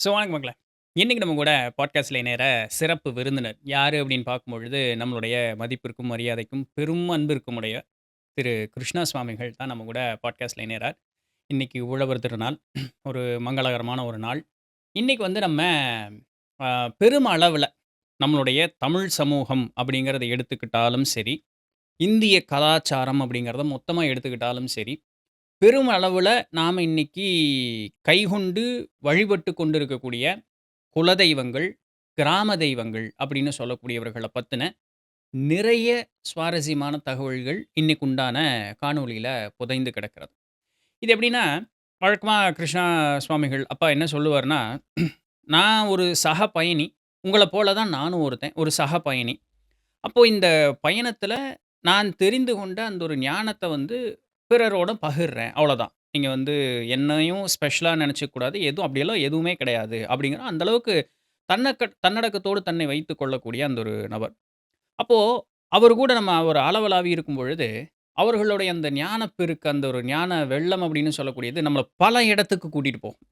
வணக்கம் மக்களே. இன்னைக்கு நம்ம கூட பாட்காஸ்ட்ல இணையிற சிறப்பு விருந்தினர் யாரு அப்படின்னு பார்க்கும்பொழுது, நம்மளுடைய மதிப்பிற்கும், மரியாதைக்கும், பெரும் அன்பிற்கும் உடைய திரு கிருஷ்ணா சுவாமிகள் தான் நம்ம கூட பாட்காஸ்ட்ல இணையறார். இன்னைக்கு உழவர் திருநாள். ஒரு மங்களகரமான ஒரு நாள். இன்னைக்கு வந்து நம்ம அ பெரும் அளவுல நம்மளுடைய தமிழ் சமூகம் அப்படிங்கிறத எடுத்துக்கிட்டாலும் சரி, இந்திய கலாச்சாரம் அப்படிங்கிறத மொத்தமா எடுத்துக்கிட்டாலும் சரி, பெரும் அளவுல நாம இன்னைக்கு கைக்கொண்டு வழிபட்டு கொண்டிருக்கக்கூடிய குலதெய்வங்கள், கிராம தெய்வங்கள் அப்படின்னு சொல்லக்கூடியவர்கள பத்தின நிறைய சுவாரஸ்யமான தகவல்கள் இன்னைக்கு உண்டான காணொளியில புதைந்து கிடக்கிறது. இது எப்படின்னா, வழக்கமா கிருஷ்ணா சுவாமிகள் அப்பா என்ன சொல்லுவார்ன்னா, "நான் ஒரு சக பயணி. உங்கள போல தான் நானும் ஒருத்தன். ஒரு சக பயணி. அப்போ இந்த பயணத்தில நான் தெரிந்து கொண்ட அந்த ஒரு ஞானத்த வந்து பிறரோட பகிர்றேன். அவ்வளோதான். நீங்க வந்து என்னையும் ஸ்பெஷலா நெனச்சுக்க கூடாது. எதுவும் அப்படியெல்லாம் எதுவுமே கிடையாது." அப்படிங்கிற அந்த அளவுக்கு தன்னடக்கத்தோடு தன்னை வைத்துக் கொள்ளக்கூடிய அந்த ஒரு நபர். அப்போ அவரு கூட நம்ம ஒரு அளவளாவி இருக்கும் பொழுது, அவர்களுடைய அந்த ஞானப்பெருக்கு, அந்த ஒரு ஞான வெள்ளம் அப்படின்னு சொல்லக்கூடியது நம்மள பல இடத்துக்கு கூட்டிட்டு போகும்.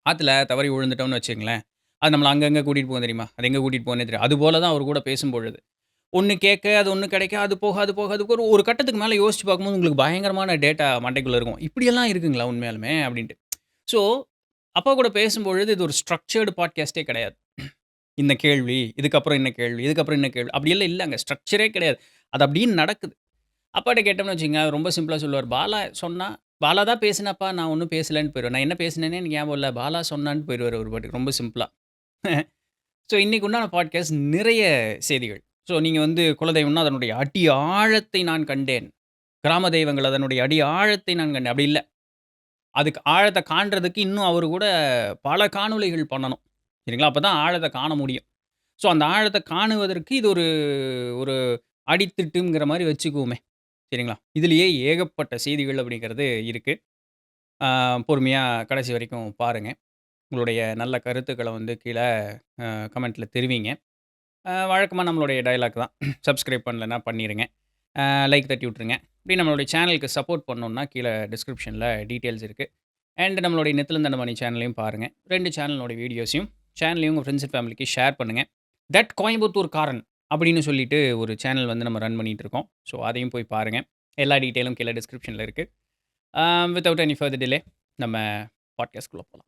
ஆத்துல தவறி விழுந்துட்டோம்னு வச்சுக்கங்களேன், அது நம்மள அங்கங்க கூட்டிட்டு போகும் தெரியுமா? அது எங்க கூட்டிட்டு போகுன்னே தெரியாது. அதுபோல தான் அவரு கூட பேசும்பொழுது. ஒண்ணு கேட்க, அது ஒண்ணு கிடைக்க, அது போக, அது போக, அது ஒரு ஒரு கட்டத்துக்கு மேல யோசிச்சு பார்க்கும்போது உங்களுக்கு பயங்கரமான டேட்டா மண்டைக்குள்ள இருக்கும். இப்படியெல்லாம் இருக்குங்களா உண்மையாலுமே? அப்படின்ட்டு. ஸோ, அப்பா கூட பேசும்பொழுது இது ஒரு ஸ்ட்ரக்சர்டு பாட்காஸ்ட்டே கிடையாது. இந்த கேள்வி, இதுக்கப்புறம் என்ன கேள்வி, இதுக்கப்புறம் என்ன கேள்வி, அப்படியெல்லாம் இல்லங்க. ஸ்ட்ரக்சரே கிடையாது. அது அப்படியே நடக்குது. அப்பாட்ட கேட்டோம்னு வச்சுக்கங்க, ரொம்ப சிம்பிளா சொல்லுவாரு. பாலா சொன்னா, "பாலா தான் பேசினாப்பா, நான் ஒண்ணும் பேசலன்னு" போயிருவேன். நான் என்ன பேசினேன்னே எனக்கு ஞாபகம் இல்ல. பாலா சொன்னான்னு போயிருவாரு அவரு பாட்டுக்கு ரொம்ப சிம்பிளா. ஸோ, இன்னைக்கு உண்டான பாட்காஸ்ட் நிறைய செய்திகள். ஸோ, நீங்க வந்து குலதெய்வம்னா அதனுடைய அடி ஆழத்தை நான் கண்டேன். கிராம தெய்வங்கள் அதனுடைய அடி ஆழத்தை நான் கண்டேன். அப்படி இல்ல. அதுக்கு ஆழத்த காண்றதுக்கு இன்னும் அவரு கூட பல காணொளிகள் பண்ணணும். சரிங்களா? அப்பதான் ஆழத்த காண முடியும். ஸோ, அந்த ஆழத்த காணுவதற்கு இது ஒரு ஒரு அடித்திட்டுங்கிற மாரி வச்சுக்குவோமே. சரிங்களா? இதிலேயே ஏகப்பட்ட செய்திகள் அப்படிங்கிறது இருக்கு. ஆ பொறுமையா கடைசி வரைக்கும் பாருங்க. உங்களுடைய நல்ல கருத்துக்கள வந்து கீழ கமெண்ட்ல தெரிவிங்க. வழக்கமா நம்மளுடைய டயலாக் தான். சப்ஸ்கிரைப் பண்ணலன்னா பண்ணிருங்க. லைக் தட்டி விட்டுருங்க. இப்படி நம்மளுடைய சேனலுக்கு சப்போர்ட் பண்ணணும்னா கீழ டிஸ்கிரிப்ஷன்ல டீட்டெயில்ஸ் இருக்கு. அண்ட் நம்மளுடைய நித்திலன் தண்டபாணி சேனலையும் பாருங்க. 2 சேனலோட வீடியோஸையும் சேனலையும் உங்க ஃப்ரெண்ட்ஸ் அண்ட் ஃபேமிலிக்கு ஷேர் பண்ணுங்க. தட் கோயம்புத்தூர் காரன் அப்படின்னு சொல்லிட்டு ஒரு சேனல் வந்து நம்ம ரன் பண்ணிட்டு இருக்கோம். ஸோ அதையும் போய் பாருங்க. எல்லா டீட்டெயிலும் கீழ டிஸ்கிரிப்ஷன்ல இருக்கு. வித்தவுட் எனி ஃபர்தர் டிலே நம்ம பாட்காஸ்ட்குள்ள போலாம்.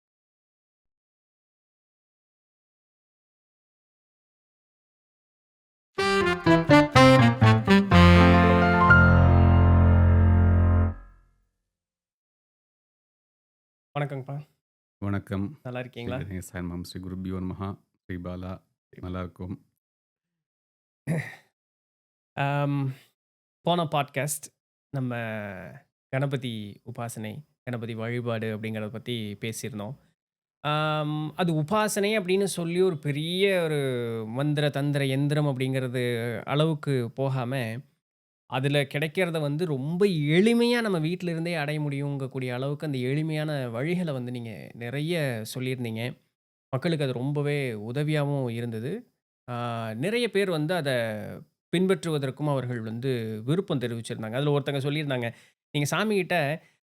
வணக்கங்கப்பா. வணக்கம். நல்லா ஸ்ரீ இருக்கீங்களா? கணேசாய நமः. ஸ்ரீ குருபியோ நமः. ஸ்ரீ பாலா நல்லாருக்கோம். அம் போன பாட்காஸ்ட் நம்ம கணபதி உபாசனை, கணபதி வழிபாடு அப்படிங்கிறத பத்தி பேசியிருந்தோம். அது உபாசனை அப்படின்னு சொல்லி ஒரு பெரிய ஒரு மந்திர, தந்திர, எந்திரம் அப்படிங்கிறது அளவுக்கு போகாம, அதில கிடைக்கிறத வந்து ரொம்ப எளிமையா நம்ம வீட்ல இருந்தே அடைய முடியுங்கக்கூடிய அளவுக்கு அந்த எளிமையான வழிகள வந்து நீங்க நிறைய சொல்லியிருந்தீங்க. மக்களுக்கு அது ரொம்பவே உதவியாவும் இருந்தது. ஆ நிறைய பேர் வந்து அத பின்பற்றுவதற்கும் அவர்கள் வந்து விருப்பம் தெரிவிச்சிருந்தாங்க. அதில ஒருத்தங்க சொல்லியிருந்தாங்க, "நீங்க சாமிகிட்ட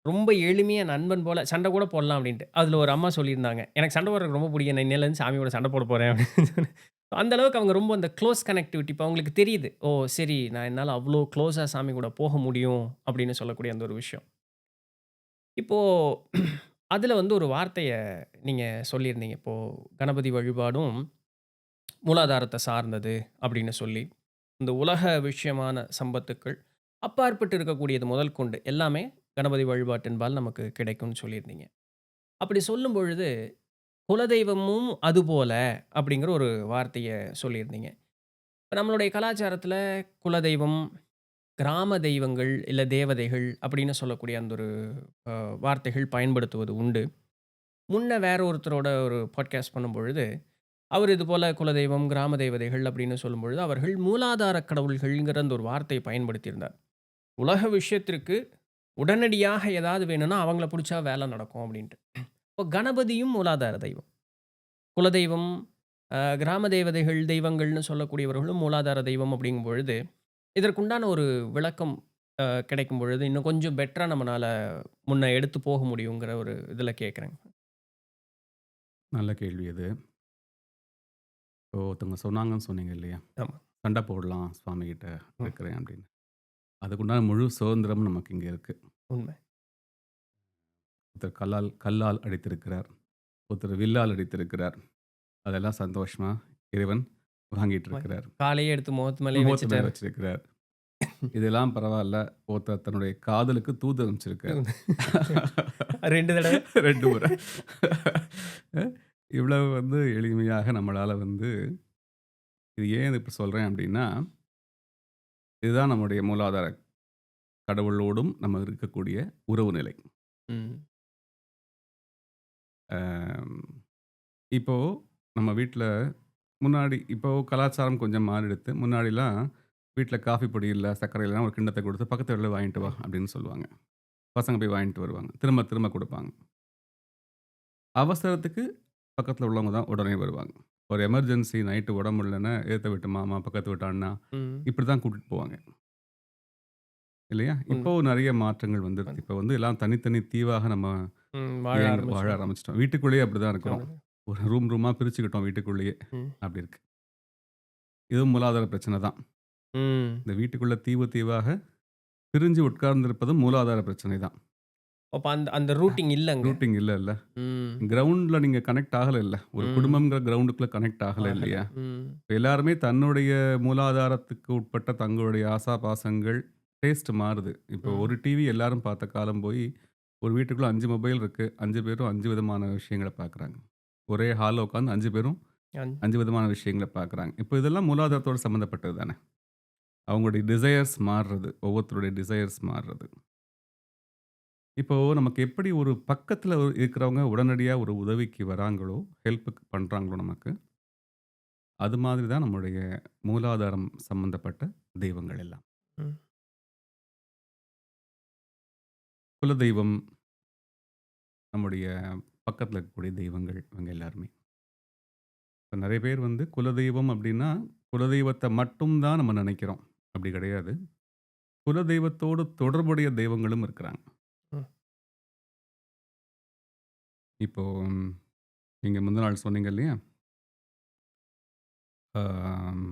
ரொம்ப எளிமையா நண்பன் போல சண்ட கூட போடலாம்" அப்படின்ட்டு. அதில ஒரு அம்மா சொல்லியிருந்தாங்க, "எனக்கு சண்ட போடுறதுக்கு ரொம்ப பிடிக்கும். நான் இன்னையிலேருந்து சாமியோட சண்ட போட போறேன்" அப்படின்னு சொல்லி. அந்த அளவுக்கு அவங்க ரொம்ப அந்த க்ளோஸ் கனெக்டிவிட்டி இப்ப அவங்களுக்கு தெரியுது. "ஓ! சரி நான் என்னால அவ்ளோ க்ளோஸா சாமி கூட போக முடியும்" அப்படின்னு சொல்லக்கூடிய அந்த ஒரு விஷயம். இப்போ அதில வந்து ஒரு வார்த்தைய நீங்க சொல்லியிருந்தீங்க. இப்போ கணபதி வழிபாடும் மூலாதாரத்த சார்ந்தது அப்படின்னு சொல்லி. இந்த உலக விஷயமான சம்பத்துக்கள், அப்பாற்பட்டு இருக்கக்கூடியது முதல் கொண்டு எல்லாமே கணபதி வழிபாட்டின்பால் நமக்கு கிடைக்கும்னு சொல்லியிருந்தீங்க. அப்படி சொல்லும் பொழுது, குலதெய்வமும் அதுபோல அப்படிங்கிற ஒரு வார்த்தைய சொல்லியிருந்தீங்க. இப்ப நம்மளுடைய கலாச்சாரத்தில குலதெய்வம், கிராம தெய்வங்கள், இல்ல தேவதைகள் அப்படின்னு சொல்லக்கூடிய அந்த ஒரு வார்த்தைகள் பயன்படுத்துவது உண்டு. முன்ன வேற ஒருத்தரோட ஒரு பாட்காஸ்ட் பண்ணும்பொழுது அவர் இதுபோல குலதெய்வம், கிராம தேவதைகள் அப்படின்னு சொல்லும்பொழுது, அவர்கள் மூலாதார கடவுள்கள்ங்கிற அந்த ஒரு வார்த்தையை பயன்படுத்தியிருந்தார். உலக விஷயத்திற்கு உடனடியாக ஏதாவது வேணும்னா, அவங்கள புடிச்சா வேலை நடக்கும் அப்படின்ட்டு. இப்போ கணபதியும் மூலாதார தெய்வம். குலதெய்வம், கிராம தேவதைகள், தெய்வங்கள்னு சொல்லக்கூடியவர்களும் மூலாதார தெய்வம் அப்படிங்கும் பொழுது, இதற்குண்டான ஒரு விளக்கம் கிடைக்கும் பொழுது, இன்னும் கொஞ்சம் பெட்டரா நம்மனால முன்ன எடுத்து போக முடியுங்கிற ஒரு இதில கேட்கிறேங்க. நல்ல கேள்வி அது. இப்போ ஒருத்தவங்க சொன்னாங்கன்னு சொன்னீங்க இல்லையா? ஆமா. சண்டை போடலாம் சுவாமிகிட்ட ம். இருக்கிறேன் அப்படின்னு. அதுக்குண்டான முழு சுதந்திரம் நமக்கு இங்க இருக்கு. உண்மை. ஒருத்தர் கல்லால் அடித்திருக்கிறார். ஒருத்தர் வில்லால் அடித்திருக்கிறார். அதெல்லாம் சந்தோஷமா இறைவன் வாங்கிட்டு இருக்கிறார். காலையே எடுத்து முகத்து மேலேயே முகத்து மேல வச்சுட்டாரு. வச்சிருக்கிறார். இதெல்லாம் பரவால்ல. ஒருத்தர் தன்னுடைய காதலுக்கு தூது அனுப்பிச்சிருக்கார். 2 தடவ. 2 முறை. இவ்வளவு எளிமையாக நம்மளால இது ஏன் இப்ப சொல்றேன் அப்படின்னா, இதுதான் நம்முடைய மூலாதார கடவுளோடும் நம்ம இருக்கக்கூடிய உறவு நிலை. ம். அம் இப்போ நம்ம வீட்ல இப்போ கலாச்சாரம் கொஞ்சம் மாறிடுத்து. முன்னாடிலாம் வீட்ல காஃபி பொடி இல்ல, சர்க்கரை இல்லன்னா ஒரு கிண்ணத்த குடுத்து பக்கத்து வீட்ல வாங்கிட்டு வா அப்படின்னு சொல்லுவாங்க. பசங்க போய் வாங்கிட்டு வருவாங்க. திரும்ப திரும்ப குடுப்பாங்க. அவசரத்துக்கு பக்கத்துல உள்ளவங்க தான் உடனே வருவாங்க. ஒரு எமர்ஜென்சி நைட்டு உடம்பு முடியலன்னா, எதுத்த வீட்டு மாமா, பக்கத்து வீட்டு அண்ணா ம். இப்படி தான் கூட்டிட்டு போவாங்க. இல்லையா? இப்போ உண்மை. நெறைய மாற்றங்கள் வந்துருச்சு. இப்போ எல்லாம் தனித்தனி தீவாக நம்ம வாழ வாழ ஆரம்பிச்சோம். ஆரம்பிச்சுட்டோம். வீட்டுக்குள்ளேயே அப்படிதான் இருக்கிறோம். அவ்வளவு. ஒரு ரூமா பிரிச்சுக்கிட்டோம் வீட்டுக்குள்ளேயே. ம். அப்படி இருக்கு. இதுவும் மூலாதார பிரச்சனை தான். ம். இந்த வீட்டுக்குள்ள தீவாக பிரிஞ்சு உட்கார்ந்திருப்பதும் மூலாதார பிரச்சனை தான். அப்ப அந்த அந்த ரூட்டிங் இல்லங்க. ரூட்டிங் இல்ல. ம். கிரவுண்ட்ல நீங்க கனெக்ட் ஆகல. ஒரு ம். குடும்பம்ங்கிற கிரவுண்டுக்குள்ள கனெக்ட் ஆகல ஆகல. இல்லையா? ம். இப்ப எல்லாருமே தன்னுடைய மூலாதாரத்துக்கு உட்பட்ட தங்களுடைய ஆசாபாசங்கள், டேஸ்ட் மாறுது. இப்போ ம். ஒரு டிவி எல்லாரும் பார்த்த காலம் போய், ஒரு வீட்டுக்குள்ள 5 மொபைல் இருக்கு. 5 பேரும் 5 விதமான விஷயங்கள பார்க்குறாங்க. ஒரே ஹால்ல உட்காந்து 5 பேரும் அந் 5 விதமான விஷயங்கள பார்க்குறாங்க. இப்போ இதெல்லாம் மூலாதாரத்தோட சம்மந்தப்பட்டது தானே. அவங்களுடைய டிசையர்ஸ் மாறுறது. ஒவ்வொருத்தருடைய டிசையர்ஸ் மாறுறது. இப்போ நமக்கு எப்படி ஒரு பக்கத்துல இருக்கிறவங்க உடனடியா ஒரு உதவிக்கு வராங்களோ, ஹெல்ப்க்கு பண்றாங்களோ நமக்கு, அது மாதிரி தான் நம்முடைய மூலாதாரம் சம்பந்தப்பட்ட தெய்வங்கள் எல்லாம். ம். குலதெய்வம், நம்முடைய பக்கத்துல இருக்கக்கூடிய தெய்வங்கள் இவங்க எல்லாருமே. இப்ப நெறைய பேர் குலதெய்வம் அப்படின்னா, குலதெய்வத்த மட்டும் தான் நம்ம நெனைக்கிறோம். அப்படி கிடையாது. குலதெய்வத்தோடு தொடர்புடைய தெய்வங்களும் இருக்கிறாங்க. ம். இப்போ நீங்க முந்தின நாள் சொன்னீங்க இல்லையா? ஆம்,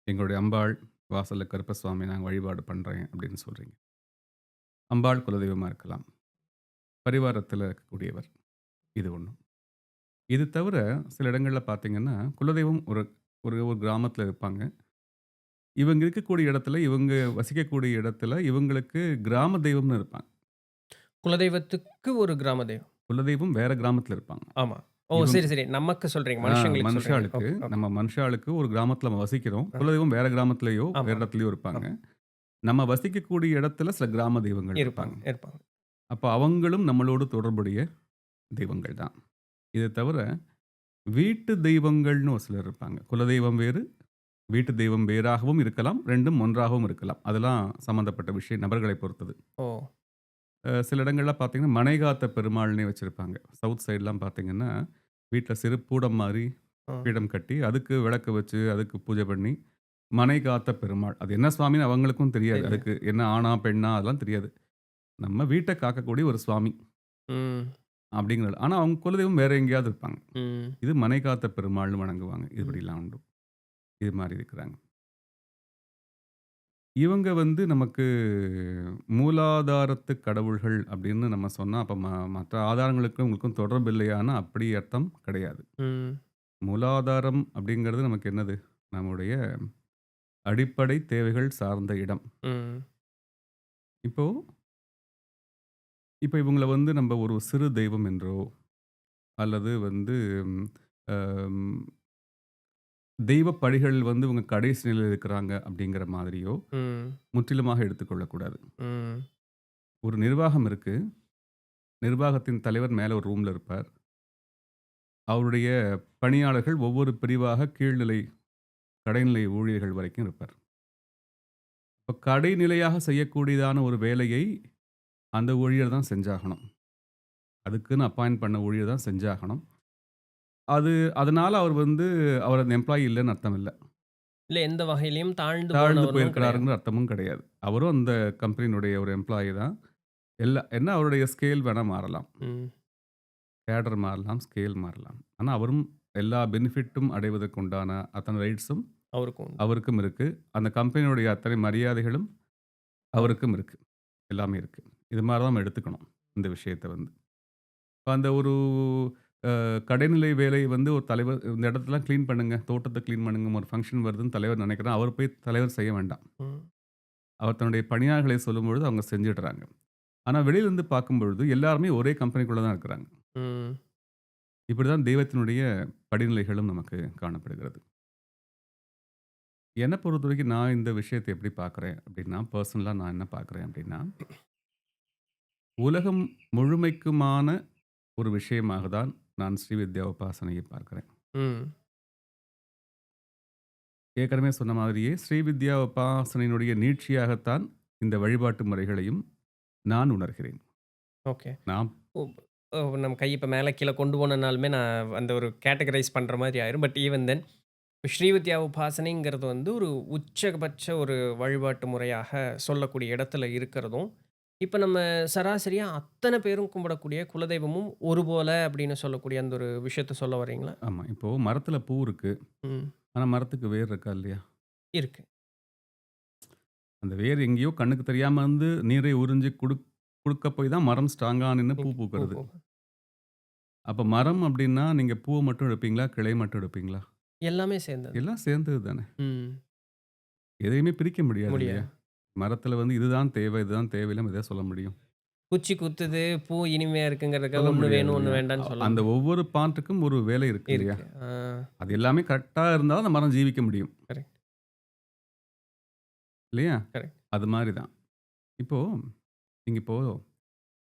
எங்களுடைய அம்பாள் வாசல்ல கருப்பசாமி நான் வழிபாடு பண்றேன் அப்படின்னு சொல்றீங்க. அம்பாள் குலதெய்வமா இருக்கலாம். பரிவாரத்துல இருக்கக்கூடியவர். இது ஒண்ணு. இது தவிர சில இடங்கள்ல பார்த்தீங்கன்னா, குலதெய்வம் ஒரு ஒரு ஒரு கிராமத்துல இருப்பாங்க. இவங்க இருக்கக்கூடிய இடத்துல, இவங்க வசிக்கக்கூடிய இடத்துல, இவங்களுக்கு கிராம தெய்வம்னு இருப்பாங்க. குலதெய்வத்துக்கு ஒரு கிராம தெய்வம். குலதெய்வம் வேற கிராமத்துல இருப்பாங்க. ஆமா. ஓ! இவங்க சரி, சரி. நமக்கு சொல்றீங்க. மனுஷங்களுக்கு சொல்றீங்க. மனுஷாளுக்கு ஓகே, ஓகே. நம்ம மனுஷாளுக்கு ஒரு கிராமத்துல நம்ம வசிக்கிறோம். குலதெய்வம் வேற கிராமத்திலயோ, ஆமா. வேற இடத்துலயோ இருப்பாங்க. ஆமா. நம்ம வசிக்கக்கூடிய இடத்துல சில கிராம தெய்வங்கள் இருப்பாங்க, இருப்பாங்க. இருப்பாங்க. அப்ப அவங்களும் நம்மளோடு தொடர்புடைய தெய்வங்கள் தான். இது தவிர வீட்டு தெய்வங்கள்னு ஒரு சிலர் இருப்பாங்க. குலதெய்வம் வேறு, வீட்டு தெய்வம் வேறாகவும் இருக்கலாம். 2ம் ஒன்றாகவும் இருக்கலாம். அதெல்லாம் சம்மந்தப்பட்ட விஷயம் நபர்களை பொறுத்தது. ஓ! சில இடங்கள்ல பார்த்தீங்கன்னா, மனைகாத்த பெருமாள்னே வச்சிருப்பாங்க. சவுத் சைட்லாம் பார்த்தீங்கன்னா, வீட்ல சிறு பூடம் மாரி ம். பீடம் கட்டி, அதுக்கு விளக்கு வச்சு, அதுக்கு பூஜை பண்ணி, மனைகாத்த பெருமாள். அது என்ன சுவாமின்னு அவங்களுக்கும் தெரியாது. தெரியாது. அதுக்கு என்ன ஆணா, பெண்ணா அதெல்லாம் தெரியாது. நம்ம வீட்ட காக்கக்கூடிய ஒரு சுவாமி ம். அப்படிங்கிறது. ஆனா அவங்க குலதெய்வம் வேற எங்கேயாவது இருப்பாங்க. ம். இது மனைகாத்த பெருமாள்னு வணங்குவாங்க. ம். இப்படிலாம் உண்டு. இது மாரி இருக்கிறாங்க. இவங்க நமக்கு மூலாதாரத்து கடவுள்கள் அப்படின்னு நம்ம சொன்னா, அப்ப மற்ற ஆதாரங்களுக்கும் உங்களுக்கும் தொடர்பு இல்லையான்னா, அப்படி அர்த்தம் கிடையாது. ம். மூலாதாரம் அப்படிங்கிறது நமக்கு என்னது? நம்முடைய அடிப்படை தேவைகள் சார்ந்த இடம். ம். இப்போ இப்போ இவங்கள நம்ம ஒரு சிறு தெய்வம் என்றோ, அல்லது ம் அம் தெய்வ படிகள் இவங்க கடைசி நிலையில இருக்கிறாங்க அப்படிங்கிற மாதிரியோ, ம். முற்றிலுமாக எடுத்துக்கொள்ளக்கூடாது. ம். ஒரு நிர்வாகம் இருக்கு. நிர்வாகத்தின் தலைவர் மேல ஒரு ரூம்ல இருப்பார். அவருடைய பணியாளர்கள் ஒவ்வொரு பிரிவாக கீழ்நிலை, கடைநிலை ஊழியர்கள் வரைக்கும் இருப்பார். இப்ப கடைநிலையாக செய்யக்கூடியதான ஒரு வேலையை அந்த ஊழியர் தான் செஞ்சாகணும். அதுக்குன்னு அப்பாயிண்ட் பண்ண ஊழியர் தான் செஞ்சாகணும். அது அதனால அவர் அவர் அந்த எம்ப்ளாயி இல்லன்னு அர்த்தம் இல்ல. இல்ல எந்த வகையிலயும் தாழ்ந்து தாழ்ந்து போனவனும் கிடையாது. போயிருக்கிறாருங்கிற அர்த்தமும் கிடையாது. அவரும் அந்த கம்பெனியினுடைய ஒரு எம்ப்ளாயி தான். என்ன அவருடைய ஸ்கேல் வேணா மாறலாம். ம். கேடர் மாறலாம், ஸ்கேல் மாறலாம். ஆனா அவரும் எல்லா பெனிஃபிட்டும் அடைவதற்கு உண்டான அத்தனை ரைட்ஸும் அவருக்கும் உண்டு. அவருக்கும் இருக்கு. அந்த கம்பெனியுடைய அத்தனை மரியாதைகளும் அவருக்கு அவருக்கும் இருக்கு. எல்லாமே இருக்கு. இது மாரி தான் நம்ம எடுத்துக்கணும், இந்த விஷயத்த வந்து. இப்ப அந்த ஒரு கடைநிலை வேலை வந்து ஒரு தலைவர் இந்த இடத்தெல்லாம் கிளீன் பண்ணுங்க, தோட்டத்த கிளீன் பண்ணுங்க, ஒரு ஃபங்ஷன் வருதுன்னு தலைவர் நினைக்கிறார். அவர் போய் தலைவர் செய்ய வேண்டாம். ம். அவர் தன்னுடைய பணியாளர்களை சொல்லும்பொழுது அவங்க செஞ்சுடுறாங்க. ஆனா வெளியிலிருந்து பார்க்கும்பொழுது எல்லாருமே ஒரே கம்பெனிக்குள்ள தான் இருக்கிறாங்க. ம். இப்படிதான் தெய்வத்தினுடைய படிநிலைகளும் நமக்கு காணப்படுகிறது. என்ன பொறுத்தவரைக்கும் நான் இந்த விஷயத்த எப்படி பார்க்குறேன் அப்படின்னா, பெர்சனலா நான் என்ன பார்க்குறேன் அப்படின்னா, உலகம் முழுமைக்குமான ஒரு விஷயமாக தான் நான் ஸ்ரீவித்யா உபாசனையை பார்க்கிறேன். ம். ஏற்கனவே சொன்ன மாதிரியே ஸ்ரீவித்யா உபாசனையினுடைய நீட்சியாகத்தான் இந்த வழிபாட்டு முறைகளையும் நான் உணர்கிறேன். ஓகே. நான் ஓ! ஓ! நம்ம கை இப்ப மேல கீழ கொண்டு போனனாலுமே நான் அந்த ஒரு கேட்டகரைஸ் பண்ற மாதிரி ஆயிரும். பட் ஈவன் தென் ஸ்ரீவித்யா உபாசனைங்கிறது வந்து ஒரு உச்சபட்ச ஒரு வழிபாட்டு முறையாக சொல்லக்கூடிய இடத்துல இருக்கிறதும், இப்ப நம்ம சராசரியா அத்தன பேரும் கும்பிடக்கூடிய குலதெய்வமும் ஒரு போல அப்படின்னு சொல்லக்கூடிய அந்த ஒரு விஷயத்த சொல்ல வரீங்களா? ஆமா. இப்போ மரத்தில பூ இருக்கு. ம். ஆனா மரத்துக்கு வேர் இருக்கா இல்லையா? இருக்கு. அந்த வேர் எங்கேயோ கண்ணுக்கு தெரியாம வந்து நீரை உறிஞ்சு குடுக்க போய் தான் மரம் ஸ்ட்ராங்கா நின்னு பூ இங்க பூ பூக்கிறது. பூக்கும். அப்ப மரம் அப்படின்னா, நீங்க பூவ மட்டும் எடுப்பீங்களா? கிளைய மட்டும் எடுப்பீங்களா? எல்லாமே சேர்ந்தது. எல்லாம் சேர்ந்தது தானே. ம். எதையுமே பிரிக்க முடியாது இல்லையா? முடியாது. மரத்தில வந்து இதுதான் தேவை, இதுதான் தேவையில்லாம எத சொல்ல முடியும்? குச்சி குத்துது, பூ இனிமையா இருக்குங்கிறதுக்காக சொல்ல ஒண்ணு முடியாது வேணும், ஒண்ணு இல்லையா? வேண்டான்னு சொல்ல அந்த முடியாது. ஒவ்வொரு பார்ட்டுக்கும் ஒரு வேலை இருக்கு இல்லையா? இருக்கு. அது எல்லாமே கரெக்ட்டா இருந்தா அந்த மரம் ஜீவிக்க முடியும். கரெக்ட், இல்லையா? கரெக்ட். அது மாரி தான். இப்போ நீங்க இப்போ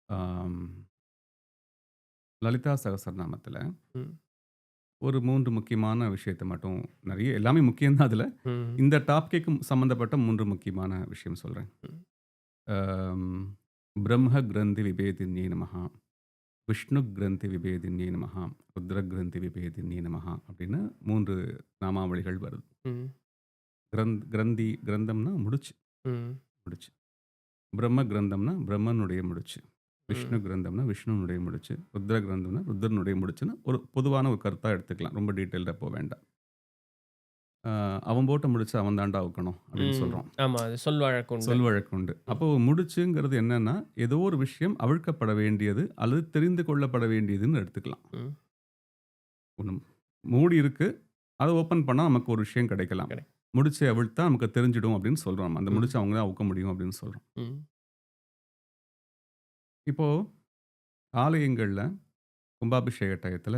ஆம் லலிதா சகஸ்ரநாமத்தில ம். ஒரு 3 முக்கியமான விஷயத்த மட்டும் நெறைய எல்லாமே முக்கியம் தான் அதுல. ம். இந்த டாபிக்குக்கு சம்மந்தப்பட்ட 3 முக்கியமான விஷயம் சொல்றேன். ம். ஆம் பிரம்ம கிரந்தி விபேதின்யே நமஹ, விஷ்ணு கிரந்தி விபேதின்யே நமஹ, ருத்ர கிரந்தி விபேதின்யே நமஹ அப்படின்னு 3 நாமாவளிகள் வருது. ம். கிரந்தி கிரந்தம்னா முடிச்சு, ம். முடிச்சு. பிரம்ம கிரந்தம்னா பிரம்மனுடைய முடிச்சு. விஷ்ணு ம். கிரந்தம்னா விஷ்ணுனுடைய முடிச்சு. ருத்ர கிரந்தம்னா ருத்ரனுடைய முடிச்சுன்னு ஒரு பொதுவான ஒரு கருத்தா எடுத்துக்கலாம். ரொம்ப டீட்டெயில்டா போ வேண்டாம். அவன் போட்ட முடிச்ச அவன் தான்டா அவுக்கணும் அப்படின்னு ம். சொல்றோம். ஆமா. அது சொல் வழக்கு உண்டு. சொல் வழக்கு உண்டு. ம். அப்போ முடிச்சுங்கிறது என்னன்னா, ஏதோ ஒரு விஷயம் அவிழ்க்கப்பட வேண்டியது அல்லது தெரிந்து கொள்ளப்பட வேண்டியதுன்னு எடுத்துக்கலாம். ம். ஒண்ணு மூடி இருக்கு. அத ஓப்பன் பண்ணா நமக்கு ஒரு விஷயம் கிடைக்கலாம். கரெக்ட். முடிச்ச அவிழ்த்தா நமக்கு தெரிஞ்சிடும் அப்படின்னு சொல்றோம். நம்ம. அந்த ம். முடிச்ச அவங்க தான் அவுக்க முடியும் அப்படின்னு சொல்றோம். ம். இப்போ ஆலயங்கள்ல கும்பாபிஷேக டயத்துல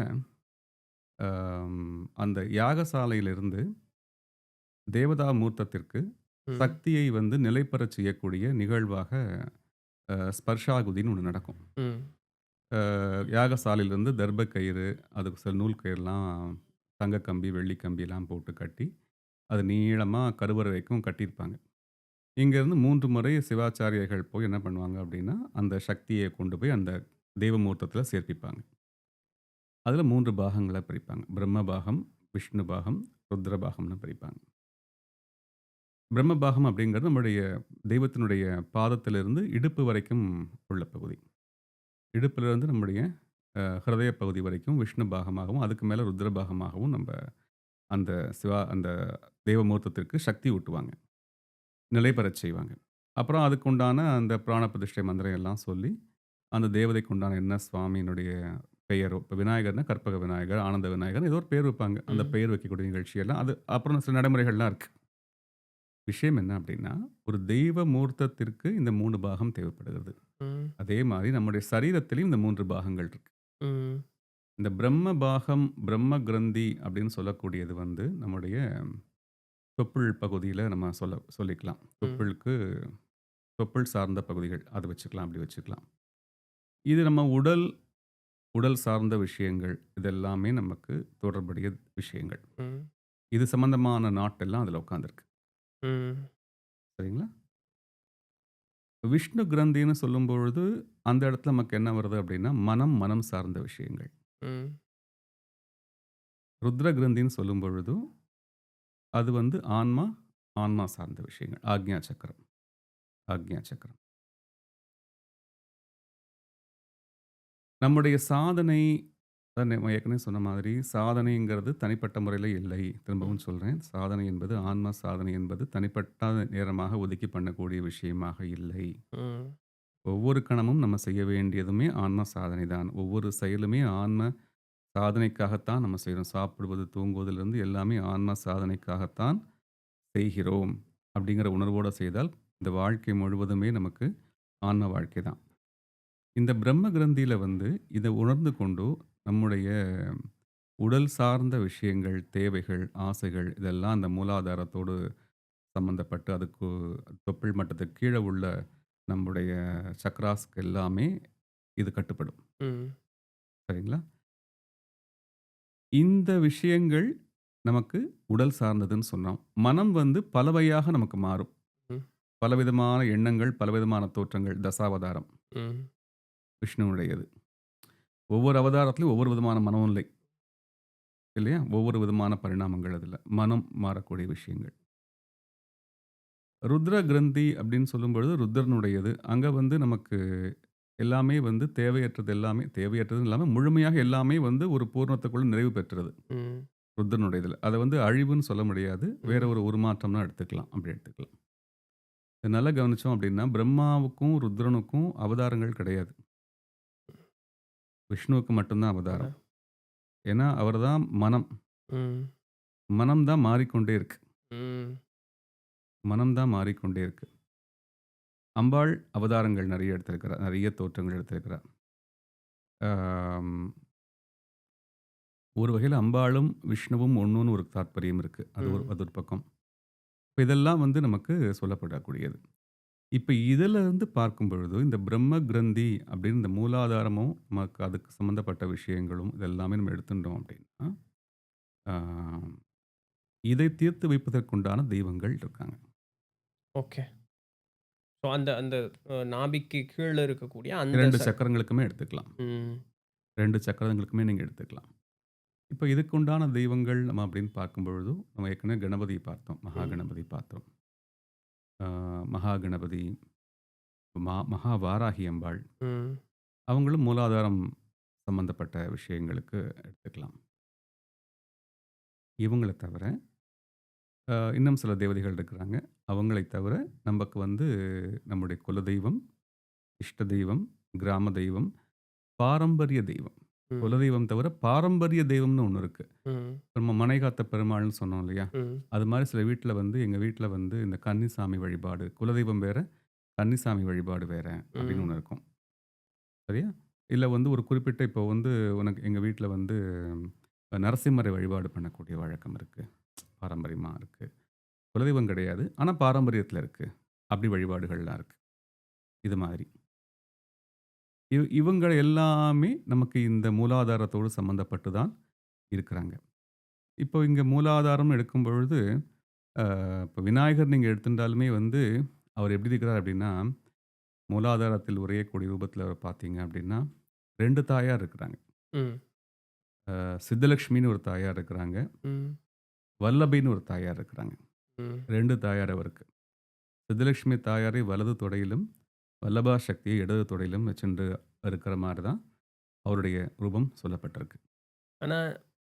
அந்த யாகசாலையிலிருந்து தேவதா மூர்த்தத்திற்கு ம். சக்தியை வந்து நிலைபெறச் செய்யக்கூடிய நிகழ்வாக ஸ்பர்ஷாகுதின்னு ஒண்ணு நடக்கும். ம். யாகசாலையிலிருந்து தர்ப கயிறு, அதுக்கு சில நூல் கயிறுலாம் தங்க கம்பி, வெள்ளி கம்பிலாம் போட்டு கட்டி, அது நீளமா கருவறை வரைக்கும் கட்டியிருப்பாங்க. இங்கேருந்து 3 முறை சிவாச்சாரியர்கள் போய் என்ன பண்ணுவாங்க அப்படின்னா, அந்த சக்திய கொண்டு போய் அந்த தெய்வமூர்த்தத்தில சேர்ப்பிப்பாங்க. அதில 3 பாகங்களா பிரிப்பாங்க. பிரம்ம பாகம், விஷ்ணு பாகம், ருத்ர பாகம்னு பிரிப்பாங்க. பிரம்ம பாகம் அப்படிங்கிறது நம்முடைய தெய்வத்தினுடைய பாதத்திலிருந்து இடுப்பு வரைக்கும் உள்ள பகுதி. இடுப்பிலிருந்து நம்முடைய ஹிருதய பகுதி வரைக்கும் விஷ்ணு பாகமாகவும், அதுக்கு மேல ருத்ர பாகமாகவும் நம்ப அந்த அந்த தெய்வமூர்த்தத்திற்கு சக்தி ஊட்டுவாங்க. நிலை பெறச் செய்வாங்க. அப்புறம் அதுக்கு உண்டான அந்த பிராண பிரதிஷ்டை மந்திரம் எல்லாம் சொல்லி, அந்த தேவதைக்கு உண்டான என்ன சுவாமியினுடைய பெயரோ, இப்ப விநாயகர்னா கற்பக விநாயகர், ஆனந்த விநாயகர்ன்னு ஏதோ ஒரு பேர் வைப்பாங்க. அந்த ம். பெயர் வைக்கக்கூடிய நிகழ்ச்சி எல்லாம் அது அப்புறம் சில நடைமுறைகள்லாம் இருக்கு. விஷயம் என்ன அப்படின்னா, ஒரு தெய்வ மூர்த்தத்திற்கு இந்த 3 பாகம் தேவைப்படுகிறது. ம். அதே மாரி நம்முடைய சரீரத்திலயும் இந்த 3 பாகங்கள் இருக்கு. ம். இந்த பிரம்ம பாகம், பிரம்ம கிரந்தி அப்படின்னு சொல்லக்கூடியது வந்து நம்முடைய தொப்புள் பகுதியில நம்ம சொல்லிக்கலாம். ம். தொப்புள் சார்ந்த பகுதிகள். அது வச்சுக்கலாம், அப்படி வச்சுக்கலாம். இது நம்ம உடல் உடல் சார்ந்த விஷயங்கள். இதெல்லாமே நமக்கு தொடர்புடைய விஷயங்கள். ம். இது சம்மந்தமான நாட்டெல்லாம் அதில உட்காந்துருக்கு. ம். சரிங்களா? விஷ்ணு கிரந்தின்னு சொல்லும்பொழுது, அந்த இடத்துல நமக்கு என்ன வருது அப்படின்னா, மனம் சார்ந்த விஷயங்கள். ம். ருத்ர கிரந்தின்னு சொல்லும்பொழுதும், அது வந்து ஆன்மா சார்ந்த விஷயங்கள். ஆக்ஞா சக்கரம், ஆக்ஞா சக்கரம். நம்முடைய சாதனை அதான் நம்ம ஏற்கனவே சொன்ன மாதிரி சாதனைங்கிறது தனிப்பட்ட முறையில இல்லை. ம். திரும்பவும் சொல்றேன். சாதனை என்பது ஆன்ம சாதனை என்பது தனிப்பட்ட நேரமாக ஒதுக்கி பண்ணக்கூடிய விஷயமாக இல்லை. ம். ஒவ்வொரு கணமும் நம்ம செய்ய வேண்டியதுமே ஆன்ம சாதனை தான். ஒவ்வொரு செயலுமே ஆன்ம சாதனைக்காகத்தான் நம்ம செய்றோம். சாப்பிடுவது, தூங்குவதிலிருந்து எல்லாமே ஆன்ம சாதனைக்காகத்தான் செய்கிறோம். அப்படிங்கிற உணர்வோட செய்தால், இந்த வாழ்க்கை முழுவதுமே நமக்கு ஆன்ம வாழ்க்கை தான். இந்த பிரம்ம கிரந்தியில வந்து இத உணர்ந்து கொண்டு, நம்முடைய உடல் சார்ந்த விஷயங்கள், தேவைகள், ஆசைகள் இதெல்லாம் அந்த மூலாதாரத்தோடு சம்மந்தப்பட்டு, அதுக்கு தொப்புள் மட்டத்துக்கு கீழ உள்ள நம்முடைய சக்ராஸ்க்கு எல்லாமே இது கட்டுப்படும். ம். சரிங்களா? இந்த விஷயங்கள் நமக்கு உடல் சார்ந்ததுன்னு சொன்னோம். மனம் வந்து பலவையாக நமக்கு மாறும். ம். பலவிதமான எண்ணங்கள், பலவிதமான தோற்றங்கள். தசாவதாரம் ம். விஷ்ணுவுடையது. ஒவ்வொரு அவதாரத்திலும் ஒவ்வொரு விதமான மனோநிலை இல்லையா? ஒவ்வொரு விதமான பரிணாமங்கள் அதுல. மனம் மாறக்கூடிய விஷயங்கள். ருத்ர கிரந்தி அப்படின்னு சொல்லும்பொழுது ருத்ரனுடையது. அங்க வந்து நமக்கு எல்லாமே வந்து தேவையற்றது எல்லாமே தேவையற்றதுன்னு இல்லாம முழுமையாக எல்லாமே வந்து ஒரு பூரணத்துக்குள்ள நிறைவு பெற்றது. ம். ருத்ரனுடையதுல. அத வந்து அழிவுன்னு சொல்ல முடியாது. வேற ம். ஒரு உருமாற்றம்னா எடுத்துக்கலாம். அப்படி எடுத்துக்கலாம். இத நல்லா கவனிச்சோம் அப்படின்னா, பிரம்மாவுக்கும், ருத்ரனுக்கும் அவதாரங்கள் கிடையாது. விஷ்ணுவுக்கு மட்டும் தான் அவதாரம். அதான். ஏன்னா, அவர் தான் மனம். ம். மனம் தான் மாறிக்கொண்டே இருக்கு. ம். மனம் தான் மாறிக்கொண்டே இருக்கு. அம்பாள் அவதாரங்கள் நெறைய எடுத்திருக்கிறார். நெறைய தோற்றங்கள் எடுத்திருக்கிறார். ஆம், ஒரு வகையில அம்பாளும், விஷ்ணுவும் ஒண்ணுன்னு ஒரு தாத்பரியம் இருக்கு. ம். அது ஒரு பக்கம். இப்ப இதெல்லாம் வந்து நமக்கு சொல்லப்படக்கூடியது. இப்ப இதுல இருந்து பார்க்கும் பொழுது, இந்த பிரம்ம கிரந்தி அப்படின்னு இந்த மூலாதாரமும், நமக்கு அதுக்கு சம்மந்தப்பட்ட விஷயங்களும், இது எல்லாமே நம்ம எடுத்துட்டோம் அப்படின்னா, ஆ இதை தீர்த்து வைப்பதற்குண்டான தெய்வங்கள் இருக்காங்க. ஓகே. ஸோ அந்த அந்த நாபிக்கு கீழ இருக்கக்கூடிய அந்த 2 சக்கரங்களுக்குமே எடுத்துக்கலாம். ம். 2 சக்கரங்களுக்குமே நீங்க எடுத்துக்கலாம். இப்ப இதுக்கு உண்டான தெய்வங்கள் நம்ம அப்படின்னு பார்க்கும் பொழுது, நம்ம ஏற்கனவே கணபதிய பார்த்தோம். மகா ம். கணபதி பார்த்தோம். ஆ மகா கணபதி, மகா வாராகி அம்பாள், ம். அவங்களும் மூலாதாரம் சம்மந்தப்பட்ட விஷயங்களுக்கு எடுத்துக்கலாம். இவங்கள தவிர, இன்னும் சில தேவதைகள் இருக்கிறாங்க. அவங்களைத் தவிர, நமக்கு வந்து நம்முடைய குலதெய்வம், இஷ்ட தெய்வம், கிராம தெய்வம், பாரம்பரிய தெய்வம். ம். குலதெய்வம் தவிர பாரம்பரிய தெய்வம்னு ஒண்ணு இருக்கு. ம். நம்ம மனைகாத்த பெருமாள்னு சொன்னோம் இல்லையா? ம். அது மாரி சில வீட்ல வந்து எங்க வீட்ல வந்து இந்த கன்னிசாமி வழிபாடு, குலதெய்வம் வேற, கன்னிசாமி வழிபாடு வேற அப்படின்னு ம். ஒண்ணு இருக்கும். சரியா? இல்ல வந்து ஒரு குறிப்பிட்ட இப்போ வந்து உனக்கு எங்க வீட்ல வந்து நரசிம்மரை வழிபாடு பண்ணக்கூடிய வழக்கம் இருக்கு. பாரம்பரியமா இருக்கு. குலதெய்வம் கிடையாது. ஆனா பாரம்பரியத்துல இருக்கு. அப்படி வழிபாடுகள்லாம் இருக்கு. இது மாதிரி. இவங்க எல்லாமே நமக்கு இந்த மூலாதாரத்தோடு சம்மந்தப்பட்டு தான் இருக்கிறாங்க. இப்போ இங்க மூலாதாரம்னு எடுக்கும் பொழுது, இப்போ விநாயகர் நீங்க எடுத்துட்டாலுமே வந்து, அவர் எப்படி இருக்கிறார் அப்படின்னா, மூலாதாரத்தில் உறையக்கூடிய ரூபத்தில பார்த்தீங்க அப்படின்னா, 2 தாயார் இருக்கிறாங்க. ம். சித்தலட்சுமின்னு ஒரு தாயார் இருக்கிறாங்க. ம். வல்லபின்னு ஒரு தாயார் இருக்கிறாங்க. ம். 2 தாயார் அவருக்கு. சித்தலட்சுமி தாயாரை வலது தொடையிலும், வல்லபா சக்தியை இடது தொடையிலும் வச்சுண்டு இருக்கிற மாரி தான் அவருடைய ரூபம் சொல்லப்பட்டிருக்கு. ஆனா,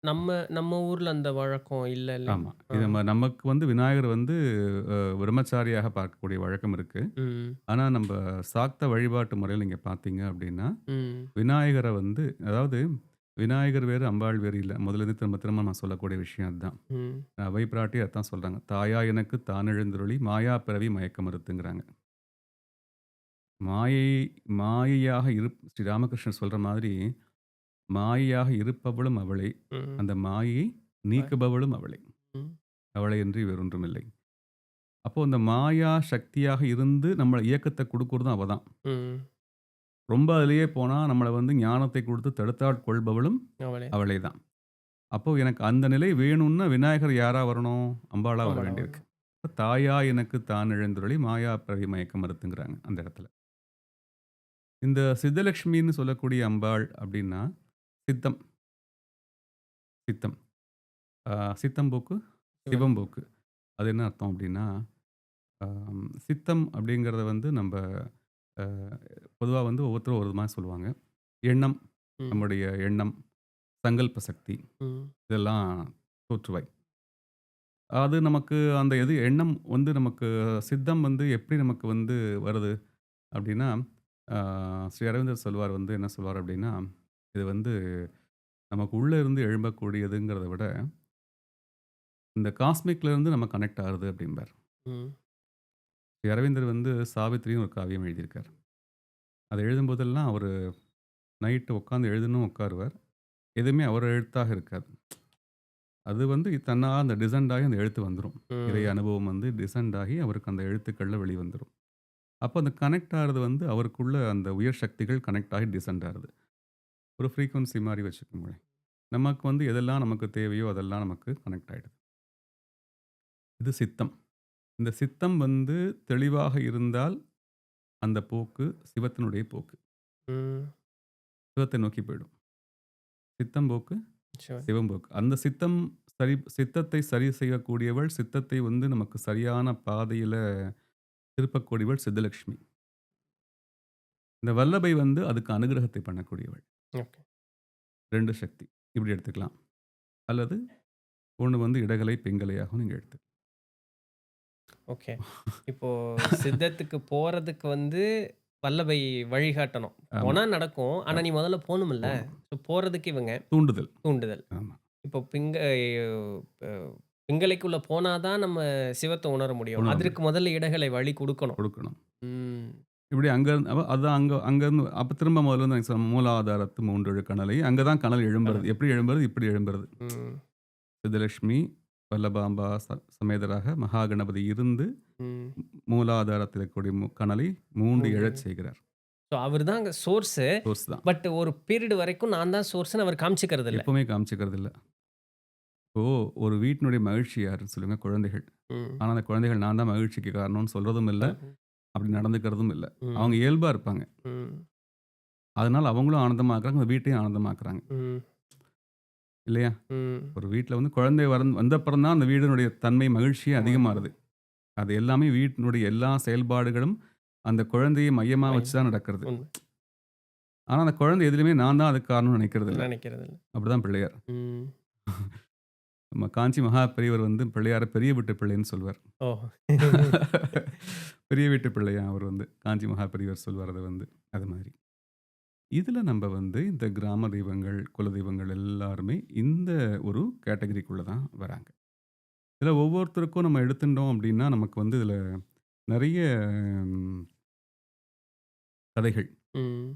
நம்ம நம்ம ஊர்ல அந்த வழக்கம் இல்ல இல்லைங்க. ஆமா. ஆ. இது நமக்கு வந்து விநாயகர் வந்து பிரம்மச்சாரியாக பார்க்கக்கூடிய வழக்கம் இருக்கு. ம். ஆனா, நம்ப சாக்த வழிபாட்டு முறையில நீங்க பார்த்தீங்க அப்படின்னா, ம். விநாயகர வந்து அதாவது விநாயகர் வேறு, அம்பாள் வேறு இல்ல. முதலிருந்து திரும்ப திரும்ப நான் சொல்லக்கூடிய விஷயம் அதுதான். ம். அவை பிராட்டி அதான் சொல்றாங்க. "தாயா எனக்கு தானெழுந்தருளி மாயா பிறவி மயக்க மறுத்துங்கிறாங்க." மாயை மாயையாக ஸ்ரீ ராமகிருஷ்ணர் சொல்ற மாதிரி, "மாயையாக இருப்பவளும் அவளே, ம். அந்த மாயையை ப நீக்குபவளும் அவளே. ம். அவளையன்றி வேறொன்றும் இல்லை." அப்போ அந்த மாயா சக்தியாக இருந்து நம்மள இயக்கத்த குடுக்குறதும் அவ தான். ம். ரொம்ப அதிலேயே போனா நம்மள வந்து ஞானத்தை குடுத்து தடுத்தாட்கொள்பவளும் அவளே. அவளே தான். அப்போ எனக்கு அந்த நிலை வேணும்னா விநாயகர் யாரா வரணும்? அம்பாளா வர ஆமாடா. வேண்டியிருக்கு. தாயா எனக்கு தான் எழுந்தருளி மாயா பிறவி மயக்க மறுத்துங்கிறாங்க அந்த இடத்துல. இந்த சித்தலட்சுமின்னு சொல்லக்கூடிய அம்பாள் அப்படின்னா, சித்தம், சித்தம். சித்தம்போக்கு, சிவன். சிவம்போக்கு. அது என்ன அர்த்தம் அப்படின்னா, சித்தம் அப்படிங்கிறத வந்து நம்ப அ பொதுவா வந்து ஒவ்வொருத்தரும் ஒரு மாரி சொல்லுவாங்க. எண்ணம், ம். நம்முடைய எண்ணம், சங்கல்ப சக்தி ம். இதெல்லாம் தோற்றுவாய். அது நமக்கு அந்த எண்ணம் வந்து நமக்கு சித்தம் வந்து எப்படி நமக்கு வந்து வருது அப்படின்னா, ஆ ஸ்ரீ அரவிந்தர் சொல்வார் வந்து என்ன சொல்வார் அப்படின்னா, இது வந்து நமக்கு உள்ள இருந்து எழும்பக்கூடியதுங்கிறத விட, இந்த காஸ்மிக்ல இருந்து நம்ம கனெக்ட் ஆகுது அப்படிம்பார். ம். ஸ்ரீ அரவிந்தர் வந்து சாவித்திரின்னு ஒரு காவியம் எழுதியிருக்கார். அத எழுதும்போதெல்லாம் அவரு நைட்டு உட்காந்து எழுதணும்னு உட்காருவார். எதுவுமே அவர் எழுத்தாக இருக்காது. அது வந்து தன்னா அந்த டிசெண்ட் ஆகி அந்த எழுத்து வந்துரும். இறை ம். அனுபவம் வந்து டிசெண்ட் ஆகி அவருக்கு அந்த எழுத்துக்கள்ல வெளிவந்துரும். அப்ப அந்த கனெக்ட் ஆறது வந்து அவருக்குள்ள அந்த உயர் சக்திகள் கனெக்ட் ஆகி டிசெண்ட் ஆகுது. ஒரு ஃப்ரீக்வன்சி மாரி வச்சுக்கோங்களேன். நமக்கு வந்து எதெல்லாம் நமக்கு தேவையோ அதெல்லாம் நமக்கு கனெக்ட் ஆயிடுது. இது சித்தம். இந்த சித்தம் வந்து தெளிவாக இருந்தால் அந்த போக்கு சிவத்தினுடைய போக்கு. ம். சிவத்தை நோக்கி போயிடும். சித்தம் போக்கு, ஷூர். சிவம் போக்கு. அந்த சித்தத்தை சரி செய்யக்கூடியவள், சித்தத்தை வந்து நமக்கு சரியான பாதையில திருப்பக்கூடியவள் சித்தலட்சுமி. இந்த வல்லபை வந்து அதுக்கு அனுகிரகத்தை பண்ணக்கூடியவள். ஓகே. 2 சக்தி. இப்படி எடுத்துக்கலாம். அல்லது ஒண்ணு வந்து இடகலை, பிங்கலையாகவும் நீங்க எடுத்துக்கலாம். ஓகே. இப்போ சித்தத்துக்கு போறதுக்கு வந்து வல்லபை வழிகாட்டணும். ஆமா. போனா நடக்கும். ஆனா நீ முதல்ல போணும்ல. போணும். ஸோ போறதுக்கு இவங்க தூண்டுதல். தூண்டுதல். ஆமா. இப்போ அ பிங்கலைக்குள்ள போனா தான் நம்ம சிவத்த உணர முடியும். உணர அதற்கு முடியும். முதல்ல இடகலை வழி குடுக்கணும். கொடுக்கணும். ம். இப்படி அங்க இருந்து அதான் அங்கருந்து அப்ப திரும்ப முதல்ல இருந்து எனக்கு மூலாதாரத்து 3 கணலை. அங்க தான் கனல் எழும்புறது. எப்படி எழும்புறது? இப்படி எழும்புறது. ம். சித்தலட்சுமி, வல்லபாம்பா சமேதராக மகாகணபதி இருந்து ம். மூலாதாரத்தில் இருக்கக்கூடிய கனலை 3 3 எழச் செய்கிறார். ஸோ அவர் தான் அங்க சோர்ஸு. சோர்ஸ் தான். பட் ஒரு பீரியட் வரைக்கும் நான் தான் சோர்ஸ்ன்னு அவர் காமிச்சுக்கிறது இல்ல. எப்பவுமே காமிச்சுக்கிறது இல்ல. இப்போ ஒரு வீட்டினுடைய மகிழ்ச்சி யாருன்னு சொல்லுங்க? குழந்தைகள். ம். ஆனா அந்த குழந்தைகள் நான் தான் மகிழ்ச்சிக்கு காரணம்னு சொல்றதும் இல்ல. ம். அப்படி நடந்துக்கிறதும் இல்ல. அவங்க ம். இயல்பா இருப்பாங்க. ம். அதனால அவங்களும் ஆனந்தமாக்குறாங்க. அந்த வீட்டையும் ஆனந்தமாக்குறாங்க. ம். இல்லையா? ம். ஒரு வீட்ல வந்து குழந்தை வந்தப்புறம் தான் அந்த வீடினுடைய தன்மை மகிழ்ச்சியே அதிகமாறுது. அது எல்லாமே வீட்டினுடைய எல்லா செயல்பாடுகளும் அந்த குழந்தையை மையமா வச்சு தான் நடக்கிறது. உண்மை. ஆனா அந்த குழந்தை எதிலுமே நான் தான் அதுக்கு காரணம்னு நினைக்கிறது இல்ல. நினைக்கிறது இல்ல. அப்படிதான் பிள்ளையார். ம். நம்ம காஞ்சி மகா பெரியவர் வந்து பிள்ளையார பெரிய வீட்டு பிள்ளைன்னு சொல்வார். ஓ! பெரிய வீட்டு பிள்ளையா அவர் வந்து காஞ்சி மகா பெரியவர் சொல்வார் அது வந்து. அது மாதிரி. இதுல நம்ம வந்து இந்த கிராம தெய்வங்கள், குல தெய்வங்கள் எல்லாருமே இந்த ஒரு கேட்டகரிக்குள்ள தான் வராங்க. இதுல ஒவ்வொருத்தருக்கும் நம்ம எடுத்துட்டோம் அப்படின்னா, நமக்கு வந்து இதுல நெறைய ம் கதைகள். ம்.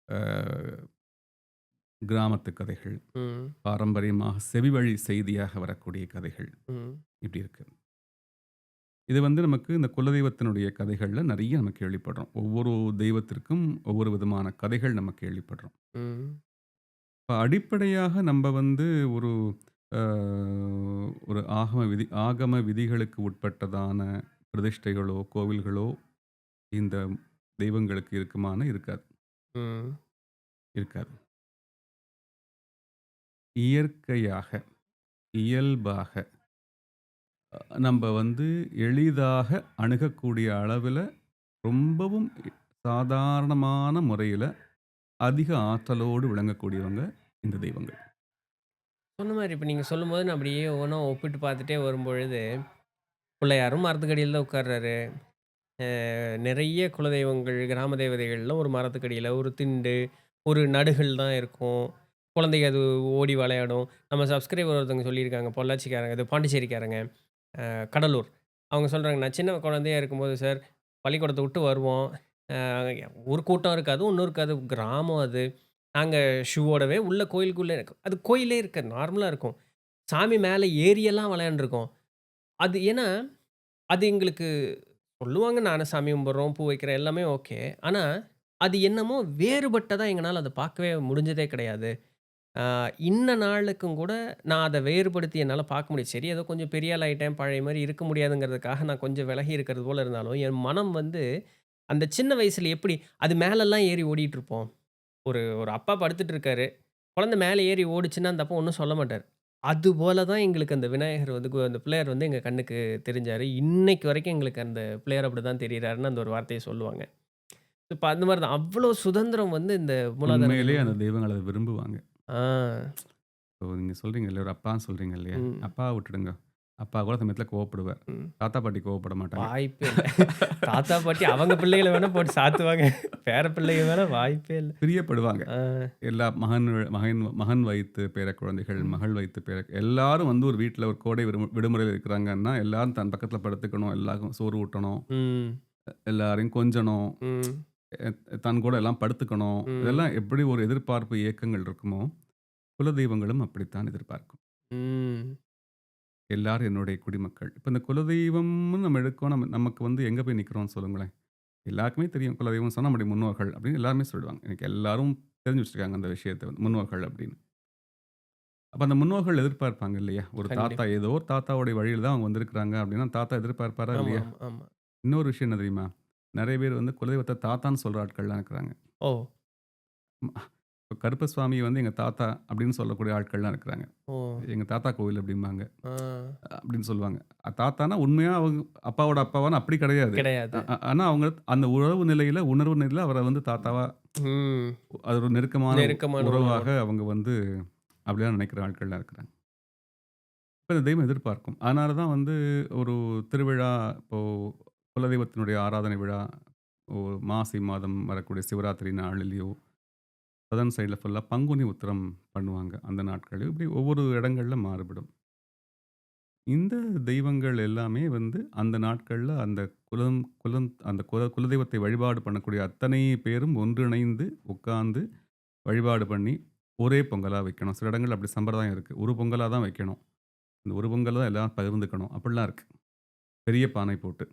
அ கிராமத்து கதைகள், ம். பாரம்பரியமாக செவிவழி செய்தியாக வரக்கூடிய கதைகள், ம். இப்படி இருக்கு. இது வந்து நமக்கு இந்த குலதெய்வத்தினுடைய கதைகள்ல நெறைய நம்ம கேள்விப்படுறோம். ஒவ்வொரு தெய்வத்திற்கும் ஒவ்வொரு விதமான கதைகள் நம்ம கேள்விப்படுறோம். ம். இப்ப அடிப்படையாக நம்ப வந்து ஒரு அ ஒரு ஆகம விதிகளுக்கு உட்பட்டதான பிரதிஷ்டைகளோ, கோவில்களோ இந்த தெய்வங்களுக்கு இருக்குமானா இருக்காது. ம். இருக்காது. இயற்கையாக, இயல்பாக நம்ப வந்து எளிதாக அணுகக்கூடிய அளவுல ரொம்பவும் சாதாரணமான முறையில அதிக ஆற்றலோடு விளங்கக்கூடியவங்க இந்த தெய்வங்கள். சொன்ன மாரி இப்ப நீங்க சொல்லும்போது நான் அப்படியே ஒவ்வொண்ணா ஒப்பிட்டு பார்த்துட்டே வரும்பொழுது, பிள்ளையாரும் மரத்துக்கடியில தான் உட்கார்றாரு. நெறைய குலதெய்வங்கள், கிராம தேவதைகள்லாம் ஒரு மரத்துக்கடியில, ஒரு திண்டு, ஒரு நடுகள் தான் இருக்கும். குழந்தைக அது ஓடி விளையாடும். நம்ம சப்ஸ்கிரைபர் ஒருத்தவங்க சொல்லியிருக்காங்க, பொள்ளாச்சிக்காரங்க, இது பாண்டிச்சேரிக்காரங்க, கடலூர். அவங்க சொல்றாங்க, "நான் சின்ன குழந்தையா இருக்கும்போது சார், பள்ளிக்கூடத்த விட்டு வருவோம். அ ஒரு கூட்டம் இருக்காது, ஒண்ணும் இருக்காது. கிராமம் அது. நாங்க ஷூவோடவே உள்ள கோயிலுக்குள்ள அது கோயிலே இருக்காது. நார்மலா இருக்கும். சாமி மேல ஏறியெல்லாம் விளையாண்டுருக்கோம்." அது ஏன்னா, அது எங்களுக்கு சொல்லுவாங்க, நானும் சாமி கும்பிடுறோம், பூ வைக்கிறேன் எல்லாமே ஓகே. ஆனா, அது என்னமோ வேறுபட்டதா எங்கனால அத பார்க்கவே முடிஞ்சதே கிடையாது. ஆ இன்ன நாளுக்கும் கூட நான் அத வேறுபடுத்தி என்னால பார்க்க முடியும். சரி ஏதோ கொஞ்சம் பெரிய ஆள் ஆயிட்டேன், பழைய மாரி இருக்க முடியாதுங்கிறதுக்காக நான் கொஞ்சம் விலகி இருக்கிறது போல இருந்தாலும், என் மனம் வந்து அந்த சின்ன வயசுல எப்படி அது மேலலாம் ஏறி ஓடிட்டுருப்போம். ஒரு ஒரு அப்பா படுத்துட்டு இருக்காரு. குழந்தை மேல ஏறி ஓடுச்சுன்னா, அந்த அப்பா ஒண்ணும் சொல்ல மாட்டாரு. அதுபோல தான் எங்களுக்கு அந்த விநாயகர் வந்து அந்த பிள்ளையார் வந்து எங்க கண்ணுக்கு தெரிஞ்சாரு. இன்னைக்கு வரைக்கும் எங்களுக்கு அந்த பிள்ளையார் அப்படிதான் தெரியிறாருன்னு அந்த ஒரு வார்த்தைய சொல்லுவாங்க. இப்ப அந்த மாரி தான். அவ்ளோ சுதந்திரம் வந்து இந்த மூலாதார உண்மையிலேயே அந்த தெய்வங்கள். தெய்வங்கள் அத விரும்புவாங்க. ஆ. இப்போ நீங்க சொல்றீங்க இல்லையா, ஒரு அப்பான்னு சொல்றீங்க இல்லையா? ம். அப்பாவ விட்டுடுங்க. அப்பா கூட சமயத்தில கோவப்படுவார். ம். தாத்தா, பாட்டி கோவப்பட மாட்டாங்க. வாய்ப்பே இல்ல. தாத்தா, பாட்டி அவங்க பிள்ளைகள வேணா போட்டு சாத்துவாங்க. பேர பிள்ளைக மேல வாய்ப்பே இல்ல. பிரியப்படுவாங்க. ஆ. எல்லா மகன் வைத்து பேரக்குழந்தைகள், ம். மகள் வைத்து எல்லாரும் வந்து ஒரு வீட்ல ஒரு கோடை விடுமுறையில இருக்கிறாங்கன்னா, எல்லாரும் தன் பக்கத்தில படுத்துக்கணும், எல்லாருக்கும் சோறு ஊட்டணும், ம். எல்லாரையும் கொஞ்சணும், ம். தன் கூட எல்லாம் படுத்துக்கணும். ம். இதெல்லாம் எப்படி ஒரு எதிர்பார்ப்பு, ஏக்கங்கள் இருக்குமோ, குலதெய்வங்களும் அப்படித்தான் எதிர்பார்க்கும். ம். எல்லாரும் என்னுடைய குடிமக்கள். இப்ப இந்த குலதெய்வம்னு நம்ம எடுக்கோம். நமக்கு வந்து எங்க போய் நிக்கிறோம்னு சொல்லுங்களேன். எல்லாருக்குமே தெரியும் குலதெய்வம்னு சொன்னா நம்முடைய முன்னோர்கள் அப்படின்னு எல்லாருமே சொல்லிடுவாங்க. இன்னைக்கு எல்லாரும் தெரிஞ்சு வச்சிருக்காங்க அந்த விஷயத்த வந்து முன்னோர்கள் அப்படின்னு. அப்ப அந்த முன்னோர்கள் எதிர்பார்ப்பாங்க இல்லையா? ஒரு தாத்தா கண்டிப்பா. ஏதோ ஒரு தாத்தாவுடைய வழியில தான் அவங்க வந்திருக்கிறாங்க அப்படின்னா, தாத்தா எதிர்பார்ப்பாரா ஆமா, இல்லையா? ஆமா, ஆமா. இன்னொரு விஷயம் என்ன தெரியுமா? நெறைய பேர் வந்து குலதெய்வத்த தாத்தான்னு சொல்ற ஆட்கள்லாம் இருக்கிறாங்க. ஓ! இப்ப கருப்பசாமிய வந்து எங்க தாத்தா அப்படின்னு சொல்லக்கூடிய ஆட்கள்லாம் இருக்கிறாங்க. ஓ! எங்க தாத்தா கோவில் அப்படிம்பாங்க. ஆ. அப்படின்னு சொல்லுவாங்க. தாத்தான்னா உண்மையா அவங்க அப்பாவோட அப்பாவான்னு அப்படி கிடையாது. கிடையாது. ஆனா அவங்க அந்த உறவு நிலையில, உணர்வு நிலையில அவர வந்து தாத்தாவா ம். அது ஒரு நெருக்கமான நெருக்கமான உறவாக உறவு. அவங்க வந்து அப்படிதான் நினைக்கிற ஆட்கள்லாம் இருக்கிறாங்க. இப்ப இந்த தெய்வம் எதிர்பார்க்கும். அதனால தான் வந்து ஒரு திருவிழா இப்போ குலதெய்வத்தினுடைய ஆராதனை விழா, மாசி மாதம் வரக்கூடிய சிவராத்திரி நாளிலயோ, சதர்ன் சைட்ல ஃபுல்லா பங்குனி உத்திரம் பண்ணுவாங்க. அந்த நாட்கள் இப்படி ஒவ்வொரு இடங்கள்ல மாறுபடும். இந்த தெய்வங்கள் எல்லாமே வந்து அந்த நாட்கள்ல அந்த அந்த குலதெய்வத்தை வழிபாடு பண்ணக்கூடிய அத்தனை பேரும் ஒன்றிணைந்து உட்கார்ந்து வழிபாடு பண்ணி ஒரே பொங்கலா வைக்கணும். சில இடங்கள்ல அப்படி சம்பிரதாயம் இருக்கு. ஒரு பொங்கலா தான் வைக்கணும். இந்த ஒரு பொங்கல் தான் எல்லாரும் பகிர்ந்துக்கணும். அப்படிலாம் இருக்கு. பெரிய பானை போட்டு.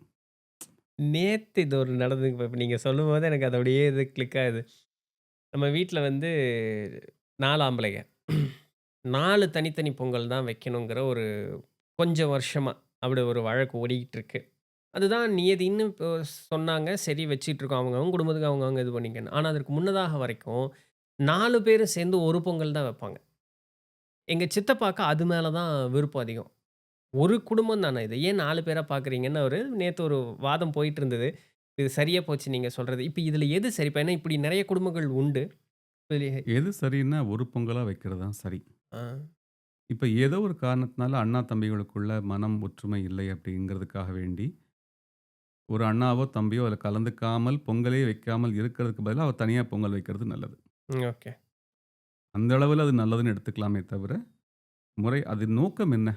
நேத்து இது ஒரு நடந்ததுங்க. இப்ப நீங்க சொல்லும்போது எனக்கு அது அப்படியே இது கிளிக் ஆகுது. நம்ம வீட்ல வந்து 4 ஆம்பளைங்க. 4 தனித்தனி பொங்கல் தான் வைக்கணுங்கிற ஒரு கொஞ்சம் வருஷமா அப்படி ஒரு வழக்கு ஓடிக்கிட்டு இருக்கு. அதுதான் நியதின்னு இப்போ சொன்னாங்க. சரி வச்சுட்டுருக்கோம். அவங்கவங்க குடும்பத்துக்கு அவங்கவங்க இது பண்ணிக்கன்னு. ஆனா அதற்கு முன்னதாக வரைக்கும் 4 பேரும் சேர்ந்து ஒரு பொங்கல் தான் வைப்பாங்க. எங்க சித்தப்பாக்கு அது மேல தான் விருப்பம் அதிகம். ஒரு குடும்பம் தானே இது. ஏன் 4 பேரா பார்க்குறீங்கன்னு நேத்து ஒரு வாதம் போயிட்டு இருந்தது. இது சரியா போச்சு நீங்க சொல்றது. இப்ப இதுல எது சரிப்பா? ஏன்னா இப்படி நெறைய குடும்பங்கள் உண்டு. இதுல எது சரின்னா ஒரு பொங்கலா வைக்கிறது தான் சரி. ஆ. இப்ப ஏதோ ஒரு காரணத்தினால அண்ணா தம்பிகளுக்குள்ள மனம் ஒற்றுமை இல்லை அப்படிங்கிறதுக்காக வேண்டி, ஒரு அண்ணாவோ தம்பியோ அதில கலந்துக்காமல் பொங்கலே வைக்காமல் இருக்கிறதுக்கு பதிலா அவர் தனியா பொங்கல் வைக்கிறது நல்லது. ம். ஓகே. அந்த அளவுல அது நல்லதுன்னு எடுத்துக்கலாமே தவிர, அது நோக்கம் என்ன?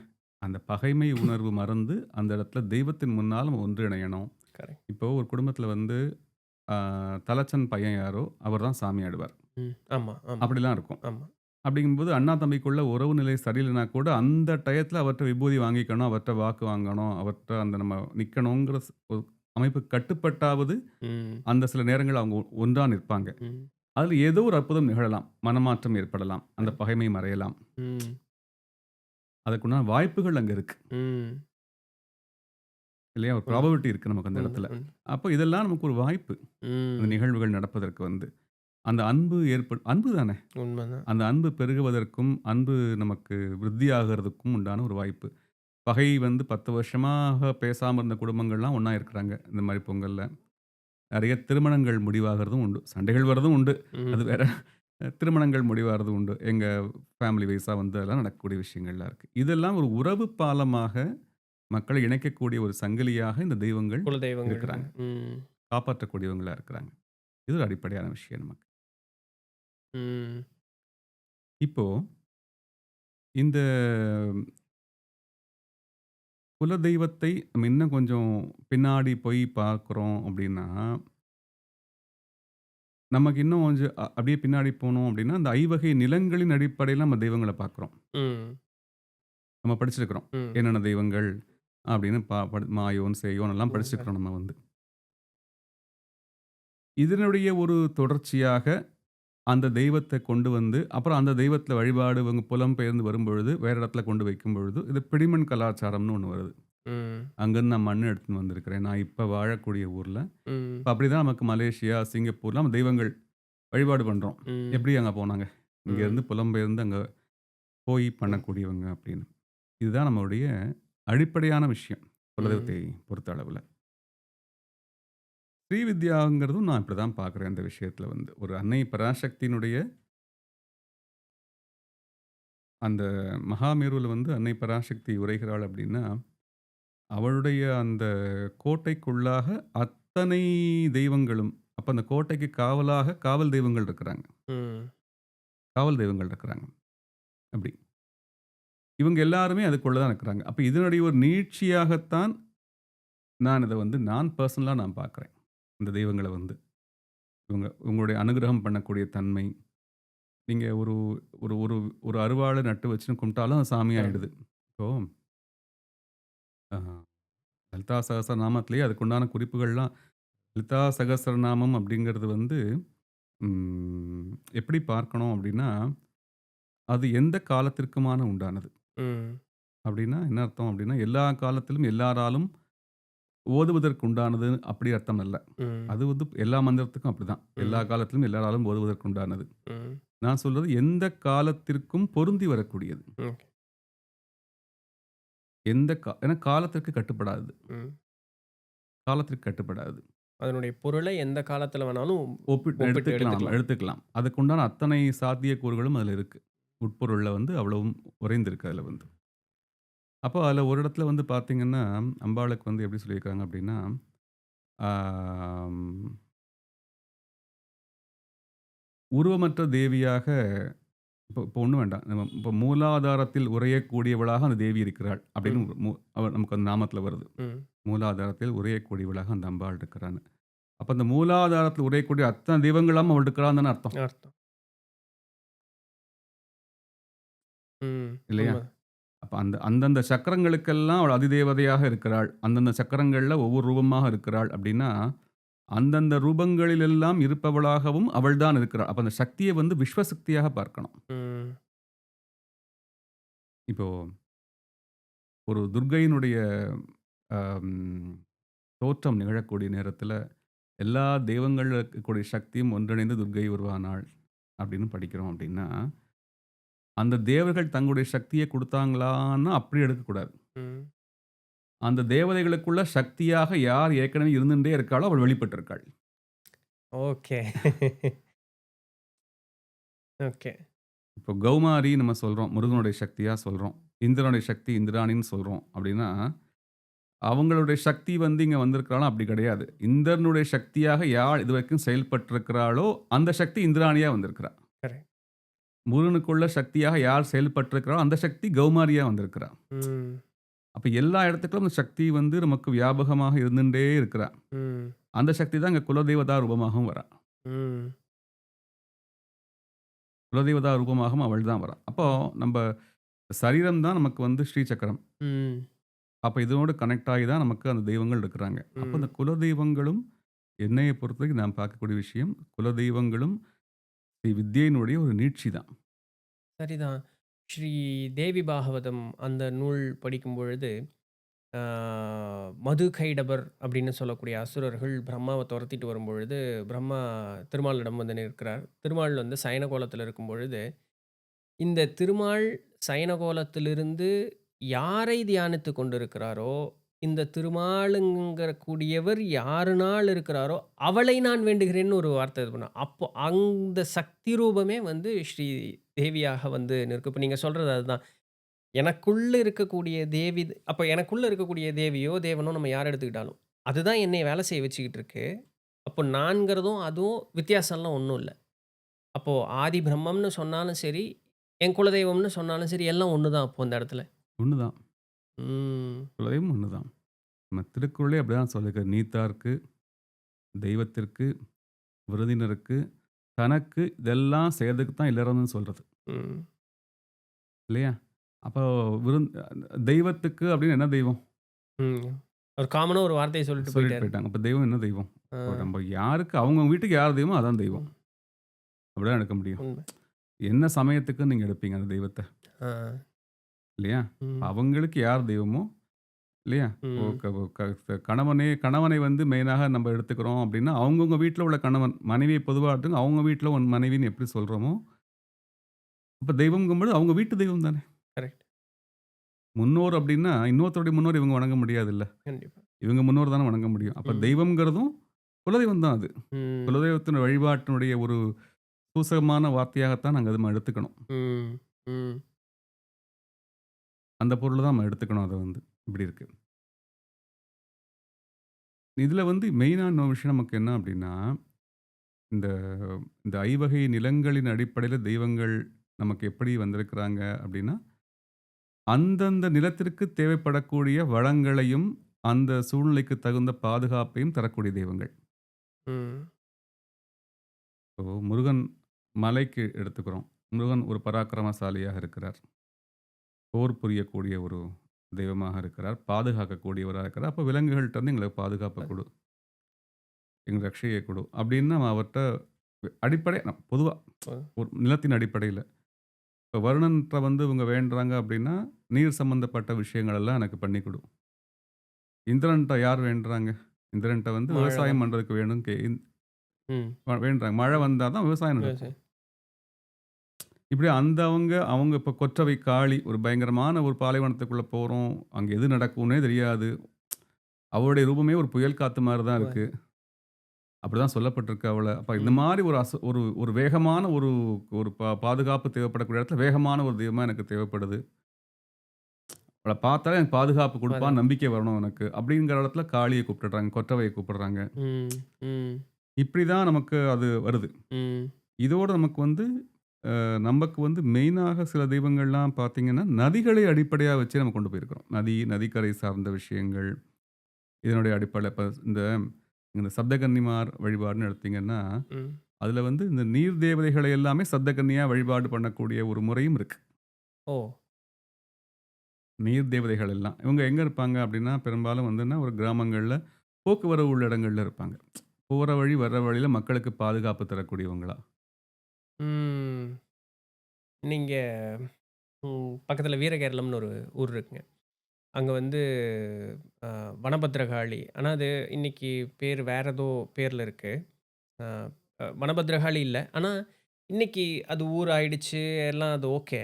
அந்த பகைமை உணர்வு மறந்து, அந்த இடத்துல தெய்வத்தின் முன்னால் நம்ம ஒன்றிணையணும். கரெக்ட். இப்போ ஒரு குடும்பத்தில வந்து ஆ தலச்சன் பையன் யாரோ, அவர் தான் சாமி ஆடுவார். ம். ஆமா, ஆமா, அப்படிலாம் இருக்கும். ஆமா. அப்படிங்கும்போது அண்ணா, தம்பிக்குள்ள உறவு நிலை சரியில்லைனா கூட, அந்த டயத்துல அவர்ட்ட விபூதி வாங்கிக்கணும், அவர்ட்ட வாக்கு வாங்கணும், அவர்ட்ட அந்த நம்ம நிக்கணுங்கிற ஒரு அமைப்பு கட்டுப்பட்டாவது, ம். அந்த சில நேரங்கள்ல அவங்க ஒன்றா நிற்பாங்க. ம். அதுல ஏதோ ஒரு அற்புதம் நிகழலாம். மனமாற்றம் ஏற்படலாம். அந்த கரெக்ட். பகைமை மறையலாம். ம். அதற்குண்டான வாய்ப்புகள் அங்க இருக்கு. ம். இல்லையா? ஒரு உண்ம. ப்ராபபிலிட்டி இருக்கு நமக்கு அந்த உண்ம, இடத்துல. உண்ம. அப்போ இதெல்லாம் நமக்கு ஒரு வாய்ப்பு. அந்த ம். நிகழ்வுகள் நடப்பதற்கு வந்து. அந்த அன்பு அன்பு தானே! உண்மதான். அந்த அன்பு பெருகுவதற்கும், அன்பு நமக்கு விருத்தியாகறதுக்கும் உண்டான ஒரு வாய்ப்பு. பகை வந்து 10 வருஷமாக பேசாம இருந்த குடும்பங்கள்லாம் ஒண்ணா இருக்கிறாங்க. இந்த மாரி பொங்கல்ல. நெறைய திருமணங்கள் முடிவாகறதும் உண்டு. சண்டைகள் வரதும் உண்டு. அது ம். வேற. திருமணங்கள் முடிவாகறதும் உண்டு. எங்க ஃபேமிலி வைஸா வந்து அதெல்லாம் நடக்கக்கூடிய விஷயங்கள்லாம் இருக்கு. இதெல்லாம் ஒரு உறவு பாலமாக மக்களை இணைக்கக்கூடிய ஒரு சங்கிலியாக இந்த தெய்வங்கள் குலதெய்வங்கள். இருக்கிறாங்க. ம். காப்பாற்றக்கூடியவங்களா இருக்கிறாங்க. இது ஒரு அடிப்படையான விஷயம் நமக்கு. ம். இப்போ இந்த குலதெய்வத்தை நம்ம இன்னும் கொஞ்சம் பின்னாடி போய் பார்க்குறோம் அப்படின்னா, நமக்கு இன்னும் கொஞ்சம் அப்படியே பின்னாடி போனோம் அப்படின்னா, அந்த ஐவகை நிலங்களின் அடிப்படையில நம்ம தெய்வங்கள பார்க்குறோம். ம். நம்ம படிச்சிருக்கிறோம். ம். என்னென்ன தெய்வங்கள் அப்படின்னு மாயோன், சேயோன் எல்லாம் ம். படிச்சிருக்கிறோம் நம்ம வந்து. இதனுடைய ஒரு தொடர்ச்சியாக அந்த தெய்வத்த கொண்டு வந்து, அப்புறம் அந்த தெய்வத்தில வழிபாடு இவங்க புலம்பெயர்ந்து வரும்பொழுது, வேற இடத்துல கொண்டு வைக்கும்பொழுது, இது பிடிமன் கலாச்சாரம்னு ஒண்ணு வருது. ம். அங்கருந்து நான் மண் எடுத்துன்னு வந்திருக்கிறேன். நான் இப்ப வாழக்கூடிய ஊர்ல. ம். இப்ப அப்படிதான் நமக்கு மலேசியா, சிங்கப்பூர்ல நம்ம தெய்வங்கள் வழிபாடு பண்றோம். ம். எப்படி அங்க போனாங்க? இங்கேருந்து ம். புலம்பெயர்ந்து அங்க போய் ம். பண்ணக்கூடியவங்க அப்படின்னு. இதுதான் நம்மளுடைய அடிப்படையான விஷயம். ம். குலதெய்வத்தை பொறுத்த அளவுல. ஸ்ரீவித்யாங்கிறதும் நான் இப்படிதான் பார்க்குறேன் இந்த விஷயத்துல வந்து. ஒரு அன்னை பராசக்தியினுடைய அந்த மகாமேருவில் வந்து அன்னை பராசக்தி உரைகிறாள் அப்படின்னா, அவளுடைய அந்த கோட்டைக்குள்ளாக அத்தனை தெய்வங்களும், அப்ப அந்த கோட்டைக்கு காவலாக காவல் தெய்வங்கள் இருக்கிறாங்க. ம். காவல் தெய்வங்கள் இருக்கிறாங்க. அப்படி. இவங்க எல்லாருமே அதுக்குள்ள தான் இருக்கிறாங்க. அப்ப இதனுடைய ஒரு நீட்சியாகத்தான் நான் இத வந்து நான் பெர்சனலா நான் பார்க்கிறேன். இந்த தெய்வங்கள வந்து. உங்களுடைய அனுகிரகம் பண்ணக்கூடிய தன்மை. நீங்க ஒரு ஒரு ஒரு ஒரு அருவாள நட்டு வச்சுன்னு கும்பிட்டாலும் அது சாமி ஆ. ஆயிடுது. இப்போ அ லலிதா சகஸ்ரநாமத்திலேயே அதுக்குண்டான குறிப்புகள்லாம் லலிதா சகஸ்ரநாமம் அப்படிங்கிறது வந்து ம் எப்படி பார்க்கணும் அப்படின்னா, அது எந்த காலத்திற்குமான உண்டானது. ம். அப்படின்னா என்ன அர்த்தம் அப்படின்னா, எல்லா காலத்திலும் எல்லாராலும் ஓதுவதற்கு உண்டானது அப்படி அர்த்தம் அல்ல. ம். அது வந்து எல்லா மந்திரத்துக்கும் அப்படிதான். எல்லா ம். காலத்திலும் எல்லாராலும் ஓதுவதற்கு உண்டானது. ம். நான் சொல்றது எந்த காலத்திற்கும் பொருந்தி வரக்கூடியது. ம். ஏன்னா காலத்திற்கு கட்டுப்படாதது. ம். காலத்திற்கு கட்டுப்படாது. அதனுடைய பொருளை எந்த காலத்துல வேணாலும் ஒப்பிட்டு ஒப்பிட்டு எடுத்துக்கலாம், எடுத்துக்கலாம். எடுத்துக்கலாம். அதுக்குண்டான அத்தனை சாத்தியக்கூறுகளும் அதுல இருக்கு. உட்பொருள்ல வந்து அவ்வளவும் உறைந்திருக்கு அதுல வந்து. அப்போ அதுல ஒரு இடத்துல வந்து பார்த்தீங்கன்னா, அம்பாளுக்கு வந்து எப்படி சொல்லியிருக்காங்க அப்படின்னா, ஆம் உருவமற்ற தேவியாக இப்போ இப்போ ஒண்ணும் வேண்டாம். நம்ம இப்போ மூலாதாரத்தில் உறையக்கூடியவளாக அந்த தேவி இருக்கிறாள். அப்படின்னு ம். நமக்கு அந்த நாமத்தில வருது. ம். மூலாதாரத்தில் உறையக்கூடியவளாக அந்த அம்பாள் இருக்கிறான்னு. அப்ப அந்த மூலாதாரத்தில் உறையக்கூடிய அத்தனை தெய்வங்களும் அவள் இருக்கிறான்னு தானே அர்த்தம். அர்த்தம். ம். இல்லையா? உண்ம. அப்ப அந்தந்த சக்கரங்களுக்கெல்லாம் அவள் அதிதேவதையாக இருக்கிறாள். அந்தந்த சக்கரங்கள்ல ஒவ்வொரு ரூபமாக இருக்கிறாள் அப்படின்னா, அந்தந்த ரூபங்களிலெல்லாம் இருப்பவளாகவும் அவள் தான் இருக்கிறாள். அப்ப அந்த சக்தியை வந்து விஸ்வசக்தியாக பார்க்கணும். ம். இப்போ ஒரு துர்க்கையினுடைய அம் தோற்றம் நிகழக்கூடிய நேரத்தில, எல்லா தெய்வங்கள்ல இருக்கக்கூடிய சக்தியும் ஒன்றிணைந்து துர்க்கை உருவானாள் அப்படின்னு படிக்கிறோம் அப்படின்னா, அந்த தேவர்கள் தங்களுடைய சக்திய குடுத்தாங்களான்னா அப்படி எடுக்கக்கூடாது. ம். அந்த தேவதைகளுக்குள்ள சக்தியாக யார் ஏற்கனவே இருந்துண்டே இருக்காளோ அவள் வெளிப்பட்டிருக்காள். ஓகே. ஓகே. இப்போ கௌமாரி நம்ம சொல்றோம். முருகனுடைய சக்தியா சொல்றோம். இந்திரனுடைய சக்தி இந்திராணின்னு சொல்றோம் அப்படின்னா, அவங்களுடைய சக்தி வந்து இங்க வந்திருக்கிறானா அப்படி கிடையாது. இந்திரனுடைய சக்தியாக யார் இதுவரைக்கும் செயல்பட்டிருக்கிறாளோ, அந்த சக்தி இந்திராணியா வந்திருக்கிறா. கரெக்ட். முருகனுக்குள்ள சக்தியாக யார் செயல்பட்டிருக்கிறாளோ, அந்த சக்தி கௌமாரியா வந்திருக்கிறா. ம். அப்ப எல்லா இடத்துக்கும் அந்த சக்தி வந்து நமக்கு வியாபகமாக இருந்துண்டே இருக்கிறா. ம். அந்த சக்தி தான் இங்க குலதெய்வதா ரூபமாகவும் வரா. ம். குலதெய்வதா ரூபமாகவும் அவள் தான் வரா. அப்போ நம்ப சரீரம் தான் நமக்கு வந்து ஸ்ரீ சக்கரம். ம். அப்ப இதனோடு கனெக்ட் ஆகி தான் நமக்கு அந்த தெய்வங்கள் இருக்கிறாங்க. அப்ப அந்த ம். குலதெய்வங்களும் என்னைய பொறுத்தவரைக்கும் நான் பார்க்கக்கூடிய விஷயம், குலதெய்வங்களும் ஸ்ரீ வித்யையினுடைய ஒரு நீட்சி தான். சரிதான். ஸ்ரீ தேவி பாகவதம் அந்த நூல் படிக்கும் பொழுது, ஆ மது கைடபர் அப்படின்னு சொல்லக்கூடிய அசுரர்கள் பிரம்மாவ தொரத்திட்டு வரும்பொழுது, பிரம்மா திருமாலிடம் வந்து நிற்கிறார். திருமால் வந்து சயன கோலத்தில இருக்கும் பொழுது, இந்த திருமால் சயன கோலத்திலிருந்து யாரை தியானித்துக் கொண்டிருக்கிறாரோ, இந்த திருமாலுங்கிற கூடியவர் யாருனால் இருக்கிறாரோ, அவளை நான் வேண்டுகிறேன்னு ஒரு வார்த்தை இது பண்ணார். அப்போ அந்த சக்தி ரூபமே வந்து ஸ்ரீ தேவியாக வந்து நிற்கும். இப்ப நீங்க சொல்றது அதுதான். எனக்குள்ள இருக்கக்கூடிய தேவி அப்ப எனக்குள்ள இருக்கக்கூடிய தேவியோ, தேவனோ நம்ம யார எடுத்துக்கிட்டாலும், அதுதான் என்னைய வேலை செய்ய வச்சுக்கிட்டு இருக்கு. அப்போ நான்கிறதும், அதுவும் வித்தியாசம்லாம் ஒண்ணும் இல்ல. அப்போ ஆதி பிரம்மம்னு சொன்னாலும் சரி, என் குலதெய்வம்னு சொன்னாலும் சரி, எல்லாம் ஒண்ணு தான் அப்போ அந்த இடத்துல. ஒண்ணுதான். ம். குலதெய்வம் ஒண்ணுதான். நம்ம திருக்குறளே அப்படிதான் சொல்லிருக்கு. நீத்தார்க்கு, தெய்வத்திற்கு, விருந்தினருக்கு, தனக்கு இதெல்லாம் செய்றதுக்கு தான் இல்லறம்னு சொல்றது. ம். இல்லையா? அப்போ தெய்வத்துக்கு அப்படின்னு என்ன தெய்வம்? ம். ஒரு காமனா ஒரு வார்த்தைய சொல்லிட்டு சொல்லிட்டு போயிட்டாரு. போயிட்டாங்க. அப்ப தெய்வம் என்ன தெய்வம்? ஆ. இப்போ நம்ம யாருக்கு அவங்கவங்க வீட்டுக்கு யார் தெய்வமோ அதான் தெய்வம். ம். அப்படிதான் எடுக்க முடியும். உண்மை. என்ன சமயத்துக்கு நீங்க எடுப்பீங்க அந்த தெய்வத்த? ஆ. இல்லையா? ம். அவங்களுக்கு யார் தெய்வமோ இல்லையா? இப்போ ம். கணவனை வந்து மெயினாக நம்ம எடுத்துக்கிறோம் அப்படின்னா, அவங்கவங்க வீட்ல உள்ள கணவன், மனைவியை பொதுவா எடுத்துங்க. அவங்க வீட்ல உன் மனைவின்னு எப்படி சொல்றோமோ, அப்ப தெய்வம்ங்கும்போது அவங்க வீட்டு தெய்வம் தானே. கரெக்ட். முன்னோர் அப்படின்னா, இன்னொருத்தருடைய முன்னோர் இவங்க வணங்க முடியாதுல்ல. கண்டிப்பா. இவங்க முன்னோர் தானே வணங்க முடியும். அப்ப ம். தெய்வம்ங்கிறதும் குலதெய்வம் தான் அது. ம். குலதெய்வத்தின் வழிபாட்டினுடைய ஒரு சூசகமான வார்த்தையாகத்தான் நாங்க அத எடுத்துக்கணும். ம். ம். அந்த பொருள தான் நம்ம எடுத்துக்கணும். அத வந்து இப்படி இருக்கு. இதுல வந்து மெயினான விஷயம் நமக்கு என்ன அப்படின்னா, இந்த இந்த ஐவகை நிலங்களின் அடிப்படையில தெய்வங்கள் நமக்கு எப்படி வந்திருக்கிறாங்க அப்படின்னா, அந்தந்த நிலத்திற்கு தேவைப்படக்கூடிய வளங்களையும், அந்த சூழ்நிலைக்கு தகுந்த பாதுகாப்பையும் தரக்கூடிய தெய்வங்கள். ம். இப்போ முருகன் மலைக்கு எடுத்துக்கிறோம். முருகன் ஒரு பராக்கிரமசாலியாக இருக்கிறார். போர் புரியக்கூடிய ஒரு தெய்வமாக இருக்கிறார். பாதுகாக்கக்கூடியவரா இருக்கிறார். அப்ப விலங்குகள்ட்ட இருந்து எங்களுக்கு பாதுகாப்ப குடு. எங்களுக்கு ரட்சைய குடு. அப்படின்னு நம்ம அவர்ட்ட அடிப்படை பொதுவா அ. ஒரு நிலத்தின் அடிப்படையில. இப்ப வருணன்ட்ட வந்து இவங்க வேண்டுறாங்க அப்படின்னா, நீர் சம்பந்தப்பட்ட விஷயங்கள் எல்லாம் எனக்கு பண்ணி குடு. இந்திரன்ட்ட யார் வேண்டுறாங்க? இந்திரன்ட்ட வந்து மழை விவசாயம் வரணும். பண்றதுக்கு வேணும் ம். வேண்டுறாங்க. மழை ம். வந்தா தான் விவசாயம் நடக்கும். விவசாயம். இப்படி அவங்க இப்ப கொற்றவை காளி ஒரு பயங்கரமான ஒரு பாலைவனத்துக்குள்ள போறோம். அங்க எது நடக்கும்னே தெரியாது. அவளுடைய ரூபமே ஒரு புயல் காத்து மாரி தான் வ இருக்கு. அப்படிதான் சொல்லப்பட்டிருக்கு அவள. அப்ப இந்த ம். மாரி ஒரு ஒரு ஒரு வேகமான ஒரு ஒரு பாதுகாப்பு தேவைப்படக்கூடிய இடத்துல வேகமான ஒரு தெய்வமா எனக்கு தேவைப்படுது. அவள பார்த்தாலே எனக்கு பாதுகாப்பு குடுப்பான்னு பாதுகாப்பு. நம்பிக்கை வரணும் எனக்கு. அப்படிங்கிற இடத்துல காளிய கூப்பிட்டுடுறாங்க. கொற்றவைய கூப்பிடுறாங்க. ம். ம். இப்படி தான் நமக்கு அது வருது. ம். இதோட நமக்கு வந்து நமக்கு வந்து மெயினாக சில தெய்வங்கள்லாம் பார்த்தீங்கன்னா, நதிகளை அடிப்படையா வச்சே நம்ம கொண்டு போயிருக்கிறோம். நதி, நதிக்கரை சார்ந்த விஷயங்கள். இதனுடைய அடிப்படையில இப்ப இந்த சப்தகன்னிமார் வழிபாடுன்னு எடுத்தீங்கன்னா, ம். அதுல வந்து இந்த நீர் தேவதைகளை எல்லாமே சப்தகன்னியா வழிபாடு பண்ணக்கூடிய ஒரு முறையும் இருக்கு. ஓ! நீர் தேவதைகள் எல்லாம். இவங்க எங்க இருப்பாங்க அப்படின்னா, பெரும்பாலும் வந்துன்னா ஒரு கிராமங்கள்ல, போக்குவரவு உள்ள இடங்கள்ல இருப்பாங்க. போற வழி, வர்ற வழியில மக்களுக்கு பாதுகாப்பு தரக்கூடியவங்களா. ம். நீங்க பக்கத்தில வீரகேரளம்னு ஒரு ஊர் இருக்குங்க. அங்க வந்து அ வனபத்திரகாளி. ஆனா அது இன்னைக்கு பேர் வேற ஏதோ பேர்ல இருக்கு. அ வனபத்திரகாளி இல்ல. ஆனா இன்னைக்கு அது ஊர் ஆயிடுச்சு. எல்லாம் அது ஓகே.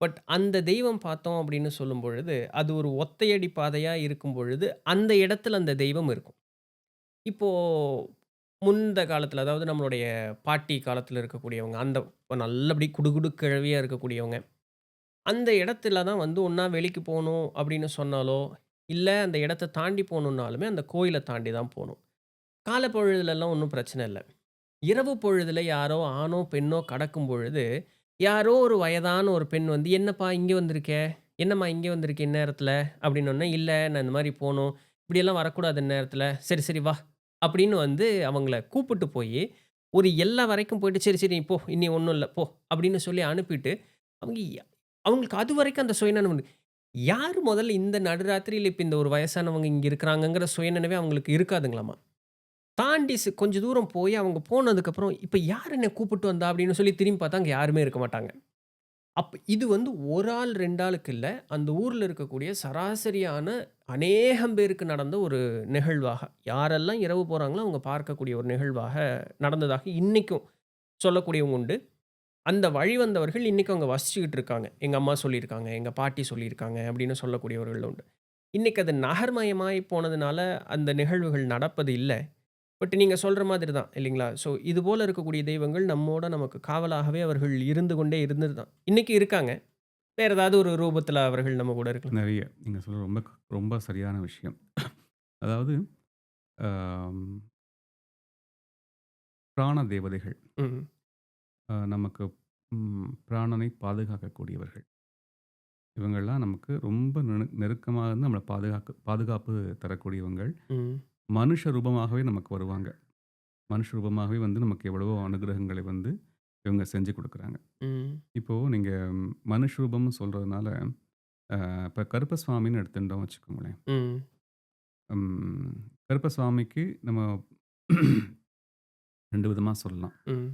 பட் அந்த தெய்வம் பார்த்தோம் அப்படின்னு சொல்லும்பொழுது, அது ஒரு ஒத்தையடி பாதையா இருக்கும் பொழுது, அந்த இடத்துல அந்த தெய்வம் இருக்கும். இப்போ முந்த காலத்துல, அதாவது நம்மளுடைய பாட்டி காலத்துல இருக்கக்கூடியவங்க, அந்த நல்லபடி குடுகுடு கிழவியா இருக்கக்கூடியவங்க, அந்த இடத்துல தான் வந்து ஒண்ணா வெளிக்கு போணும் அப்படின்னு சொன்னாலோ, இல்ல அந்த இடத்த தாண்டி போணும்னாலுமே, அந்த கோயில தாண்டி தான் போணும். காலைப்பொழுதுலலாம் ஒண்ணும் பிரச்சனை இல்ல. இரவு பொழுதுல யாரோ ஆணோ, பெண்ணோ கடக்கும் பொழுது, யாரோ ஒரு வயதான ஒரு பெண் வந்து, "என்னப்பா இங்க வந்திருக்க? என்னம்மா இங்க வந்திருக்க இந்நேரத்துல?" அப்படின்னோனே, "இல்ல நான் இந்த மாரி போணும். இப்படியெல்லாம் வரக்கூடாது இந்நேரத்துல. சரி, சரி வா." அப்படின்னு வந்து அவங்கள கூப்பிட்டு போயி, ஒரு எல்லை வரைக்கும் போயிட்டு, "சரி, சரி நீ போ. இனி ஒண்ணும் இல்ல போ." அப்படின்னு சொல்லி அனுப்பிட்டு, அவங்க அவங்களுக்கு அதுவரைக்கும் அந்த சுயநலம் உண்டு. யாரு முதல்ல இந்த நடுராத்திரியில இப்ப இந்த ஒரு வயசானவங்க இங்க இருக்கிறாங்கங்கிற சுயநினைவே அவங்களுக்கு இருக்காதுங்களாமா. தாண்டி கொஞ்சம் தூரம் போய் அவங்க போனதுக்கப்புறம், "இப்ப யார் என்ன கூப்பிட்டு வந்தா?" அப்படின்னு சொல்லி திரும்பி பார்த்தா, அங்க யாருமே இருக்க மாட்டாங்க. இது வந்து 1 ஆள் 2 ஆளுக்கு இல்ல. அந்த ஊர்ல இருக்கக்கூடிய சராசரியான அநேகம் பேருக்கு நடந்த ஒரு நிகழ்வாக, யாரெல்லாம் இரவு போறாங்களோ, அவங்க பார்க்கக்கூடிய ஒரு நிகழ்வாக நடந்ததாக இன்னைக்கும் சொல்லக்கூடியவங்க உண்டு. அந்த வழி வந்தவர்கள் இன்னைக்கும் அங்க வசிச்சுக்கிட்டு இருக்காங்க. எங்க அம்மா சொல்லியிருக்காங்க, எங்க பாட்டி சொல்லியிருக்காங்க அப்படின்னு சொல்லக்கூடியவர்கள் உண்டு. இன்னைக்கு அது நகர்மயமாய் போனதுனால, அந்த நிகழ்வுகள் நடப்பது இல்ல. பட் நீங்க சொல்ற மாதிரி தான் இல்லைங்களா? ஸோ இது போல இருக்கக்கூடிய தெய்வங்கள் நம்மோட நமக்கு காவலாகவே அவர்கள் இருந்து கொண்டே இருந்தது தான். இன்னைக்கு இருக்காங்க. வேற ஏதாவது ஒரு ரூபத்துல அவர்கள் நம்ம கூட இருக்கலாம். நெறைய. நீங்க சொல்றது ரொம்ப ரொம்ப சரியான விஷயம். அதாவது அம் பிராண தேவதைகள். ம். நமக்கு பிராணனை பாதுகாக்கக்கூடியவர்கள். இவங்கள்லாம் நமக்கு ரொம்ப நெருக்கமா இருந்து நம்மள பாதுகாப்பு தரக்கூடியவங்கள். ம். மனுஷ ரூபமாகவே நமக்கு வருவாங்க. மனுஷ ரூபமாகவே வந்து நமக்கு எவ்வளவோ அனுகிரகங்களை வந்து இவங்க செஞ்சு குடுக்குறாங்க. ம். இப்போ நீங்க மனுஷ ரூபம்னு சொல்றதுனால, இப்ப கருப்பசாமின்னு எடுத்துட்டோம் வச்சுக்கோங்களேன். ம். ம் கருப்பசாமிக்கு நம்ம 2 விதமா சொல்லலாம். ம்.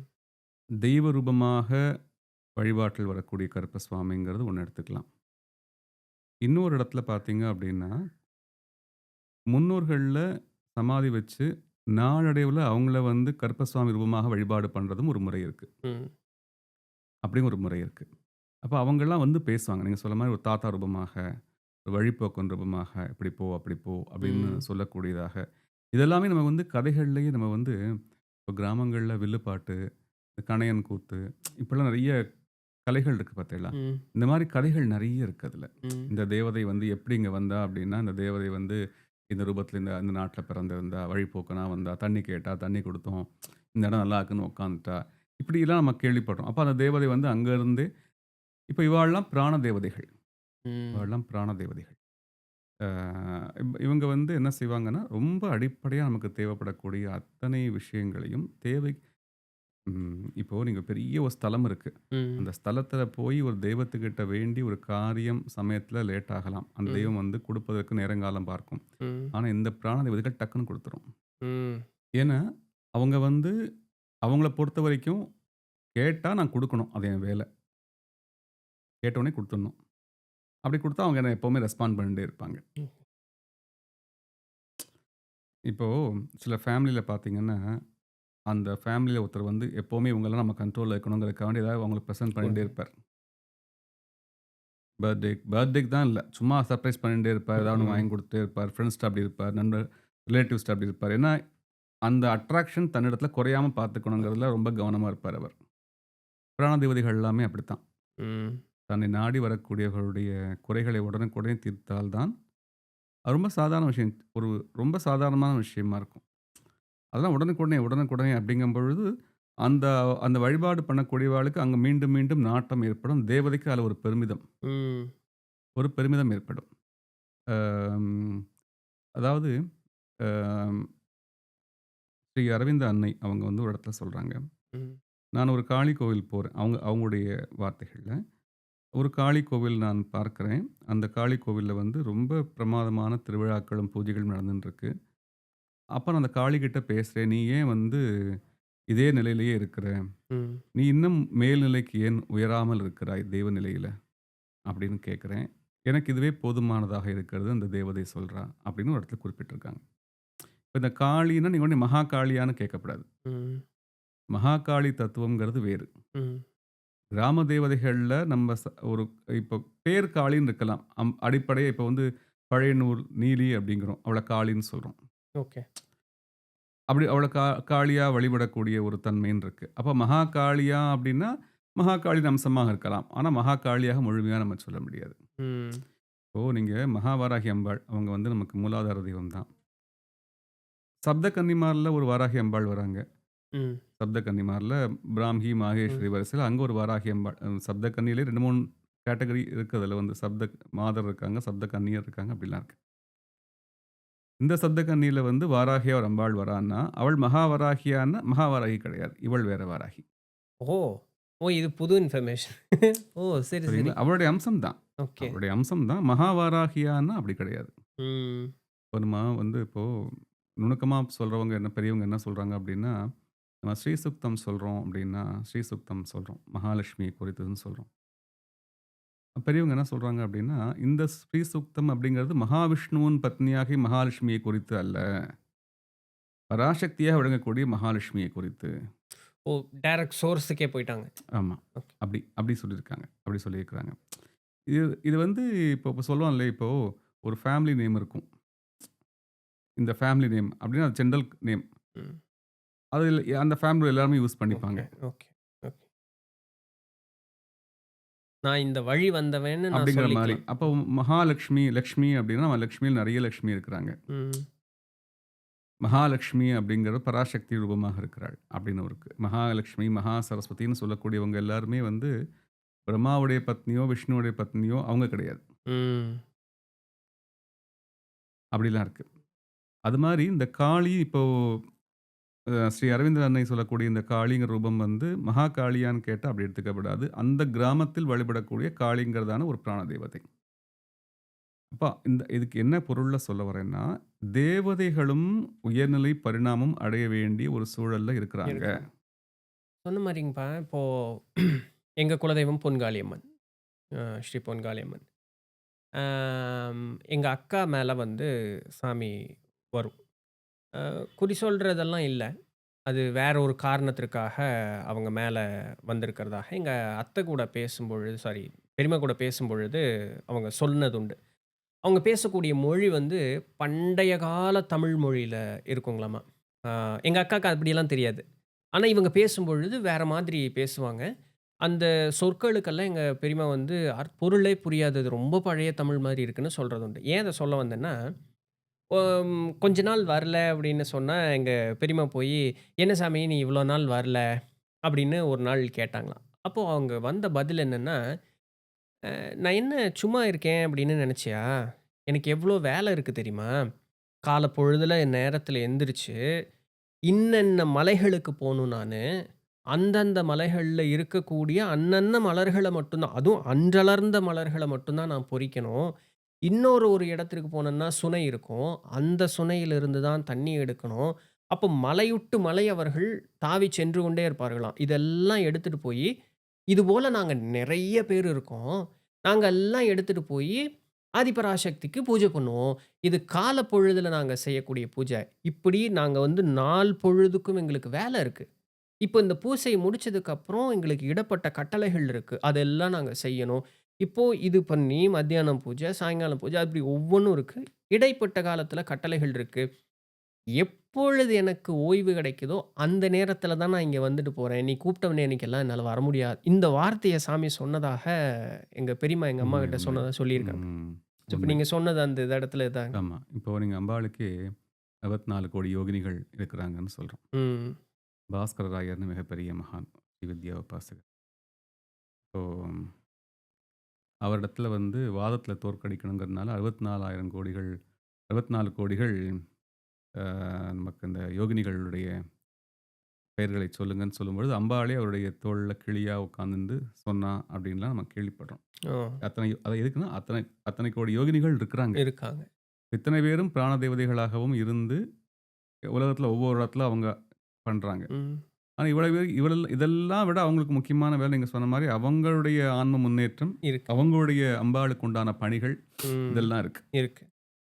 தெய்வ ரூபமாக வழிபாட்டில் வரக்கூடிய கருப்பசுவாமிங்கிறது ஒண்ணு எடுத்துக்கலாம். இன்னொரு இடத்துல பார்த்தீங்க அப்படின்னா, முன்னோர்கள்ல சமாதி வச்சு நாளடைவுல அவங்கள வந்து கருப்பசுவாமி ரூபமாக வழிபாடு பண்றதும் ஒரு முறை இருக்கு. ம். அப்படியும் ஒரு முறை இருக்கு. அப்ப அவங்கலாம் வந்து பேசுவாங்க. நீங்க சொன்ன மாரி ஒரு தாத்தா ரூபமாக, ஒரு வழிப்போக்கன் ரூபமாக, "இப்படி போ, அப்படி போ" அப்படின்னு ம். சொல்லக்கூடியதாக. இதெல்லாமே நம்ம வந்து கதைகள்லயே நம்ம வந்து இப்ப கிராமங்கள்ல வில்லுப்பாட்டு, இந்த கணையன் கூத்து இப்படிலாம் நெறைய கதைகள் இருக்கு பார்த்தீங்களா? ம். இந்த மாரி கதைகள் நெறைய இருக்கு அதுல. ம். இந்த தேவதை வந்து எப்படி இங்க வந்தா அப்படின்னா, இந்த தேவதை வந்து இந்த ரூபத்தில இந்த நாட்ல பிறந்திருந்தா, வழிப்போக்கனா வந்தா, தண்ணி கேட்டா, தண்ணி குடுத்தோம். இந்த இடம் நல்லா இருக்குன்னு உட்காந்துட்டா. இப்படிலாம் நம்ம கேள்விப்படுறோம். அப்ப அந்த தேவதை வந்து அங்க இருந்தே இப்ப இவாள்லாம் பிராண தேவதைகள். ம். இவாள்லாம் பிராண தேவதைகள். ஆ இவங்க வந்து என்ன செய்வாங்கன்னா, ரொம்ப அடிப்படையா நமக்கு தேவைப்படக்கூடிய அத்தனை விஷயங்களையும் இப்போ நீங்க பெரிய ஒரு ஸ்தலம் இருக்கு. ம். அந்த ஸ்தலத்தில போய் ஒரு தெய்வத்துக்கிட்ட வேண்டி ஒரு காரியம் சமயத்தில லேட் ஆகலாம். அந்த ம். தெய்வம் வந்து குடுப்பதற்கு நேரங்காலம் பார்க்கும். ம். ஆனா, இந்த பிராண தேவதைகள் டக்குன்னு குடுத்துரும். ம். ஏன்னா, அவங்க வந்து அவங்கள பொறுத்தவரைக்கும் கேட்டா நான் குடுக்கணும். அது என் வேல. கேட்டோனே குடுத்துடணும். அப்படி குடுத்தா அவங்க என்ன எப்பவுமே ரெஸ்பாண்ட் பண்ணிட்டே இருப்பாங்க. ம். இப்போ சில ஃபேமிலில பார்த்தீங்கன்னா, அந்த ஃபேமிலில ஒருத்தர் வந்து எப்பவுமே இவங்கலாம் நம்ம கண்ட்ரோல்ல இருக்கணுங்கிறதுக்காண்டி ஏதாவது அவங்களுக்கு பிரசன்ட் பண்ணிட்டே ம். இருப்பார். பர்த்டேக்கு தான் இல்ல. சும்மா சர்ப்ரைஸ் பண்ணிட்டே இருப்பார். ஏதாவது ஒண்ணு ம். வாங்கி குடுத்துட்டே இருப்பார். ஃப்ரெண்ட்ஸ்ட்ட அப்படி இருப்பார். ரிலேட்டிவ்ஸ்ட்ட அப்படி இருப்பார். ஏன்னா, அந்த அட்ராக்ஷன் தன்னிடத்தில குறையாம பார்த்துக்கணுங்கிறதுல ரொம்ப கவனமா இருப்பார் அவர். பிராணதேவதைகள் எல்லாமே அப்படித்தான். ம். தன்னை நாடி வரக்கூடியவர்களுடைய குறைகளை உடனுக்குடனே தீர்த்தால் தான், அது ரொம்ப சாதாரண விஷயம். ஒரு ரொம்ப சாதாரணமான விஷயமா இருக்கும். அதெல்லாம் உடனுக்குடனே அப்படிங்கும் பொழுது, அந்த அந்த வழிபாடு பண்ணக்கூடியவாளுக்கு அங்க மீண்டும் மீண்டும் நாட்டம் ஏற்படும். தேவதைக்கு அதில ஒரு பெருமிதம். ம். ஒரு பெருமிதம் ஏற்படும். அம் அதாவது அம் ஸ்ரீ அரவிந்த அன்னை அவங்க வந்து ஒரு இடத்துல சொல்றாங்க. ம். நான் ஒரு காளி கோவில் போறேன். அவங்களுடைய வார்த்தைகள்ல. ஒரு காளி கோவில் நான் பார்க்கிறேன். அந்த காளி கோவில்ல வந்து ரொம்ப பிரமாதமான திருவிழாக்களும், பூஜைகளும் நடந்துன்ருக்கு. அப்ப நான் அந்த காளிகிட்ட பேசுறேன். "நீ ஏன் வந்து இதே நிலையிலேயே இருக்கிற? ம். நீ இன்னும் மேல்நிலைக்கு ஏன் உயராமல் இருக்கிறாய் தெய்வ நிலையில?" அப்படின்னு கேட்கிறேன். "எனக்கு இதுவே போதுமானதாக இருக்கிறது" அந்த தேவதை சொல்றா. அப்படின்னு ஒரு இடத்துல குறிப்பிட்டிருக்காங்க. இப்ப இந்த காளின்னா நீங்க உடனே மகா காளியான்னு கேட்கக்கூடாது. ம். மகாகாளி தத்துவம்ங்கிறது வேறு. ம். கிராம தேவதைகள்ல நம்ம ஒரு இப்போ பேர் காளின்னு இருக்கலாம். அடிப்படையா இப்போ வந்து பழையனூர் நீலி அப்படிங்கிறோம். அவள காளின்னு சொல்றோம். ஓகே. அப்படி அவள காளியா வழிபடக்கூடிய ஒரு தன்மைன்னு இருக்கு. அப்ப மகாகாளியா அப்படின்னா, மகாகாளியின் அம்சமாக இருக்கலாம். ஆனா மகாகாளியாக முழுமையா நம்ம சொல்ல முடியாது. ம். இப்போ நீங்க மகாவாராகி அம்பாள் அவங்க வந்து நமக்கு மூலாதார தெய்வம் தான். சப்த கன்னிமார்ல ஒரு வாராகி அம்பாள் வராங்க. ம். சப்த கன்னிமார்ல பிராம்ஹி, ம். மாகேஸ்வரி வரிசையில அங்க ஒரு வாராகி அம்பாள். சப்த கன்னியிலே 2, 3 கேட்டகரி இருக்கு அதுல வந்து. சப்த மாதர் இருக்காங்க, சப்த கன்னியர் இருக்காங்க அப்படிலாம் இருக்கு. இந்த சப்த கன்னியில வந்து வாராகியா ஒரு அம்பாள் வரான்னா, அவள் மகாவராகியான்னா, மகாவராகி கிடையாது. இவள் வேற வாராகி. ஓ! ஓ! இது புது இன்ஃபர்மேஷன். ஓ! சரி, சரி. சரிங்களா? அவளுடைய அம்சம் தான். ஓகே. அவளுடைய அம்சம் தான். மகாவாராகியான்னா அப்படி கிடையாது. ம். இப்போ நம்ம வந்து இப்போ நுணுக்கமா சொல்றவங்க என்ன பெரியவங்க என்ன சொல்றாங்க அப்படின்னா, நம்ம ஸ்ரீசுக்தம் சொல்றோம் அப்படின்னா, ஸ்ரீசுக்தம் சொல்றோம். மகாலட்சுமியை குறித்ததுன்னு சொல்றோம். பெரியவங்க என்ன சொல்றாங்க அப்படின்னா, இந்த ஸ்ரீசுக்தம் அப்படிங்கிறது மகாவிஷ்ணுவின் பத்னியாகி மகாலட்சுமியை குறித்து அல்ல. பராசக்தியாக விளங்கக்கூடிய மகாலட்சுமியை குறித்து. ஓ! டைரக்ட் சோர்ஸுக்கே போயிட்டாங்க. ஆமா. ஓகே. அப்படி அப்படி சொல்லியிருக்காங்க. அப்படி சொல்லியிருக்கிறாங்க. இது இது வந்து இப்போ சொல்லுவோம்ல, இப்போ ஒரு ஃபேமிலி நேம் இருக்கும். இந்த ஃபேமிலி நேம் அப்படின்னா அது ஜெனரல் நேம். ம். அதில அந்த ஃபேமிலில எல்லாருமே யூஸ் பண்ணிப்பாங்க. Okay, okay, okay. நான் இந்த வழி வந்தவன்னு நான் அப்படிங்கிற மாரி. சொல்லிக்கலாம். அப்போ மகாலட்சுமி, லட்சுமி அப்படின்னா லட்சுமியில் நெறைய லட்சுமி இருக்கிறாங்க. ம். மகாலட்சுமி அப்படிங்கிறது பராசக்தி ரூபமாக இருக்கிறாள் அப்படின்னு இருக்கு. மகாலட்சுமி, மகா சரஸ்வதின்னு சொல்லக்கூடியவங்க எல்லாருமே வந்து பிரம்மாவுடைய பத்னியோ, விஷ்ணுவுடைய பத்னியோ அவங்க கிடையாது. ம். அப்படிலாம் இருக்கு. அது மாரி இந்த காளி இப்போ ஸ்ரீ அரவிந்தர் அன்னை சொல்லக்கூடிய இந்த காளிங்கிற ரூபம் வந்து மகா காளியான்னு கேட்டா அப்படி எடுத்துக்கப்படாது. அந்த கிராமத்தில் வழிபடக்கூடிய காளிங்கிறதான ஒரு பிராண தேவதை. அப்ப இதுக்கு என்ன பொருள்ல சொல்ல வரேன்னா, தேவதைகளும் உயர்நிலை பரிணாமம் அடைய வேண்டிய ஒரு சூழல்ல இருக்கிறாங்க. இருக்கு. சொன்ன மாரிங்கப்பா, இப்போ எங்க குலதெய்வம் பொன்காளியம்மன். ஸ்ரீ பொன்காளியம்மன். எங்க அக்கா மேல வந்து சாமி வரும். குறி சொல்றதெல்லாம் இல்ல. அது வேற ஒரு காரணத்திற்காக அவங்க மேல வந்திருக்கிறதாக எங்க அத்தை கூட பேசும்பொழுது பெரியம்மா கூட பேசும்பொழுது அவங்க சொன்னதுண்டு. அவங்க பேசக்கூடிய மொழி வந்து பண்டைய கால தமிழ் மொழியில இருக்குங்களாமா. அ எங்க அக்காக்கு அப்படியெல்லாம் தெரியாது. ஆனா இவங்க பேசும்பொழுது வேற மாதிரி பேசுவாங்க. அந்த சொற்களுக்கெல்லாம் எங்க பெரியம்மா வந்து பொருளே புரியாதது. ரொம்ப பழைய தமிழ் மாரி இருக்குன்னு சொல்றது உண்டு. ஏன் அத சொல்ல வந்தேன்னா, கொஞ்ச நாள் வரல அப்படின்னு சொன்னா, எங்க பெரியம்மா போயி, "என்ன சாமி நீ இவ்வளோ நாள் வரல?" அப்படின்னு ஒரு நாள் கேட்டாங்களாம். அப்போ அவங்க வந்த பதில் என்னன்னா, "நான் என்ன சும்மா இருக்கேன் அப்படின்னு நெனச்சியா? எனக்கு எவ்வளோ வேலை இருக்கு தெரியுமா? கால பொழுதுல நேரத்தில எந்திரிச்சு, இன்னென்ன மலைகளுக்கு போணும் நானு. அந்தந்த மலைகள்ல இருக்கக்கூடிய அன்னன்ன மலர்கள மட்டும் தான் அதுவும் அன்றலர்ந்த மலர்கள மட்டும் தான் நான் பொறிக்கணும். ஒரு இடத்திற்கு போனேன்னா சுனை இருக்கும். அந்த சுனையிலிருந்து தான் தண்ணி எடுக்கணும். அப்போ மலையுட்டு மலை அவர்கள் தாவி சென்று கொண்டே இருப்பார்களாம். இதெல்லாம் எடுத்துட்டு போயி, இதுபோல நாங்க நெறைய பேர் இருக்கோம். நாங்க எல்லாம் எடுத்துட்டு போயி ஆதிபராசக்திக்கு பூஜை பண்ணுவோம். இது கால பொழுதுல நாங்க செய்யக்கூடிய பூஜை. இப்படி நாங்க வந்து நாள் பொழுதுக்கும் எங்களுக்கு வேலை இருக்கு. இப்போ இந்த பூசை முடிச்சதுக்கு அப்புறம் எங்களுக்கு இடப்பட்ட கட்டளைகள் இருக்கு. அதெல்லாம் நாங்க செய்யணும். இப்போ இது பண்ணி மத்தியானம் பூஜை, சாயங்காலம் பூஜை அப்படி ஒவ்வொன்னும் இருக்கு. இடைப்பட்ட காலத்துல கட்டளைகள் இருக்கு. எப்பொழுது எனக்கு ஓய்வு கிடைக்குதோ, அந்த நேரத்துல தான் நான் இங்க வந்துட்டு போறேன். நீ கூப்பிட்ட நேரத்துக்கெல்லாம் என்னால வர முடியாது. இந்த வார்த்தைய சாமி சொன்னதாக எங்க பெரியம்மா எங்க உண்மை, அம்மாகிட்ட உண்மை. சொன்னதா சொல்லியிருக்காங்க. ம். இப்ப உண்மை. நீங்க சொன்னது அந்த இடத்துல இதாங்க. ஆமா. இப்போ நீங்க அம்பாளுக்கே 64 கோடி யோகினிகள் இருக்கிறாங்கன்னு சொல்றோம். ம். பாஸ்கர ராயர்னு மிகப்பெரிய மகான். ஸ்ரீவித்யா உபாசகர். இப்போ அவரிடத்துல வந்து வாதத்துல தோற்கடிக்கணுங்கிறதுனால 64,000 கோடிகள் 64 கோடிகள் நமக்கு இந்த யோகினிகளுடைய பெயர்களை சொல்லுங்கன்னு சொல்லும்பொழுது, அம்பாளே அவருடைய தோள்ல கிளியா உட்கார்ந்திருந்து சொன்னா அப்படின்லாம் நம்ம கேள்விப்படுறோம். ஓ! அத்தனை அது எதுக்குன்னா, அத்தனை அத்தனை கோடி யோகினிகள் இருக்கிறாங்க. இருக்காங்க. இத்தனை பேரும் பிராண தேவதைகளாகவும் இருந்து, உலகத்துல ஒவ்வொரு இடத்துல அவங்க பண்றாங்க. ம். ஆனா இவ்வளவு பேர் இதெல்லாம் விட அவங்களுக்கு முக்கியமான வேலை நீங்க சொன்ன மாரி, அவங்களுடைய ஆன்ம முன்னேற்றம், இருக்கு. அவங்களுடைய அம்பாளுக்கு உண்டான பணிகள் ம். இதெல்லாம் இருக்கு. இருக்கு.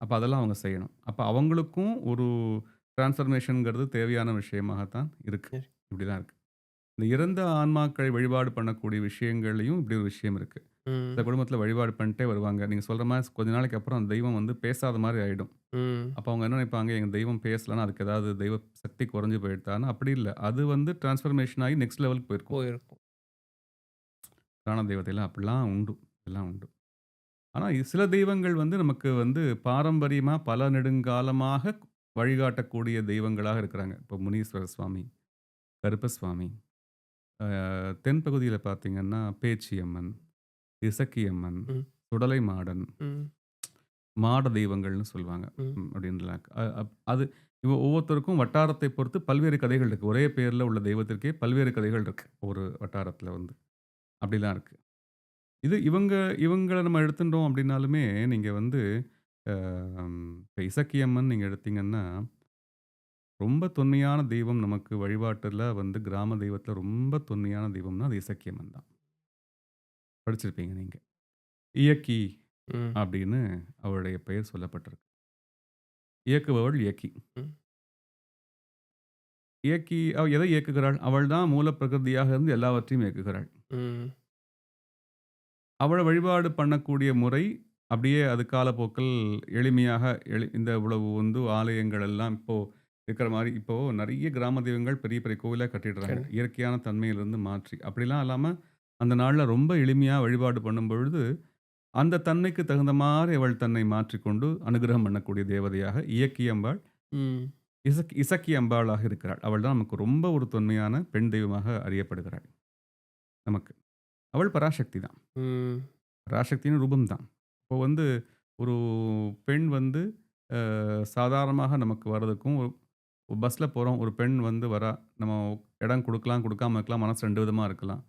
அப்ப அதெல்லாம் அவங்க செய்யணும். அப்ப அவங்களுக்கும் ஒரு டிரான்ஸ்ஃபர்மேஷன்ங்கிறது தேவையான விஷயமாகத்தான் இருக்கு. இருக்கு. இப்படிதான் இருக்கு. இந்த இறந்த ஆன்மாக்களை வழிபாடு பண்ணக்கூடிய விஷயங்கள்லயும் இப்படி ஒரு விஷயம் இருக்கு. ம். சில குடும்பத்தில வழிபாடு பண்ணிட்டே வருவாங்க. நீங்க சொல்ற மாரி கொஞ்ச நாளைக்கு அப்புறம் அந்த தெய்வம் வந்து பேசாத மாரி ஆயிடும். ம். அப்ப அவங்க என்ன நினைப்பாங்க, எங்க தெய்வம் பேசலன்னா அதுக்கு ஏதாவது தெய்வ சக்தி குறைஞ்சு போயிடுதான்னா, அப்படி இல்ல. அது வந்து டிரான்ஸ்ஃபர்மேஷன் ஆகி நெக்ஸ்ட் லெவலுக்கு போயிருக்கும். போயிருக்கும். பிராண தேவதைலாம் அப்படிலாம் உண்டு. எல்லாம் உண்டு. ஆனா சில தெய்வங்கள் வந்து நமக்கு வந்து பாரம்பரியமா பல நெடுங்காலமாக வழிகாட்டக்கூடிய தெய்வங்களாக இருக்கிறாங்க. இப்போ முனீஸ்வர சுவாமி, கருப்பசுவாமி, தென் பகுதியில பார்த்தீங்கன்னா, பேச்சியம்மன், இசக்கியம்மன், ம். சுடலை மாடன், ம். மாட தெய்வங்கள்னு சொல்லுவாங்க. ம். அப்படின்லாம். அது ஒவ்வொருத்தருக்கும் வட்டாரத்தை பொறுத்து பல்வேறு கதைகள் இருக்கு. ஒரே பேர்ல உள்ள தெய்வத்திற்கே பல்வேறு கதைகள் இருக்கு. ஒரு வட்டாரத்தில வந்து. அப்படிலாம் இருக்கு. இவங்கள நம்ம எடுத்துட்டோம் அப்படின்னாலுமே, நீங்க வந்து அ இப்ப இசக்கியம்மன் நீங்க எடுத்தீங்கன்னா, ரொம்ப தொன்மையான தெய்வம் நமக்கு வழிபாட்டுல வந்து கிராம தெய்வத்தில ரொம்ப தொன்மையான தெய்வம்னா, அது இசக்கியம்மன் தான். படிச்சிருப்பீங்க நீங்க. இயக்கி ம். அப்படின்னு அவளுடைய பெயர் சொல்லப்பட்டிருக்கு. இயக்குபவள் இயக்கி. ம். இயக்கி அவ எதை இயக்குகிறாள்? அவள் தான் மூல பிரகிருதியாக இருந்து எல்லாவற்றையும் இயக்குகிறாள். ம். அவள வழிபாடு பண்ணக்கூடிய முறை, அப்படியே அது காலப்போக்கில் எளிமையாக இந்த இவ்வளவு வந்து ஆலயங்கள் எல்லாம் இப்போ இருக்கிற மாரி, இப்போ நெறைய கிராம தெய்வங்கள் பெரிய பெரிய கோவிலா கட்டிடுறாங்க. இயற்கையான தன்மையிலிருந்து மாற்றி. அப்படிலாம் இல்லாம, அந்த நாள்ல ரொம்ப எளிமையா வழிபாடு பண்ணும்பொழுது, அந்த தன்மைக்கு தகுந்த மாரி அவள் தன்னை மாற்றிக்கொண்டு அனுகிரகம் பண்ணக்கூடிய தேவதையாக இயக்கி அம்பாள், ம். இசக்கி அம்பாளாக இருக்கிறாள். அவள் தான் நமக்கு ரொம்ப ஒரு தொன்மையான பெண் தெய்வமாக அறியப்படுகிறாள் நமக்கு. அவள் பராசக்தி தான். ம். பராசக்தியின் ரூபம் தான். இப்போ வந்து ஒரு பெண் வந்து சாதாரணமாக நமக்கு வர்றதுக்கும், ஒரு பஸ்ல போறோம். ஒரு பெண் வந்து வரா. நம்ம இடம் குடுக்கலாம், குடுக்காம இருக்கலாம். மனசு 2 விதமா இருக்கலாம்.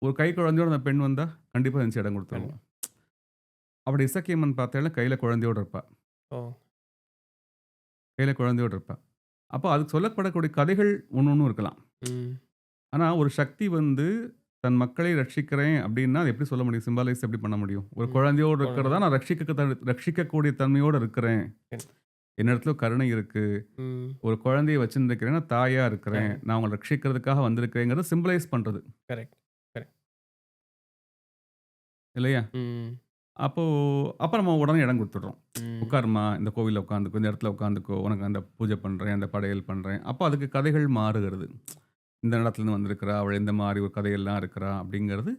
ஒரு கை குழந்தையோட அந்த பெண் வந்தா, கண்டிப்பா எந்திரிச்சு இடம் குடுத்துருவோம். அப்படி இசக்கியம்மன் பார்த்தாலே கையில குழந்தையோட இருப்பா. ஓ! கையில குழந்தையோட இருப்பா. அப்போ அதுக்கு சொல்லப்படக்கூடிய கதைகள் ஒண்ணொண்ணும் இருக்கலாம். ம். ஆனா ஒரு சக்தி வந்து தன் மக்களை ரட்சிக்கிறேன் அப்படின்னா, அது எப்படி சொல்ல முடியும்? சிம்பாலைஸ் எப்படி பண்ண முடியும்? ஒரு ம். குழந்தையோடு குழந்தை. இருக்கிறதா நான் ரட்சிக்கக்கூடிய தன்மையோட இருக்கிறேன். சரி. என்னிடத்துல கருணை இருக்கு. ம். ஒரு குழந்தைய வச்சிருந்திருக்கிறேன்னா, தாயா இருக்கிறேன். தாயா. நான் உங்கள ரட்சிக்கிறதுக்காக வந்திருக்கிறேங்கிறத சிம்பலைஸ் பண்றது. கரெக்ட். கரெக்ட். இல்லையா? ம். அப்போ அப்ப நம்ம உடனே இடம் குடுத்துடுறோம். ம். உட்காரும்மா, இந்த கோவில்ல உட்காந்துக்கோ, இந்த இடத்துல உட்காந்துக்கோ, உனக்கு அந்த பூஜை பண்றேன், அந்த படையல் பண்றேன். அப்போ அதுக்கு கதைகள் மாறுகிறது. இந்த இடத்துலேருந்து வந்திருக்கிறா, அவள் இந்த மாரி ஒரு கதையெல்லாம் இருக்கிறா அப்படிங்கிறது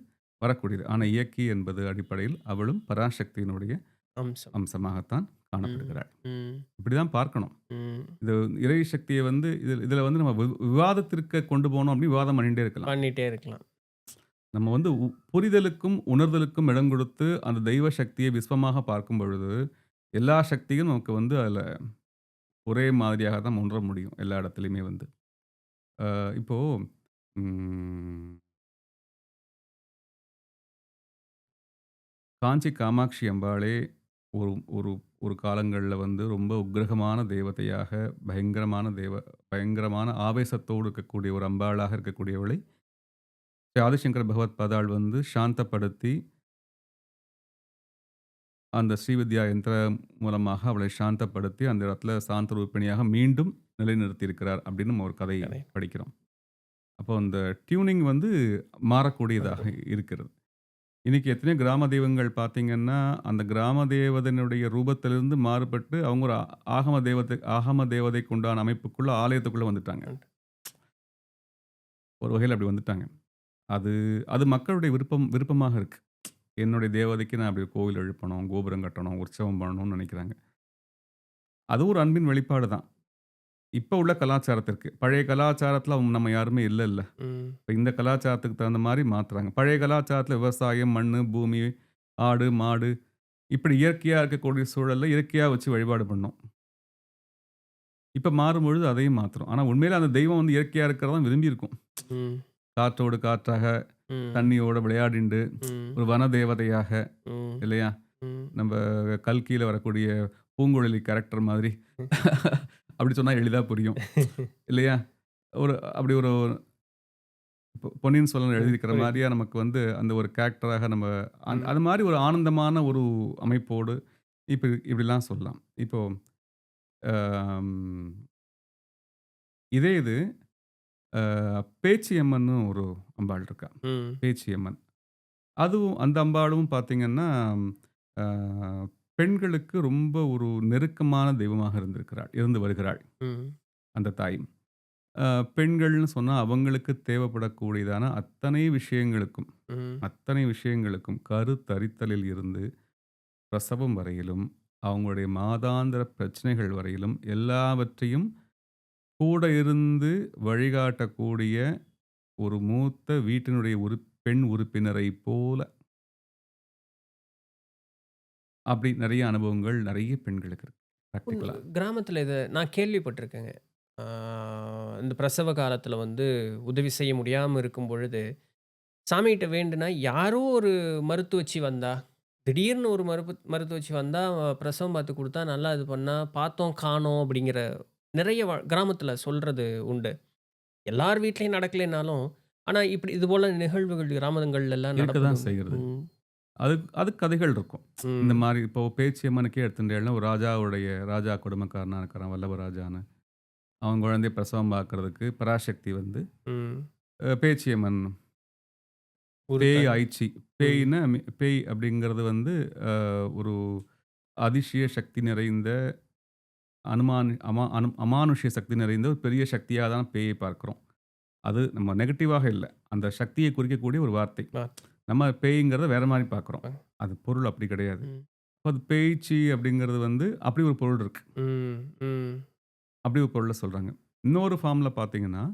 வரக்கூடியது. ஆனா இயக்கி என்பது அடிப்படையில் அவளும் பராசக்தியினுடைய அம்சம். அம்சமாகத்தான் ம். காணப்படுகிறாள். ம். இப்படிதான் பார்க்கணும். ம். இது இறை சக்திய வந்து இதுல வந்து நம்ம விவாதத்திற்கு கொண்டு போனோம் அப்படின்னு விவாதம் பண்ணிட்டே இருக்கலாம். பண்ணிட்டே இருக்கலாம். நம்ம வந்து புரிதலுக்கும், உணர்தலுக்கும் இடம் கொடுத்து அந்த தெய்வ சக்தியை விஸ்வமாக பார்க்கும் பொழுது, எல்லா சக்தியும் நமக்கு வந்து அதுல ஒரே மாதிரியாக தான் உணர முடியும். எல்லா இடத்துலயுமே வந்து. இப்போ ம் காஞ்சி காமாட்சி அம்பாளே ஒரு ஒரு ஒரு காலங்கள்ல வந்து ரொம்ப உக்கிரகமான தேவதையாக, பயங்கரமான ஆவேசத்தோடு இருக்கக்கூடிய ஒரு அம்பாளாக இருக்கக்கூடியவளை, ஸ்ரீ ஆதிசங்கர பகவத் பாதாள் வந்து சாந்தப்படுத்தி, அந்த ஸ்ரீவித்யா யந்திரம் மூலமாக அவளை சாந்தப்படுத்தி, அந்த இடத்துல சாந்த ரூபிணியாக மீண்டும் நிலைநிறுத்தியிருக்கிறார் அப்படின்னு நம்ம ஒரு கதை கதை. படிக்கிறோம். அப்போ அந்த டியூனிங் வந்து மாறக்கூடியதாக மாறும். இருக்கிறது. இன்னைக்கு எத்தனையோ கிராம தெய்வங்கள் பார்த்தீங்கன்னா, அந்த கிராம தேவதனுடைய ரூபத்திலிருந்து மாறுபட்டு அவங்க ஒரு ஆகம தேவதைக்கு உண்டான அமைப்புக்குள்ள ஆலயத்துக்குள்ள வந்துட்டாங்க. ஒரு வகையில அப்படி வந்துட்டாங்க. அது அது மக்களுடைய விருப்பமாக இருக்கு. என்னுடைய தேவதைக்கு நான் அப்படி கோவில் எழுப்பணும், கோபுரம் கட்டணும், உற்சவம் பண்ணணும்னு நெனைக்கிறாங்க. அது ஒரு அன்பின் வெளிப்பாடு தான். இப்ப உள்ள கலாச்சாரத்திற்கு. பழைய கலாச்சாரத்தில நம்ம யாருமே இல்லல்ல. ம். இப்ப இந்த கலாச்சாரத்துக்கு தகுந்த மாரி மாத்துறாங்க. பழைய கலாச்சாரத்தில விவசாயம், மண்ணு, பூமி, ஆடு, மாடு இப்படி இயற்கையா இருக்கக்கூடிய சூழல்ல இயற்கையா வச்சு வழிபாடு பண்ணோம். இப்ப மாறும்பொழுது அதையும் மாத்துறோம். ஆனா உண்மையிலே அந்த தெய்வம் வந்து இயற்கையா இருக்கிறத தான் விரும்பியிருக்கும். ம். காற்றோடு காற்றாக, ம். தண்ணியோட விளையாடிண்டு, ம். ஒரு வன தேவதையாக ம். இல்லையா? ம். நம்ப கல்கியில வரக்கூடிய பூங்குழலி கேரக்டர் மாதிரி. அப்படி சொன்னா எளிதா புரியும். இல்லையா? அப்படி ஒரு பொன்னியின் செல்வன் எழுதியிருக்கிற புரியுது. மாரியா நமக்கு வந்து அந்த ஒரு கேரக்டராக நம்ம ம். அது மாரி ஒரு ஆனந்தமான ஒரு அமைப்போடு இப்படிலாம் சொல்லலாம். இப்போ அம் இதே இது பேச்சியம்மன்னு ஒரு அம்பாள் இருக்கா. ம். பேச்சியம்மன். அதுவும் அந்த அம்பாளும் பார்த்தீங்கன்னா, அ பெண்களுக்கு ரொம்ப ஒரு நெருக்கமான தெய்வமாக இருந்து வருகிறாள். ம். அந்த தாய். அ பெண்கள்னு சொன்னா அவங்களுக்கு தேவைப்படக்கூடியதான ம். அத்தனை விஷயங்களுக்கும் கருத்தரித்தலில் இருந்து பிரசவம் வரையிலும், அவங்களுடைய மாதாந்திர பிரச்சனைகள் வரையிலும் எல்லாவற்றையும் கூட இருந்து வழிகாட்டக்கூடிய ஒரு மூத்த வீட்டினுடைய பெண் உறுப்பினரைப் போல அப்படி நெறைய அனுபவங்கள் நெறைய பெண்களுக்கு இருக்கு. பிராக்டிகலா. கிராமத்தில இத நான் கேள்விப்பட்டிருக்கேங்க. ஆ இந்த பிரசவ காலத்தில வந்து உதவி செய்ய முடியாம இருக்கும் பொழுது, சாமிகிட்ட வேண்டுனா யாரோ ஒரு மருத்துவச்சி வந்தா, திடீர்னு ஒரு மருத்துவச்சி வந்தா, பிரசவம் பார்த்து குடுத்தா, நல்லா இது பண்ணா, பார்த்தோம், காணோம் அப்படிங்கிற நிறைய கிராமத்தில சொல்றது உண்டு. எல்லார் வீட்லயும் நடக்கலைனாலும், ஆனா இப்படி இது போல நிகழ்வுகள் கிராமங்கள்லலாம் இருக்க நடப்பது தான் உண்டு. செய்கிறது. ம். அதுக்கு கதைகள் இருக்கும். இந்த ம். மாரி இப்போ பேச்சியம்மனுக்கே எடுத்துட்டேன்னா, ஒரு ராஜா குடும்பக்காரனா இருக்கிறான் வல்லவராஜான்னு. அவன் குழந்தைய பிரசவம் பார்க்கறதுக்கு பராசக்தி வந்து ம். பேச்சியம்மன் பேய் உருத்தாடி. ஆயிச்சி. ம். பேய் அப்படிங்கிறது வந்து ஒரு அதிசய சக்தி நிறைந்த அனுமான் அமா அனு அமானுஷ்ய சக்தி நிறைந்த ஒரு பெரிய சக்தியா தான் பேயை பார்க்கிறோம். அது நம்ம நெகட்டிவாக இல்ல. அந்த சக்தியை குறிக்கக்கூடிய ஒரு வார்த்தை. வார்த்தை. நம்ம பேய்ங்கிறத வேற மாரி பார்க்குறோம். அ. அது பொருள் அப்படி கிடையாது. ம். அப்ப அது பேய்ச்சி அப்படிங்கிறது வந்து அப்படி ஒரு பொருள் இருக்கு. ம். ம். அப்படி ஒரு பொருள்ல சொல்றாங்க. இன்னொரு ஃபார்ம்ல பார்த்தீங்கன்னா,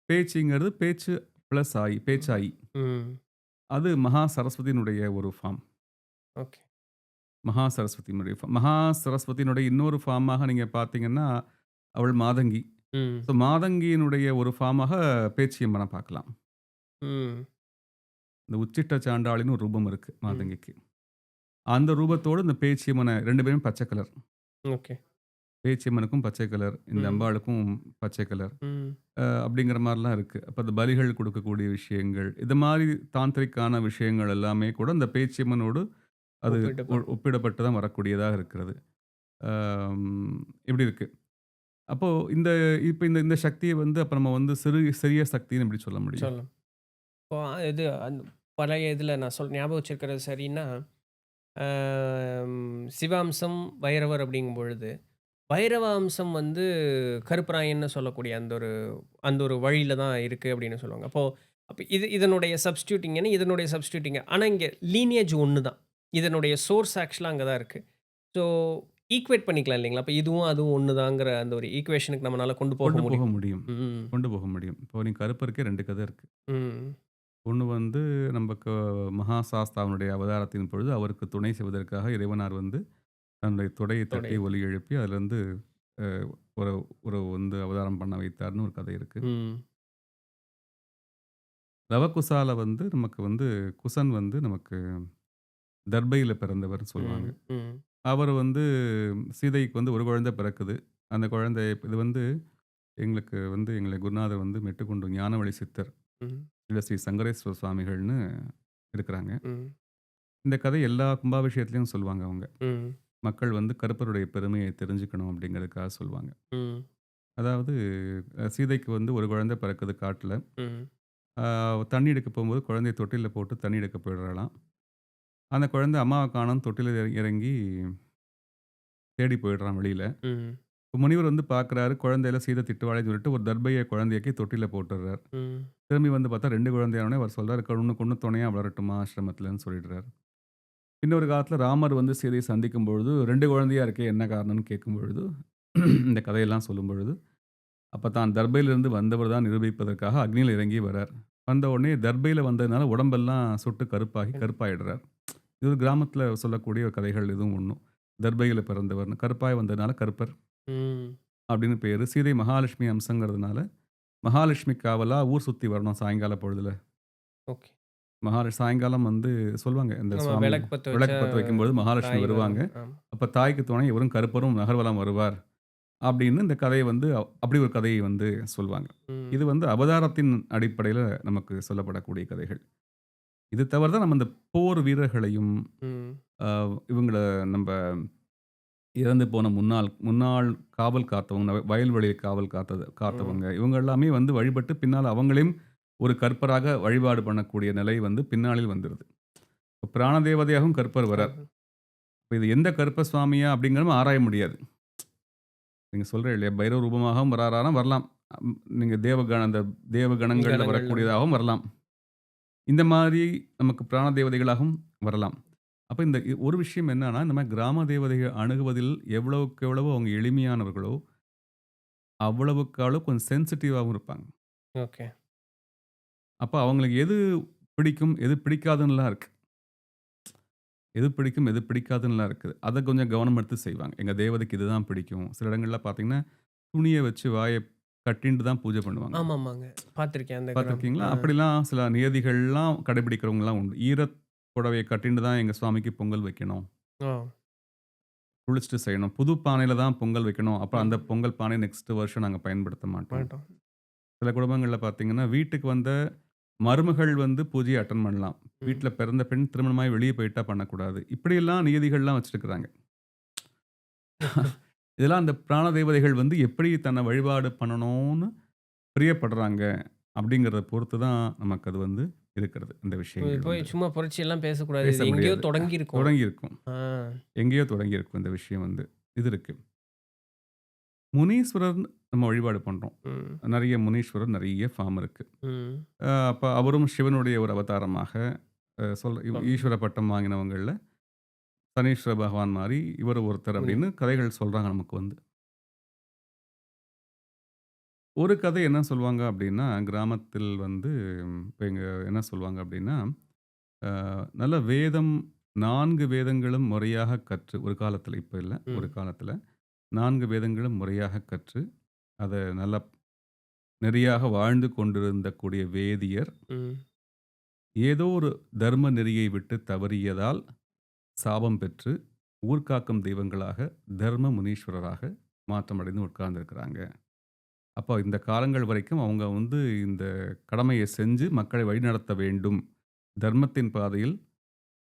பேச்சிங்கிறது பேச்சு பிளஸ் ஆயி, ம். பேச்சாயி. ம். அது மகா சரஸ்வதியினுடைய ஒரு ஃபார்ம். ஓகே. மகா சரஸ்வதியினுடைய இன்னொரு ஃபார்மாக நீங்க பார்த்தீங்கன்னா, அவள் மாதங்கி. ம். ஸோ மாதங்கியினுடைய ஒரு ஃபார்மாக பேச்சியம்மன பார்க்கலாம். ம். இந்த உச்சிஷ்ட சாண்டாளின்னு ஒரு ரூபம் இருக்கு ம். மாதங்கிக்கு. அந்த ரூபத்தோடு இந்த பேச்சியம்மன 2 பேருமே பச்சை கலர். ஓகே. பேச்சியம்மனுக்கும் பச்சை கலர், இந்த ம். அம்பாளுக்கும் பச்சை கலர். ம். அப்படிங்கிற மாரிலாம் இருக்கு. அப்ப அந்த பலிகள் கொடுக்கக்கூடிய விஷயங்கள், இது மாரி தாந்திரிக்கான விஷயங்கள் எல்லாமே கூட இந்த பேச்சியம்மனோடு அது ஒப்பிட்டு ஒப்பிடப்பட்டு தான் வரக்கூடியதாக இருக்கிறது. அம் இப்படி இருக்கு. அப்போ இப்ப இந்த இந்த சக்திய வந்து அப்ப நம்ம வந்து சிறிய சக்தின்னு எப்படி சொல்ல முடியும்? சொல்லலாம். இப்போ இது பழைய இதில நான் ஞாபகம் வச்சிருக்கிறது சரின்னா, சிவாம்சம், பைரவர் அப்படிங்கும் பொழுது, பைரவ அம்சம் வந்து கருப்பராயன்னு சொல்லக்கூடிய அந்த ஒரு வழியில தான் இருக்கு அப்படின்னு சொல்லுவாங்க. அப்ப இதனுடைய சப்ஸ்டிட்யூட்டிங்ன்னு இதனுடைய சப்ஸ்டிட்யூட்டிங். ஆனா இங்க லீனியேஜ் ஒண்ணு தான். இதனுடைய சோர்ஸ் ஆக்சுவலா அங்க தான் இருக்கு. ஸோ ஈக்குவேட் பண்ணிக்கலாம் இல்லைங்களா? அப்ப இதுவும் அதுவும் ஒண்ணு தாங்கிற அந்த ஒரு ஈக்குவேஷனுக்கு நம்மனால கொண்டு போக கொண்டு போக முடியும். முடியும். ம். கொண்டு போக முடியும். இப்போ நீங்க கருப்பருக்கே 2 கதை இருக்கு. ம். ஒண்ணு வந்து நமக்கு மகாசாஸ்தாவினுடைய அவதாரத்தின் பொழுது அவருக்கு துணை செய்வதற்காக இறைவனார் வந்து தன்னுடைய தொடையை தொடை. தட்டி ஒலி எழுப்பி அதிலிருந்து அ ஒரு ஒரு வந்து அவதாரம் பண்ண வைத்தார்ன்னு ஒரு கதை இருக்கு. ம். லவகுசால வந்து நமக்கு வந்து குசன் வந்து நமக்கு தர்பையில பிறந்தவர்ன்னு சொல்லுவாங்க. ம். ம். அவர் வந்து சீதைக்கு வந்து ஒரு குழந்தை பிறக்குது. அந்த குழந்தை இது வந்து எங்களுக்கு வந்து எங்களை குருநாதர் வந்து மெட்டுக்கொண்டு ஞானவழி சித்தர், ம். இல்ல ஸ்ரீ சங்கரேஸ்வர சுவாமிகள்னு இருக்கிறாங்க. ம். இந்த கதை எல்லா கும்பாபிஷேகத்திலயும் சொல்லுவாங்க அவங்க. ம். மக்கள் வந்து கருப்பருடைய பெருமையை தெரிஞ்சுக்கணும் அப்படிங்கிறதுக்காக சொல்லுவாங்க. ம். அதாவது சீதைக்கு வந்து ஒரு குழந்தை பிறக்குது காட்டுல. ம். அ தண்ணி எடுக்க போம்போது குழந்தைய தொட்டில்ல போட்டு தண்ணி எடுக்க போயிடுறாளாம். அந்த குழந்தை அம்மாவ காணோம்னு தொட்டில்ல இறங்கி தேடி போயிடுறான் வெளியில. ம். இப்ப முனிவர் வந்து பார்க்குறாரு, குழந்தையெல்லாம் சீதை திட்டுவாளேன்னு சொல்லிட்டு ஒரு தர்பைய குழந்தையாக்கி தொட்டில்ல போட்டுர்றார். ம். திரும்பி வந்து பார்த்தா 2 குழந்தையானோனே அவர் சொல்றாரு, "உனக்கு இன்னும் துணையா வளரட்டுமா ஆசிரமத்திலன்னு" சொல்லிடுறாரு. இன்னொரு காலத்துல ராமர் வந்து சீதையை சந்திக்கும் பொழுது, 2 குழந்தையா இருக்கே என்ன காரணம்னு கேட்கும்பொழுது, இந்த கதையெல்லாம் சொல்லும்பொழுது, அப்ப தான் தர்பையிலிருந்து வந்தவர் தான் நிரூபிப்பதற்காக அக்னியில இறங்கி வரார். வந்த உடனே தர்பையில வந்ததுனால உடம்பெல்லாம் சுட்டு கருப்பாகி கருப்பாயிடுறார். இது ஒரு கிராமத்துல சொல்லக்கூடிய கதைகள் இதுவும் ஒண்ணும். தர்பையில பிறந்தவர்ன்னு. கருப்பாய் வந்ததுனால கருப்பர் ம். அப்படின்னு பேரு. சீதை மகாலட்சுமி அம்சங்கிறதுனால, மகாலட்சுமி காவலா ஊர் சுத்தி வரணும் சாயங்கால பொழுதுல. ஓகே. சாயங்காலம் வந்து சொல்லுவாங்க. இந்த ஆமா. சுவாமி விளக்கு பத்த விளக்கு வச்சா பத்த வைக்கும்பொழுது மகாலட்சுமி தாய் வருவாங்க. வருவாங்க. ஆமா. அப்ப தாய்க்கு துணை இவரும் கருப்பரும் நகர்வலம் வருவார். அப்படின்னு இந்த கதைய வந்து அப்படி ஒரு கதையை வந்து சொல்வாங்க. இது ம். வந்து அவதாரத்தின் அடிப்படையில நமக்கு சொல்லப்படக்கூடிய கதைகள். இது தவிர தான் நம்ம இந்த போர் வீரர்களையும், ம். அ இவங்கள நம்ப இறந்து போன முன்னாள் முன்னாள் காவல் காத்தவங்க, வயல்வெளிய காவல் ம். காத்தவங்க, இவங்க எல்லாமே வந்து வழிபட்டு பின்னால அவங்களையும் ஒரு கற்பராக வழிபாடு பண்ணக்கூடிய நிலை வந்து பின்னாளில் வந்துருது. இப்ப பிராண தேவதையாகவும் கற்பர் வரார். ஆமா. இப்ப இது எந்த கருப்ப சுவாமியா அப்படிங்கிறத ஆராய முடியாது. நீங்க சொல்றீங்க இல்லையா? பைரவ ரூபமாகவும் வராரானா வரலாம். நீங்க அந்த தேவகணங்கள்ல கணங்கள்ல வரக்கூடியதாகவும் வரலாம். இந்த மாதிரி நமக்கு பிராண தேவதைகளாகவும் வரலாம். அப்ப இந்த ஒரு விஷயம் என்னன்னா, இந்த மாரி கிராம தேவதைகள் அணுகுவதில் எவ்வளவுக்கு எவ்வளவோ அவங்க எளிமையானவர்களோ, அவ்வளவுக்கு அளவு கொஞ்சம் சென்சிட்டிவாவும் இருப்பாங்க. ஓகே. அப்ப அவங்களுக்கு எது பிடிக்கும், எது பிடிக்காதுன்னுலாம் இருக்கு. எது பிடிக்கும், எது பிடிக்காதுன்னுலாம் இருக்குது. அத கொஞ்சம் கவனம் எடுத்து செய்வாங்க. எங்க தேவதைக்கு இதுதான் பிடிக்கும். சில இடங்கள்ல பார்த்தீங்கன்னா, துணிய வச்சு வாய கட்டின்ட்டு தான் பூஜை பண்ணுவாங்க. ஆமாமாங்க. பார்த்துருக்கேன் அந்த கிராமம். பார்த்துருக்கீங்களா? அப்படிலாம் சில நியதிகள்லாம் கடைபிடிக்கிறவங்கலாம் உண்டு. ஈரத் புடவைய கட்டின்ட்டு தான் எங்க சுவாமிக்கு பொங்கல் வைக்கணும். ஓ! குளிச்சுட்டு செய்யணும். புது பானையில தான் பொங்கல் வைக்கணும். அப்புறம் அந்த ம். பொங்கல் பானை நெக்ஸ்ட் வருஷம் நாங்க பயன்படுத்த மாட்டோம். மாட்டோம். சில குடும்பங்கள்ல பார்த்தீங்கன்னா, வீட்டுக்கு வந்த மருமகள் வந்து பூஜைய அட்டெண்ட் பண்ணலாம். ம். வீட்ல பிறந்த பெண் திருமணமாகி வெளிய போயிட்டா பண்ணக்கூடாது. இப்படியெல்லாம் நியதிகள்லாம் வச்சிருக்கிறாங்க. இதெல்லாம் அந்த பிராண தேவதைகள் வந்து எப்படி தன்னை வழிபாடு பண்ணணும்னு பிரியப்படுறாங்க அப்படிங்கிறத பொறுத்து தான் நமக்கு அது வந்து இருக்கிறது. இந்த விஷயங்கள் போய் வந்து. சும்மா புரட்சியெல்லாம் பேசக்கூடாது. பேச இது எங்கேயோ முடியாது. தொடங்கியிருக்கும். தொடங்கியிருக்கும். ஆ. எங்கேயோ தொடங்கியிருக்கும் இந்த விஷயம் வந்து. இது இருக்கு. முனீஸ்வரர் நம்ம வழிபாடு பண்றோம். ம். நெறைய முனீஸ்வரர் நெறைய ஃபார்ம் இருக்கு. ம். அப்ப அவரும் சிவனுடைய ஒரு அவதாரமாக ஆமா. ஈஸ்வர பட்டம் வாங்கினவங்கள்ல சனீஸ்வர பகவான் மாரி இவர் ஒருத்தர் முனி. அப்படின்னு கதைகள் சொல்றாங்க நமக்கு வந்து. ஒரு கதை என்ன சொல்லுவாங்க அப்படின்னா, கிராமத்தில் வந்து இப்ப எங்க என்ன சொல்லுவாங்க அப்படின்னா, நல்ல வேதம் 4 வேதங்களும் முறையாக கற்று ஒரு காலத்தில இப்ப இல்ல. ஒரு ம். காலத்தில 4 வேதங்களும் முறையாக கற்று, அத நல்லா நெறியாக வாழ்ந்து கொண்டிருந்த கூடிய வேதியர், ம். ஏதோ ஒரு தர்ம நெறியை விட்டு தவறியதால் சாபம் பெற்று, ஊர்காக்கும் தெய்வங்களாக தர்ம முனீஸ்வரராக மாற்றமடைந்து உட்கார்ந்திருக்கிறாங்க. அப்போ இந்த காலங்கள் வரைக்கும் அவங்க வந்து இந்த கடமைய செஞ்சு மக்களை வழிநடத்த வேண்டும். தர்மத்தின் பாதையில்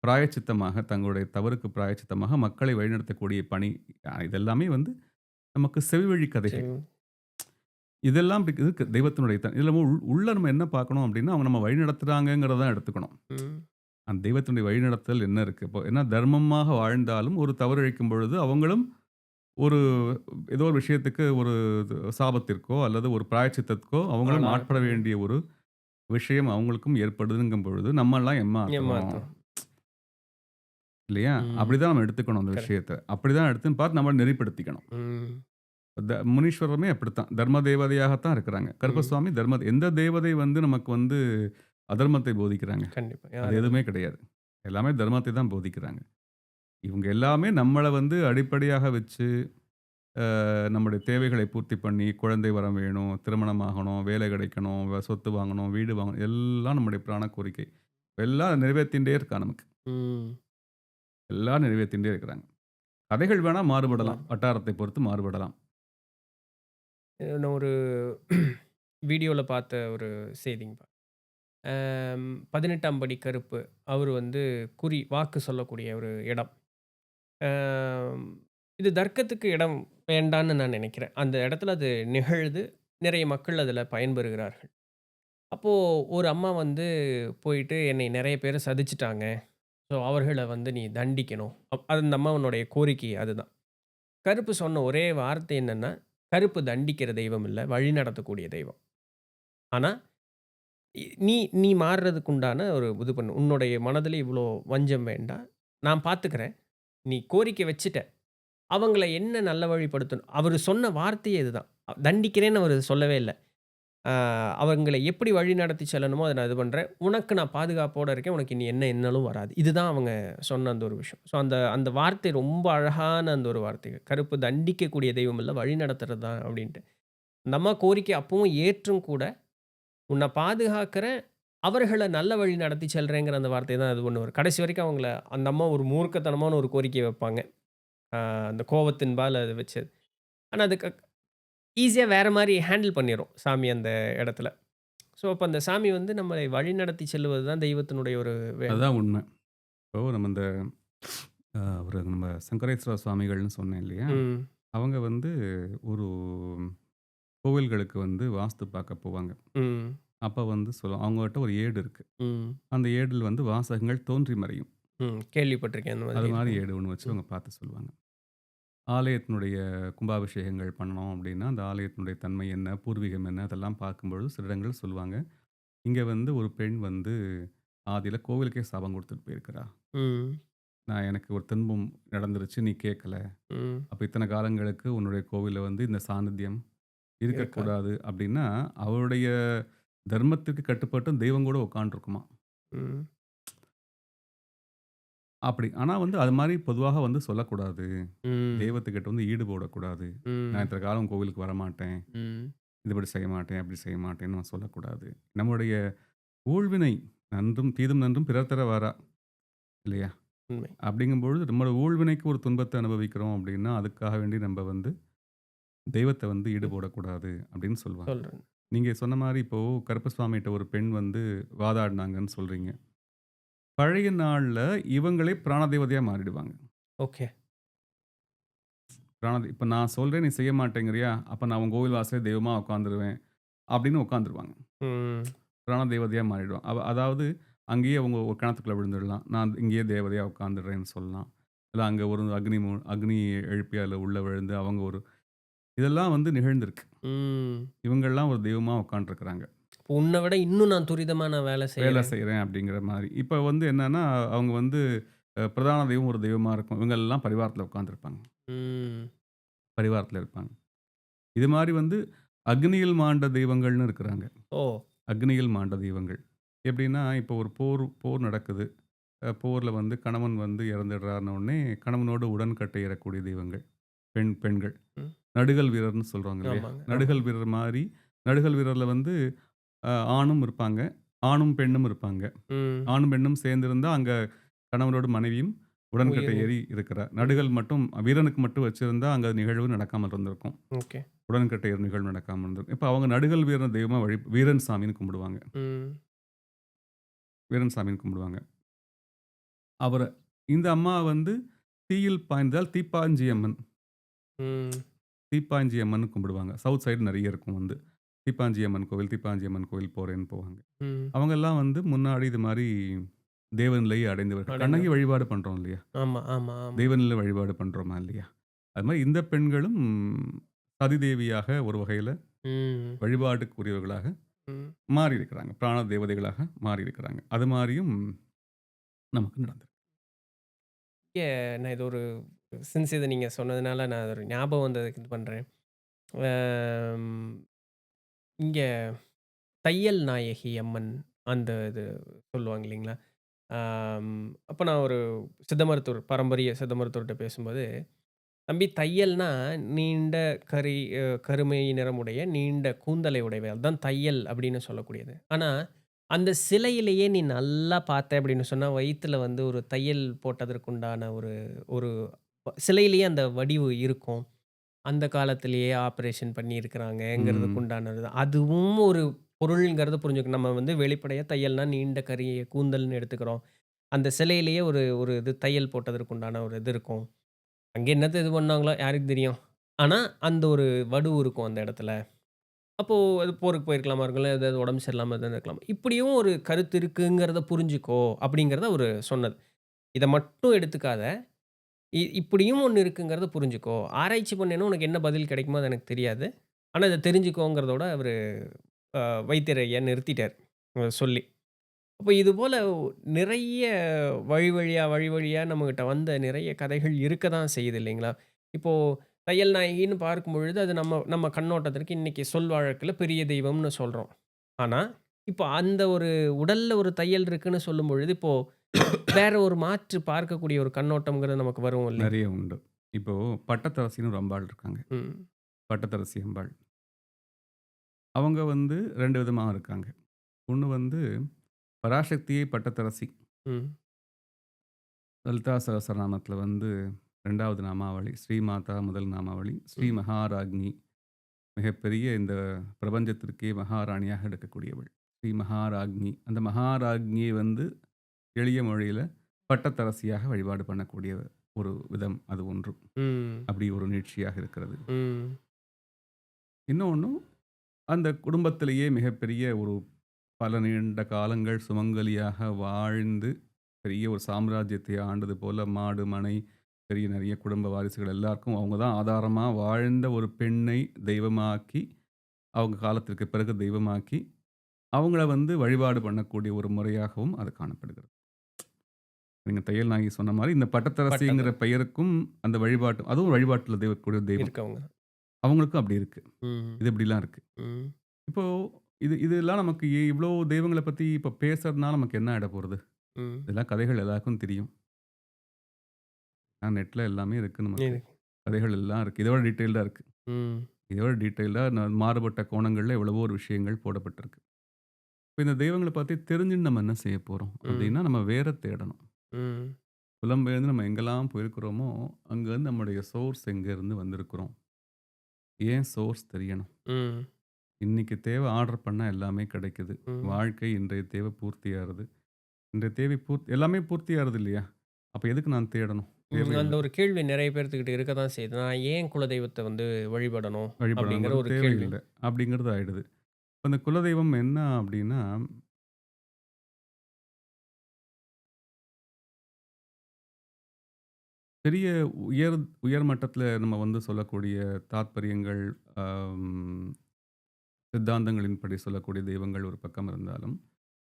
பிராயச்சித்தமாக தங்களுடைய தவறுக்கு பிராயச்சித்தமாக மக்களை வழிநடத்தக்கூடிய பணி இதெல்லாமே வந்து நமக்கு செவிவழி கதைகள். சரி. இதெல்லாம் இப்படி இருக்கு தெய்வத்தினுடைய இதில உள்ள நம்ம என்ன பார்க்கணும் அப்படின்னா, அவங்க நம்ம வழிநடத்துறாங்கங்கிறத தான் எடுத்துக்கணும். ம். அந்த தெய்வத்தினுடைய வழிநடத்தல் என்ன இருக்கு? இப்போ ஏன்னா தர்மமாக வாழ்ந்தாலும் ஒரு தவறு இழைக்கும் பொழுது அவங்களும் ஒரு ஏதோ ஒரு விஷயத்துக்கு ஒரு சாபத்திற்கோ அல்லது ஒரு பிராயச்சித்தத்துக்கோ அவங்களும் ஆட்பட வேண்டிய ஒரு விஷயம் அவங்களுக்கும் ஏற்படுதுங்கும் பொழுது நம்மெல்லாம் ஏமாத்துறோம் ஏமாத்துறோம். இல்லையா? ம். அப்படிதான் நம்ம எடுத்துக்கணும் அந்த கரெக்ட். விஷயத்த. அப்படிதான் எடுத்துன்னு பார்த்து நம்மள நெறிப்படுத்திக்கணும். ம். முனீஸ்வரருமே அப்படித்தான். தர்ம தேவதையாகத்தான் இருக்கிறாங்க. ம். கருப்பசுவாமி எந்த தேவதை வந்து நமக்கு வந்து அதர்மத்தை போதிக்கிறாங்க? கண்டிப்பா. அது யாரும் எதுவுமே கிடையாது. எல்லாமே தர்மத்தை தான் போதிக்கிறாங்க. இவங்க எல்லாமே நம்மள வந்து அடிப்படையாக வச்சு, நம்முடைய தேவைகளை பூர்த்தி பண்ணி, குழந்தை வரம் வேணும், திருமணம் ஆகணும், வேலை கிடைக்கணும், சொத்து வாங்கணும், வீடு வாங்கணும், எல்லாம் நம்முடைய பிராண கோரிக்கை. எல்லாம் நிறைவேத்திண்டே இருக்கா நமக்கு. ம். எல்லாம் நிறைவேத்திண்டே இருக்கிறாங்க. கதைகள் வேணா மாறுபடலாம். மாறுபடும். வட்டாரத்தை பொறுத்து மாறுபடலாம். நான் ஒரு வீடியோல பார்த்த ஒரு செய்திங்க. 18ஆம் படி கருப்பு. அவரு வந்து வாக்கு சொல்லக்கூடிய ஒரு இடம். அம் இது தர்க்கத்துக்கு இடம் வேண்டான்னு நான் நினைக்கிறேன். அந்த இடத்துல அது நிகழுது. நிறைய மக்கள் அதில பயன்பெறுகிறார்கள். அப்போ ஒரு அம்மா வந்து போயிட்டு என்னை நெறைய பேரு சதிச்சுட்டாங்க. ஸோ அவர்கள வந்து நீ தண்டிக்கணும். அந்த அம்மாவனுடைய கோரிக்கை அதுதான். கருப்பு சொன்ன ஒரே வார்த்தை என்னன்னா, கருப்பு தண்டிக்கிற தெய்வம் இல்ல. வழிநடத்தக்கூடிய தெய்வம். ஆனா, நீ நீ மாறுறதுக்கு உண்டான ஒரு இது பண்ணு. உன்னுடைய மனதில இவ்ளோ வஞ்சம் வேண்டாம். நான் பார்த்துக்கிறேன். நீ கோரிக்கை வச்சுட்ட. அவங்கள என்ன நல்ல வழிப்படுத்தணும். அவரு சொன்ன வார்த்தையே இதுதான். தண்டிக்கிறேன்னு அவரு சொல்லவே இல்ல. ஆ அவங்கள எப்படி வழிநடத்தி செல்லணுமோ, அத நான் இது பண்றேன். உனக்கு நான் பாதுகாப்போட இருக்கேன். உனக்கு இனி என்ன எண்ணலும் வராது. இதுதான் அவங்க சொன்ன அந்த ஒரு விஷயம். ஸோ அந்த அந்த வார்த்தை ரொம்ப அழகான அந்த ஒரு வார்த்தை. கருப்பு தண்டிக்கக்கூடிய தெய்வம் இல்ல, வழிநடத்துறது தான் அப்டின்ட்டு. அந்த அம்மா கோரிக்கை அப்பவும் ஏற்றும் கூட, உன்ன பாதுகாக்கிறேன். அவர்கள நல்ல வழி நடத்தி செல்றேங்கிற அந்த வார்த்தைய தான் இது பண்ணுவாரு. கடைசி வரைக்கும் அவங்கள அந்த அம்மா ஒரு மூர்க்கத்தனமான ஒரு கோரிக்கை வைப்பாங்க. ஆ அந்த கோவத்தின்பால் அத வச்சது. ஆனா, அதுக்கு ஈஸியா வேற மாரி ஹேண்டில் பண்ணிரும் சாமி அந்த இடத்துல. ஸோ, அப்ப அந்த சாமி வந்து நம்மளை வழிநடத்தி செல்வது தான் தெய்வத்தினுடைய ஒரு வேலை. அதுதான் உண்மை. இப்போ நம்ம இந்த ஒரு நம்ம சங்கரேஸ்வர சுவாமிகள்னு சொன்னேன் இல்லையா? ம். அவங்க வந்து ஒரு கோவில்களுக்கு வந்து வாஸ்து பார்க்க போவாங்க. ம். அப்ப வந்து அவங்ககிட்ட ஒரு ஏடு இருக்கு. ம். அந்த ஏடில் வந்து வாசகங்கள் தோன்றி மறையும். ம். கேள்விப்பட்டிருக்கேன் அந்த அது மாதிரி மாரி இருக்கும். ஏடு ஒண்ணு வச்சு ம். அவங்க பார்த்து சொல்லுவாங்க. ஆலயத்தினுடைய கும்பாபிஷேகங்கள் பண்ணணும் அப்படின்னா, அந்த ஆலயத்தினுடைய தன்மை என்ன? பூர்வீகம் என்ன? அதெல்லாம் பார்க்கும்பொழுது சில இடங்கள் சொல்லுவாங்க. இங்க வந்து ஒரு பெண் வந்து ஆதியில கோவிலுக்கே சாபம் குடுத்துட்டு போயிருக்கிறா. ம். எனக்கு ஒரு துன்பம் நடந்துருச்சு. நீ கேட்கல. ம். அப்ப இத்தன காலங்களுக்கு உன்னுடைய கோவில்ல வந்து இந்த சாநித்தியம் இருக்காது. இருக்கக்கூடாது அப்படின்னா, அவருடைய தர்மத்திற்கு கட்டுப்பட்டு தெய்வம் கூட உட்கார்ந்துருக்குமாம். ம். அப்படி. ஆனா வந்து அது மாரி பொதுவாக வந்து சொல்லக்கூடாது. ம். தெய்வத்துக்கிட்ட வந்து ஈடுபடக்கூடாது. நான் ம். இத்தன காலம் கோவிலுக்கு வரமாட்டேன். ம். இது இப்படி செய்ய மாட்டேன், அப்படி செய்ய மாட்டேன்னு நம்ம சொல்லக்கூடாது. நம்முடைய ஊழ்வினை நன்றும் தீதும் நன்றும் பிறர் தர வாரா இல்லையா? உண்மை. அப்படிங்கும்பொழுது நம்மளோட ஊழ்வினைக்கு ஒரு துன்பத்த அனுபவிக்கிறோம் அப்படின்னா, அதுக்காக வேண்டி நம்ப வந்து தெய்வத்த வந்து ம். ஈடுபடக்கூடாது அப்படின்னு சொல்லுவாங்க. சொல்றேன். நீங்க சொன்ன மாரி இப்போ கருப்பசாமிட்ட ஒரு பெண் வந்து வாதாடுனாங்கன்னு சொல்றீங்க. பழைய நாள்ல இவங்களே பிராண தேவதையா மாறிடுவாங்க. ஓகே. இப்ப நான் சொல்றேன் நீ செய்ய மாட்டேங்கிறியா? அப்ப நான் உன் கோவில் வாசல்ல தெய்வமா உட்காந்துருவேன். அப்படின்னு உட்காந்துருவாங்க. ம். பிராண தேவதையா மாறிடுவாங்க. அதாவது அங்கேயே அவங்க ஒரு கிணத்துக்குள்ள விழுந்துடலாம். நான் இங்கேயே தேவதையா உட்காந்துடுறேன்னு சொல்லலாம். இல்ல அங்க ஒரு அக்னி எழுப்பி அதில உள்ள விழுந்து அவங்க ஒரு இதெல்லாம் வந்து நிகழ்ந்திருக்கு. ம். இவங்கள்லாம் ஒரு தெய்வமா உட்காந்துருக்கிறாங்க. உன்ன விட இன்னும் நான் துரிதமா நான் வேலை வேலை செய்றேன். செய்றேன் அப்படிங்கிற மாரி. இப்ப வந்து என்னன்னா, அவங்க வந்து பிரதான தெய்வம் ஒரு தெய்வமா இருக்கும். இவங்கெல்லாம் பரிவாரத்தில உட்காந்துருப்பாங்க. ம். பரிவாரத்தில இருப்பாங்க. இது மாரி வந்து அக்னியில் மாண்ட தெய்வங்கள்னு இருக்கிறாங்க. ஓ! அக்னியில் மாண்ட தெய்வங்கள். எப்படின்னா, இப்போ ஒரு போர் போர் நடக்குது. போர்ல வந்து கணவன் வந்து இறந்துடுறார்ன உடனே, கணவனோடு உடன்கட்டை ஏறக்கூடிய தெய்வங்கள். பெண்கள். ம். நடுகல் வீரர்ன்னு சொல்றாங்க இல்லையா? ஆமாங்க. நடுகல் வீரர் மாரி, நடுகல் வீரர்ல வந்து ஆணும் இருப்பாங்க. ஆணும், பெண்ணும் இருப்பாங்க. ம். ஆணும், பெண்ணும் சேர்ந்திருந்தா, அங்க கணவனோடு மனைவியும் உடன்கட்டை உயிர். ஏறி இருக்கிறார். ம். நடுகல் மட்டும் வீரனுக்கு மட்டும் வச்சிருந்தா, அங்க நிகழ்வு நடக்காமல் இருந்திருக்கும். ஓகே. உடன்கட்டை ஏறும் நிகழ்வு நடக்காம இருந்திருக்கும். இப்ப அவங்க நடுகல் வீரன் தெய்வமா வீரன் சாமின்னு கும்பிடுவாங்க. ம். வீரன் சாமின்னு கும்பிடுவாங்க. அவர இந்த அம்மா வந்து தீயில் பாய்ந்தால் தீப்பாஞ்சி அம்மன். ம். தீப்பாஞ்சி அம்மன்னு கும்பிடுவாங்க. சவுத் சைடு நெறைய இருக்கும் வந்து. தீப்பாஞ்சி அம்மன் கோவில், தீப்பாஞ்சி அம்மன் கோவில் போறேன்னு போவாங்க. ம். அவங்கலாம் வந்து முன்னாடி இது மாரி தேவநிலையை அடைந்தவர்கள். கண்ணகி அடைந்தவர். வழிபாடு பண்றோம் இல்லையா? ஆமா, ஆமா, ஆமா. தெய்வநிலை வழிபாடு பண்றோமா இல்லையா? அது மாரி இந்த பெண்களும் சதிதேவியாக ஒரு வகையில ம். வழிபாட்டுக்குரியவர்களாக ம். மாறியிருக்கிறாங்க. பிராண தேவதைகளாக மாறியிருக்கிறாங்க. அது மாரியும் நமக்கு நடந்திருக்கு. இங்க நான் இது ஒரு சின்ஸ் இத நீங்க சொன்னதுனால நான் அது ஒரு ஞாபகம் வந்ததுக்கு இது பண்றேன். அம் இங்க தையல் நாயகி அம்மன் அந்த இது சொல்லுவாங்க இல்லைங்களா? ஆம், அப்ப நான் ஒரு சித்த மருத்துவர், பாரம்பரிய சித்த மருத்துவர்ட்ட பேசும்போது, "தம்பி தையல்னா நீண்ட கருமை நிறமுடைய நீண்ட கூந்தலை உடையவை. அதுதான் தையல் அப்படின்னு சொல்லக்கூடியது. ஆனா, அந்த சிலையிலேயே நீ நல்லா பார்த்த அப்படின்னு சொன்னா, வயித்துல வந்து ஒரு தையல் போட்டதற்குண்டான ஒரு ஒரு சிலையிலேயே அந்த வடிவு இருக்கும். அந்த காலத்திலேயே ஆப்பரேஷன் பண்ணியிருக்கிறாங்கங்கிறதுக்கு ம். உண்டானது தான். அதுவும் ஒரு பொருள்ங்கிறத புரிஞ்சுக்கணும். நம்ம வந்து வெளிப்படையா தையல்னா நீண்ட கரிய கூந்தல்னு எடுத்துக்கிறோம். அந்த சிலையிலேயே ஒரு ஒரு இது தையல் போட்டதற்கு உண்டான ஒரு இது இருக்கும். அங்க என்னத்த இது பண்ணாங்களோ யாருக்கு தெரியும்? ஆனா, அந்த ஒரு வடு இருக்கும் அந்த இடத்துல. அப்போ அது போருக்கு போயிருக்கலாமா இருக்கலாம். ஏதாவது உடம்பு சரியில்லாம இருந்திருக்கலாம். இப்படியும் ஒரு கருத்து இருக்குங்கிறத புரிஞ்சுக்கோ அப்படிங்கிறத அவரு சொன்னது. இத மட்டும் எடுத்துக்காத. இப்படியும் ஒண்ணு இருக்குங்கிறத புரிஞ்சுக்கோ. ஆராய்ச்சி பண்ணேன்னா உனக்கு என்ன பதில் கிடைக்குமோ அது எனக்கு தெரியாது. ஆனா இத தெரிஞ்சுக்கோங்கிறதோட அவரு அ வைத்தியர் ஐயா நிறுத்திட்டாரு. சொல்லி. அப்ப இதுபோல நிறைய வழி வழியா, வழி வழியா நம்மகிட்ட வந்த நிறைய கதைகள் இருக்க தான் செய்யுது இல்லைங்களா? இப்போ தையல் நாயகின்னு பார்க்கும்பொழுது, அது நம்ம நம்ம கண்ணோட்டத்திற்கு இன்னைக்கு சொல் வழக்குல பெரிய தெய்வம்னு சொல்றோம். ஆனா, இப்போ அந்த ஒரு உடல்ல ஒரு தையல் இருக்குன்னு சொல்லும்பொழுது, இப்போ வேற ஒரு மாற்று பார்க்கக்கூடிய ஒரு கண்ணோட்டம்ங்கிறது நமக்கு வரும் இல்லைங்க? நெறைய உண்டு. இப்போ பட்டத்தரசின்னு ஒரு அம்பாள் இருக்காங்க. ம். பட்டத்தரசி அம்பாள். அவங்க வந்து 2 விதமா இருக்காங்க. ஒண்ணு வந்து பராசக்தியே பட்டத்தரசி. ம். லலிதா சகஸ்ரநாமத்தில வந்து 2வது நாமாவளி. ஸ்ரீமாதா முதல் நாமாவளி. ஸ்ரீ ம். மகாராஜ்ஞி மிகப்பெரிய இந்த பிரபஞ்சத்திற்கே மகாராணியாக இருக்கக்கூடியவள். ஸ்ரீ மகாராஜ்ஞி. அந்த மகாராஜ்ஞியை வந்து எளிய மொழியில பட்டத்தரசியாக வழிபாடு பண்ணக்கூடிய ஒரு விதம் அது ஒன்று. ம். அப்படி ஒரு நீட்சியாக இருக்கிறது. ம். இன்னொன்னு அந்த குடும்பத்திலேயே மிகப்பெரிய ஒரு பல நீண்ட காலங்கள் சுமங்கலியாக வாழ்ந்து, பெரிய ஒரு சாம்ராஜ்யத்தை ஆண்டது போல மாடு, மனை, பெரிய நெறைய குடும்ப வாரிசுகள் எல்லாருக்கும் அவங்க தான் ஆதாரமா வாழ்ந்த ஒரு பெண்ணை தெய்வமாக்கி, அவங்க காலத்திற்கு பிறகு தெய்வமாக்கி, அவங்கள வந்து வழிபாடு பண்ணக்கூடிய ஒரு முறையாகவும் அது காணப்படுகிறது. நீங்க தையல் நாயகி சொன்ன மாரி, இந்த பட்டது பட்டத்தரசிங்கிற பெயருக்கும் அந்த வழிபாட்டு அதுவும் வழிபாட்டுல தெய்வக்கூடிய தெய்வம். இருக்கவங்க. அவங்களுக்கும் அப்படி இருக்கு. ம். இது இப்படிலாம் இருக்கு. ம். இப்போ இதெல்லாம் நமக்கு இவ்ளோ தெய்வங்கள பத்தி இப்ப பேசுறதுனால நமக்கு என்ன ஆயிட போறது? ம். இதெல்லாம் கதைகள் எல்லாருக்கும் தெரியும். நெட்ல எல்லாமே இருக்கு நமக்கு. இருக்கு. கதைகள் எல்லாம் இருக்கு. இத விட டீட்டெயில்டா இருக்கு. ம். இத விட டீட்டெயில்டா மாறுபட்ட கோணங்கள்ல எவ்வளவோ ஒரு விஷயங்கள் போடப்பட்டிருக்கு. இப்ப இந்த தெய்வங்கள பத்தி தெரிஞ்சுன்னு நம்ம என்ன செய்ய போறோம்? ம். அப்டின்னா நம்ம வேற தேடணும். ம். புலம்பெயர்ந்து நம்ம எங்கெல்லாம் போயிருக்கிறோமோ, அங்கருந்து நம்முடைய சோர்ஸ் எங்கேருந்து வந்திருக்கிறோம்? ஏன் சோர்ஸ் தெரியணும்? ம். இன்னைக்கு தேவை ஆர்டர் பண்ணா எல்லாமே கிடைக்குது. ம். வாழ்க்கை இன்றைய தேவை பூர்த்தியாகுது. இன்றைய தேவை எல்லாமே பூர்த்தியாகுது இல்லையா? அப்ப எதுக்கு நான் தேடணும்? அந்த தேவையில்ல. ஒரு கேள்வி நெறைய பேர்த்துக்கிட்ட இருக்க தான் செய்யுது. நான் ஏன் குலதெய்வத்த வந்து வழிபடணும்? அப்படிங்கிற வழிபடணுங்கிறது ஒரு கேள்வி. தேவையில்ல. அப்படிங்கிறது ஆயிடுது. இப்ப அந்த குலதெய்வம் என்ன அப்படின்னா, பெரிய உயர் உயர் மட்டத்தில நம்ம வந்து சொல்லக்கூடிய தாத்பரியங்கள், அம் சித்தாந்தங்களின்படி சொல்லக்கூடிய தெய்வங்கள் ஒரு பக்கம் இருந்தாலும்,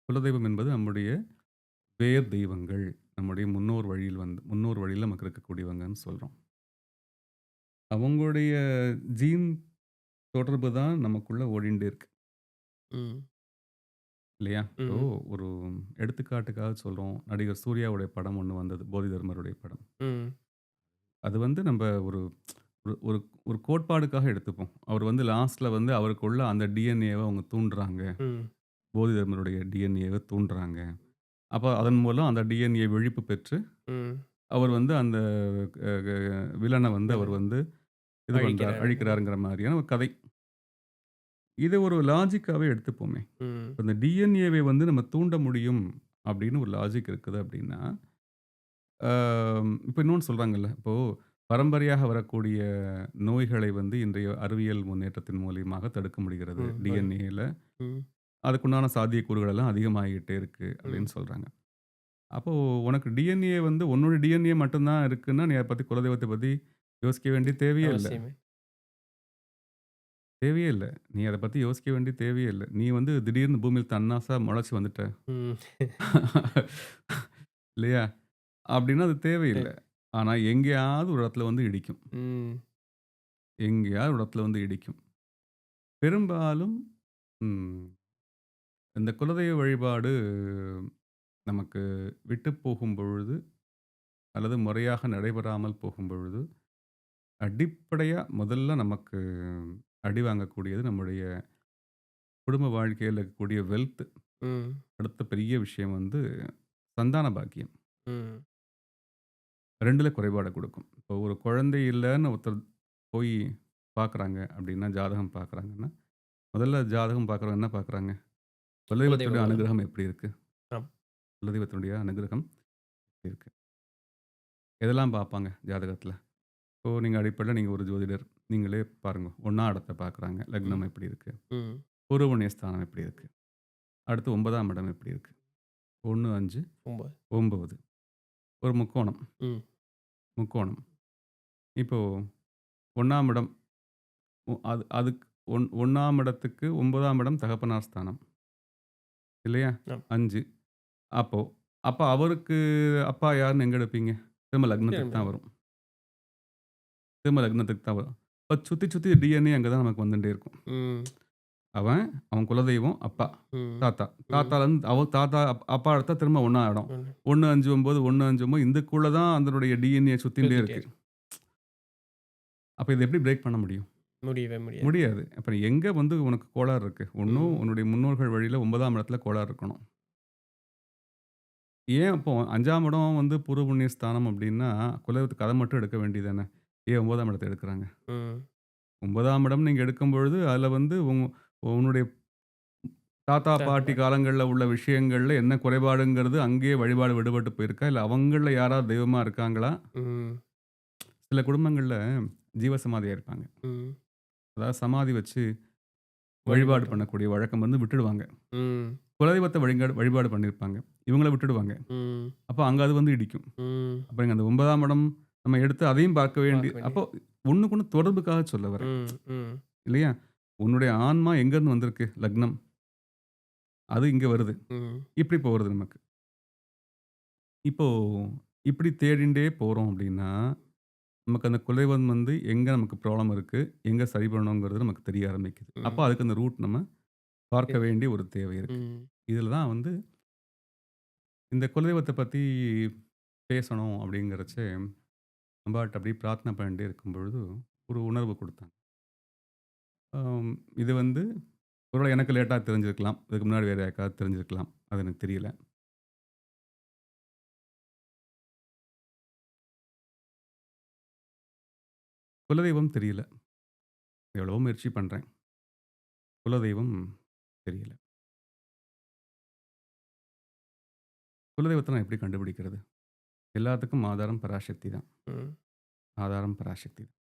குலதெய்வம் என்பது நம்முடைய வேர் தெய்வங்கள். நம்முடைய முன்னோர் வழியில நமக்கு இருக்கக்கூடியவங்கன்னு சொல்றோம். அவங்களுடைய ஜீன் தொடர்பு தான் நமக்குள்ள ஓடிண்டே இருக்கு. ம். இல்லையா? இப்போ ம். ஒரு எடுத்துக்காட்டுக்காக சொல்றோம். நடிகர் சூர்யாவுடைய படம் ஒண்ணு வந்தது. போதிதர்மருடைய படம். ம். அது வந்து நம்ப ஒரு ஒரு ஒரு ஒரு கோட்பாடுக்காக எடுத்துப்போம். அவர் வந்து லாஸ்ட்ல வந்து அவருக்குள்ள அந்த டிஎன்ஏவ அவங்க தூண்டுறாங்க. ம். போதிதர்மருடைய டிஎன்ஏவ தூண்டுறாங்க. அப்ப அதன் மூலம் அந்த டிஎன்ஏ விழிப்பு பெற்று, ம். அவர் வந்து அந்த அ க வில்லன வந்து அவர் வில்லன் வந்து இது பண்றார், அழிக்கிறாரு. அழிக்கிறாருங்கிற மாரியான ஒரு கதை. இத ஒரு லாஜிக்காவே எடுத்துப்போமே. ம். இப்ப இந்த டிஎன்ஏவை வந்து நம்ம தூண்ட முடியும் அப்படின்னு ஒரு லாஜிக் இருக்குது அப்படின்னா, இப்ப இன்னொன்னு சொல்றாங்கல்ல. இப்போ பரம்பரையாக வரக்கூடிய நோய்களை வந்து இன்றைய அறிவியல் முன்னேற்றத்தின் மூலியமாக தடுக்க முடிகிறது. ம். டிஎன்ஏல ம். அதுக்குண்டான சாத்தியக்கூறுகள் எல்லாம் அதிகமாகிட்டே இருக்கு ம். அப்படின்னு சொல்றாங்க. அப்போ உனக்கு டிஎன்ஏ வந்து உன்னோட டிஎன்ஏ மட்டும் தான் இருக்குன்னா, நீ அத பத்தி குலதெய்வத்த பத்தி யோசிக்க வேண்டிய தேவையே இல்ல. அவசியமே. தேவையே இல்ல. நீ அத பத்தி யோசிக்க வேண்டிய தேவையே இல்ல. நீ வந்து திடீர்னு பூமியில தன்னாசா முளைச்சு வந்துட்ட. ம். இல்லையா? அப்டின்னா அது தேவையில்ல. சரி. ஆனா எங்கேயாவது ஒரு இடத்துல வந்து இடிக்கும். ம். எங்கேயாவது ஒரு இடத்துல வந்து இடிக்கும். பெரும்பாலும் ம் இந்த குலதெய்வ வழிபாடு நமக்கு விட்டு போகும் பொழுது, அல்லது முறையாக நடைபெறாமல் போகும் பொழுது, அடிப்படையா முதல்ல நமக்கு அடி வாங்கக்கூடியது நம்முடைய குடும்ப வாழ்க்கையில இருக்கக்கூடிய வெல்த். ம். அடுத்த பெரிய விஷயம் வந்து சந்தான பாக்கியம். ம். 2ல குறைபாட குடுக்கும். இப்போ ஒரு குழந்தை இல்லன்னு ஒருத்தர் போய் பார்க்குறாங்க அப்டின்னா, ஜாதகம் பார்க்குறாங்கன்னா, முதல்ல ஜாதகம் பார்க்குறவங்க என்ன பார்க்குறாங்க? குலதெய்வ குலதெய்வத்துடைய பலம். அனுகிரகம் எப்படி இருக்கு? ஆம். குலதெய்வத்தினுடைய அனுகிரகம் எப்படி இருக்கு? எதெல்லாம் பார்ப்பாங்க ஜாதகத்தில? இப்போ நீங்க அடிப்படையில நீங்க ஒரு ஜோதிடர். நீங்களே பாருங்க. 1ஆம் இடத்த பார்க்குறாங்க. ம். லக்னம் எப்படி இருக்கு? ம். பூர்வ புண்ணிய ஸ்தானம் எப்படி இருக்கு? அடுத்து 9ஆம் இடம் எப்படி இருக்கு? 1, 5, 9. 9. ஒரு முக்கோணம். ம். முக்கோணம். இப்போ 1ஆம் இடம் அதுக்கு 1ஆம் இடத்துக்கு 9ஆம் இடம் தகப்பனார் ஸ்தானம். இல்லையா? ஆம். 5. அப்போ அப்ப அவருக்கு அப்பா யாருன்னு எங்க எடுப்பீங்க? திரும்ப லக்னத்துக்கு திரும்ப. தான் வரும். திரும்ப லக்னத்துக்கு தான் வரும். இப்ப சுத்தி சுத்தி டிஎன்ஏ அங்க தான் நமக்கு வந்துட்டே இருக்கும். ம். அவன் குலதெய்வம் அப்பா, ம். தாத்தா. ம். தாத்தாலருந்து தாத்தா அப்பா எடுத்தா திரும்ப 1ஆம் இடம். 1, 5, 9, 1, 5, 9 இதுக்குள்ள தான் அதனுடைய டிஎன்ஏ சுத்திண்டே சுத்திட்டே இருக்கு. இருக்கு. அப்ப இத எப்படி பிரேக் பண்ண முடியும்? முடியவே முடியாது. முடியாது. அப்புறம் எங்க வந்து உனக்கு கோளாறு இருக்கு? ஒண்ணும் ம். உன்னுடைய முன்னோர்கள் வழியில 9ஆம் இடத்துல கோளாறு இருக்கணும். ஏன் அப்போ 5ஆம் இடம் வந்து பூர்வ புண்ணிய ஸ்தானம் அப்டின்னா, குலதெய்வத்துக்கு அத மட்டும் எடுக்க வேண்டியது தானே? ஏன் 9ஆம் இடத்த எடுக்குறாங்க? ம். 9ஆம் இடம் நீங்க எடுக்கும்பொழுது, அதுல வந்து உன்னுடைய தாத்தா, பாட்டி தாத்தா. காலங்கள்ல உள்ள விஷயங்கள்ல என்ன குறைபாடுங்கிறது அங்கேயே வழிபாடு விடுபட்டு போயிருக்கா? இல்ல அவங்கள்ல யாராவது தெய்வமா இருக்காங்களா? ம். சில குடும்பங்கள்ல ஜீவசமாதி ஆயிருப்பாங்க. ம். அதாவது சமாதி வச்சு வழிபாடு வழிபாடு. பண்ணக்கூடிய வழக்கம் வந்து விட்டுடுவாங்க. ம். குலதெய்வத்த வழிபாடு பண்ணியிருப்பாங்க. இவங்கள விட்டுடுவாங்க. ம். அப்ப அங்க அது வந்து இடிக்கும். ம். அப்ப நீங்க அந்த 9ஆம் இடம் நம்ம எடுத்து அதையும் பார்க்க வேண்டி பார்க்க வேண்டிய. அப்போ ஒண்ணுக்கு ஒண்ணு தொடர்புக்காக சொல்ல வரேன். ம். ம். இல்லையா? உன்னுடைய ஆன்மா எங்கேருந்து வந்திருக்கு? லக்னம். அது இங்க வருது. ம். இப்படி போறது நமக்கு. இப்போ இப்படி தேடிண்டே போறோம் அப்படின்னா, நமக்கு அந்த குலதெய்வம் வந்து எங்க நமக்கு ப்ராப்ளம் இருக்கு, எங்க சரி பண்ணணுங்கிறது நமக்கு தெரிய ஆரம்பிக்குது. அப்ப ம். அதுக்கு அந்த ரூட் நம்ம பார்க்க இருக்கு. வேண்டிய ஒரு தேவை இருக்கு. ம். இதில தான் வந்து இந்த குலதெய்வத்த பத்தி பேசணும் அப்படிங்கிறச்ச, அம்பாட்ட அப்படியே பிரார்த்தனை பண்ணிட்டே இருக்கும் பொழுது, ஒரு உணர்வு குடுத்தாங்க. அம் இது வந்து ஒருவேள எனக்கு லேட்டா தெரிஞ்சிருக்கலாம். இதுக்கு முன்னாடி வேற யாருக்காவது தெரிஞ்சிருக்கலாம். அது எனக்கு தெரியல. குலதெய்வம் தெரியல. எவ்வளவோ முயற்சி பண்றேன். குலதெய்வம் தெரியல. குலதெய்வத்த நான் எப்படி கண்டுபிடிக்கிறது? எல்லாத்துக்கும் ஆதாரம் பராசக்தி தான். ம். ஆதாரம் பராசக்தி தான்.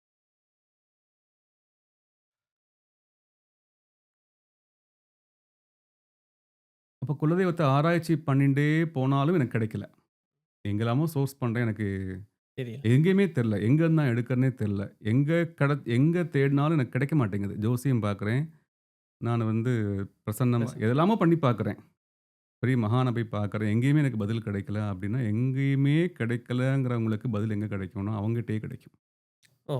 அப்ப குலதெய்வத்த ஆராய்ச்சி பண்ணிண்டே போனாலும் எனக்கு கிடைக்கல. எங்கெல்லாமோ சோர்ஸ் பண்றேன். எனக்கு தெரியல. எங்கேயுமே தெரியல. எங்கருந்து நான் எடுக்கிறேன்னே தெரியல. எங்க தேடினாலும் எனக்கு கிடைக்க மாட்டேங்குது. ஜோசியம் பார்க்குறேன். நான் வந்து பிரசன்னமா பிரசன்னம். எதெல்லாமோ பண்ணி பார்க்குறேன். பெரிய மகான போய் பார்க்குறேன். எங்கேயுமே எனக்கு பதில் கிடைக்கல அப்படின்னா, எங்கேயுமே கிடைக்கலங்கிறவங்களுக்கு பதில் எங்க கிடைக்கும்னா, அவங்ககிட்டயே கிடைக்கும். ஓ!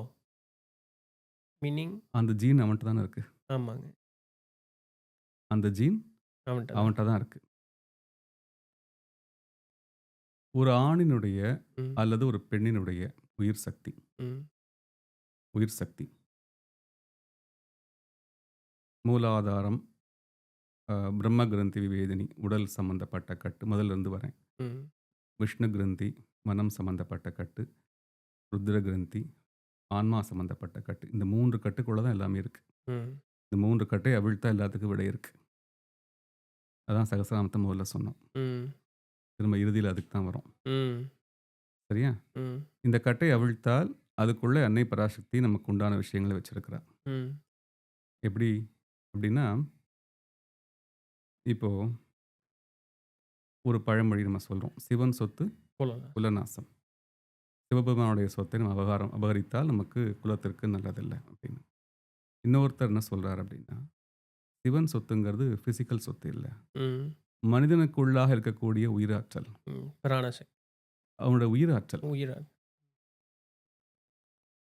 மீனிங்? அந்த ஜீன் அவன்ட்ட தானே இருக்கு. ஆமாங்க. அந்த ஜீன் அவன்ட்ட தான். அவன்ட்ட தான் இருக்கு. ஒரு ஆணினுடைய ம். அல்லது ஒரு பெண்ணினுடைய உயிர் சக்தி ம். உயிர் சக்தி. மூலாதாரம், பிரம்ம கிரந்தி விவேதினி உடல் சம்மந்தப்பட்ட கட்டு. முதல்ல இருந்து வரேன். ம். விஷ்ணு கிரந்தி மனம் சம்மந்தப்பட்ட கட்டு. ருத்ர கிரந்தி ஆன்மா சம்மந்தப்பட்ட கட்டு. இந்த 3 கட்டுக்குள்ள தான் எல்லாமே இருக்கு. ம். இந்த 3 கட்டை அவிழ்த்தா எல்லாத்துக்கும் விடை இருக்கு. அதான் சகஸ்ரநாமத்த முதல்ல சொன்னோம். ம். திரும்ப இறுதியில அதுக்கு தான் வரும். ம். சரியா? ம். இந்த கட்டை அவிழ்த்தால் அதுக்குள்ள அன்னை பராசக்தி நமக்கு உண்டான விஷயங்கள வச்சிருக்கிறா. ம். எப்படி? அப்படின்னா, இப்போ ஒரு பழமொழி நம்ம சொல்றோம். "சிவன் சொத்து போலாம். குலநாசம்." சிவபெருமானுடைய சொத்தை நம்ம அபகரித்தால் நமக்கு குலத்திற்கு நல்லதில்லை அப்படின்னு. இன்னொருத்தர் என்ன சொல்றாரு அப்படின்னா, சிவன் சொத்துங்கிறது பிசிக்கல் சொத்து இல்லை, ம். மனிதனுக்குள்ளாக இருக்கக்கூடிய உயிராற்றல். பிராணசக்தி. அவனுடைய உயிராற்றல். உயிரா.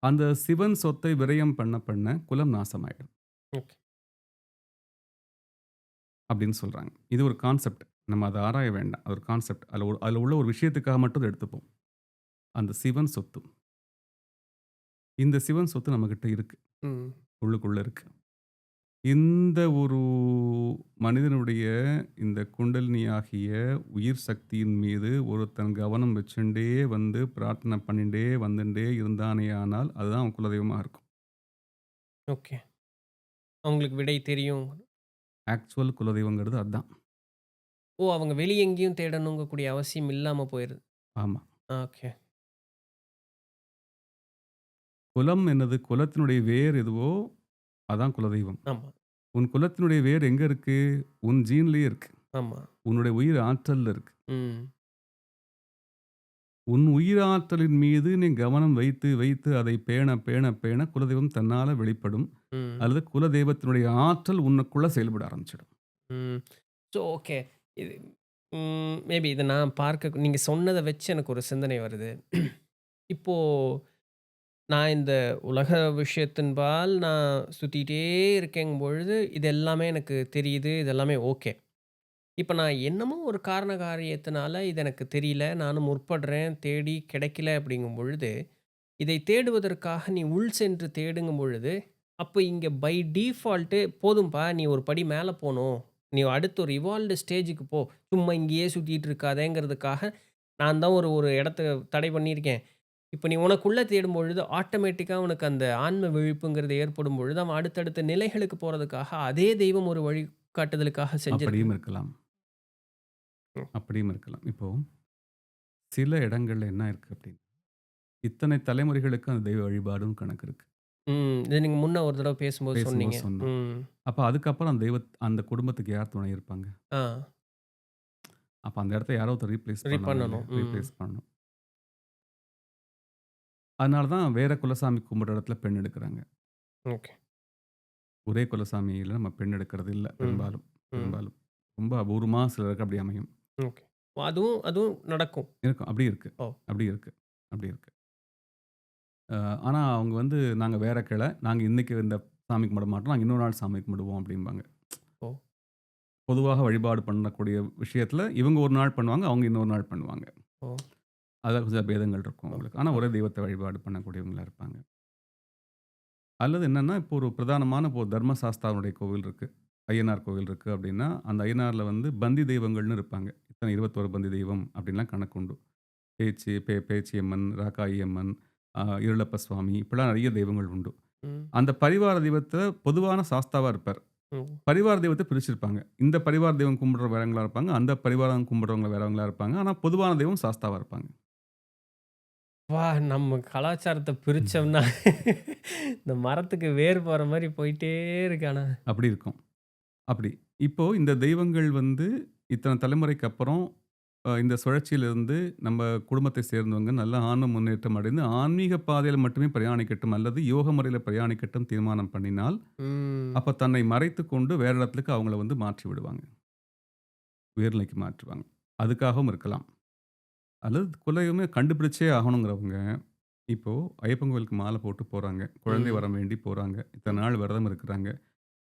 அந்த சிவன் சொத்தை விரயம் பண்ண பண்ண குலம் நாசமாயிடும் ஓகே. அப்படின்னு சொல்றாங்க. இது ஒரு கான்செப்ட். நம்ம அதை ஆராய வேண்டாம். அது ஒரு கான்செப்ட். அதில் உள்ள ஒரு விஷயத்துக்காக மட்டும் அதை எடுத்துப்போம். அந்த சிவன் சொத்து. இந்த சிவன் சொத்து நம்மகிட்ட இருக்கு. ம். உள்ளுக்குள்ள இருக்கு. இந்த ஒரு மனிதனுடைய இந்த குண்டலினி ஆகிய உயிர் சக்தியின் மீது ஒருத்தன் கவனம் வச்சுண்டே வந்து பிரார்த்தனை பண்ணிண்டே வந்துட்டே இருந்தானேயானால் அதுதான் அவன் குலதெய்வமா இருக்கும். ஓகே. அவங்களுக்கு விடை தெரியும். ஆக்சுவல் குலதெய்வங்கிறது அதுதான். ஓ! அவங்க வெளிய எங்கேயும் தேடணுங்கக்கூடிய அவசியம் இல்லாம போயிருது. ஆமா. ஓகே. குலம் என்னது? குலத்தினுடைய வேர் எதுவோ அதான் குலதெய்வம். ஆமா, உன் குலத்தினுடைய வேர் எங்க இருக்கு? உன் ஜீன்லயே இருக்கு. ஆமா. உன்னுடைய உயிர் ஆற்றல்ல இருக்கு. ம். உன் உயிர் ஆற்றலின் மீது நீ கவனம் வைத்து வைத்து அதை பேண பேண பேண குலதெய்வம் தன்னால வெளிப்படும். ம். அல்லது குலதெய்வத்தினுடைய ஆற்றல் உனக்குள்ள செயல்பட ஆரம்பிச்சிடும். ம். So okay. இது மேபி இத நான் பார்க்க நீங்க சொன்னத வச்சு எனக்கு ஒரு சிந்தனை வருது. இப்போ நான் இந்த உலக விஷயத்தின்பால் நான் சுத்திட்டே இருக்கேங்கும் பொழுது, இது எல்லாமே எனக்கு தெரியுது. இது எல்லாமே ஓகே. இப்ப நான் என்னமோ ஒரு காரண காரியத்தினால இது எனக்கு தெரியல. நானும் முற்படுறேன். தேடி கிடைக்கல அப்படிங்கும் பொழுது, இதை தேடுவதற்காக நீ உள் சென்று தேடுங்கும் பொழுது, அப்ப இங்க பை டிஃபால்ட்டு போதும்பா நீ ஒரு படி மேல போணும். நீ அடுத்து ஒரு இவால்வ்டு ஸ்டேஜுக்கு போ. சும்மா இங்கேயே சுத்திட்டு இருக்காதேங்கிறதுக்காக, நான் தான் ஒரு ஒரு இடத்த தடை பண்ணியிருக்கேன். இப்ப நீ உனக்குள்ள தேடும் பொழுது, ஆட்டோமேட்டிக்கா உனக்கு அந்த ஆன்ம விழிப்புங்கிறது ஏற்படும் பொழுது, அவன் அடுத்தடுத்த நிலைகளுக்கு போறதுக்காக அதே தெய்வம் ஒரு வழிகாட்டுதலுக்காக செஞ்சிருக்கு. அப்படியும் இருக்கலாம். ம். அப்படியும் இருக்கலாம். இப்போ சில இடங்கள்ல என்ன இருக்கு அப்படின்னா, இத்தனை தலைமுறைகளுக்கு அந்த தெய்வ வழிபாடுன்னு கணக்கு இருக்கு. இது நீங்க முன்ன ஒரு தடவ பேசும்போது சொன்னீங்க. பேசும்போது சொன்னோம். ம். அப்ப அதுக்கப்புறம் அந்த குடும்பத்துக்கு யார் துணை இருப்பாங்க? ஆ. அப்ப அந்த இடத்த யாரோ ஒருத்தர் ரீப்ளேஸ் பண்ணணும் இல்ல? பண்ணணும். ம். ரீப்ளேஸ் பண்ணணும். அதனால தான் வேற குலசாமி கும்பிடுற இடத்துல பெண் எடுக்குறாங்க. ஓகே. ஒரே குலசாமியில நம்ம பெண் எடுக்கிறது இல்ல ம். பெரும்பாலும். ம். பெரும்பாலும். ரொம்ப அபூர்வமா சிலருக்கு அப்படி அமையும். ஓகே. அதுவும் அதுவும் நடக்கும். இருக்கும். அப்படி இருக்கு. ஓ! அப்படி இருக்கு. அப்படி இருக்கு. அ ஆனா அவங்க வந்து நாங்க வேற கிளை. நாங்க இன்னைக்கு இந்த சாமி கும்பிட மாட்டோம். நாங்க இன்னொரு நாள் சாமி கும்பிடுவோம் அப்படிம்பாங்க. ஓ! பொதுவாக வழிபாடு பண்ணக்கூடிய விஷயத்துல இவங்க ஒரு நாள் பண்ணுவாங்க. அவங்க இன்னொரு நாள் பண்ணுவாங்க. ஓ! அதுல கொஞ்சம் பேதங்கள் இருக்கும் ஓ! அவங்களுக்கு. ஆனா ஒரே தெய்வத்த வழிபாடு பண்ணக்கூடியவங்களா இருப்பாங்க. அல்லது என்னன்னா, இப்போ ஒரு பிரதானமான இப்போ தர்மசாஸ்தாவுடைய கோவில் இருக்கு. ஐயனார் கோவில் இருக்கு அப்படின்னா, அந்த ஐயனார்ல வந்து பந்தி தெய்வங்கள்னு இருப்பாங்க. இத்தனை 21 பந்தி தெய்வம் அப்படின்லாம் கணக்குண்டு. பேச்சியம்மன், ராக்காயி அம்மன், இருளப்ப சுவாமி இப்படிலாம் நெறைய தெய்வங்கள் உண்டு. ம். அந்த பரிவார தெய்வத்த பொதுவான சாஸ்தாவா இருப்பார். ம். பரிவார தெய்வத்த பிரிச்சிருப்பாங்க. இந்த பரிவார தெய்வம் கும்பிடுற வேறவங்களா இருப்பாங்க. அந்த பரிவாரம் கும்பிடுறவங்க வேறவங்களா இருப்பாங்க. ஆனா பொதுவான தெய்வம் சாஸ்தாவா இருப்பாங்க. வா! நம்ம கலாச்சாரத்த பிரிச்சோம்னா, இந்த மரத்துக்கு வேர் போற மாரி போயிட்டே இருக்கு ஆனா. அப்படி இருக்கும். அப்படி. இப்போ இந்த தெய்வங்கள் வந்து இத்தன தலைமுறைக்கு அப்புறம் இந்த சுழற்சியிலிருந்து நம்ம குடும்பத்தை சேர்ந்தவங்க நல்ல ஆன்ம முன்னேற்றம் அடைந்து, ஆன்மீக பாதையில மட்டுமே பிரயாணிக்கட்டும் அல்லது யோக முறையில பிரயாணிக்கட்டும் தீர்மானம் பண்ணினால், ம். அப்ப தன்னை மறைத்துக் கொண்டு வேற இடத்துக்கு அவங்கள வந்து மாற்றி விடுவாங்க. உயர்நிலைக்கு மாற்றுவாங்க. அதுக்காகவும் இருக்கலாம். அல்லது குலதெய்வமே கண்டுபிடிச்சே ஆகணுங்கிறவங்க, இப்போ ஐயப்பன் கோவிலுக்கு மாலை போட்டு போறாங்க. குழந்தை ம். வரம் வேண்டி போறாங்க. இத்தன நாள் விரதம் இருக்கிறாங்க.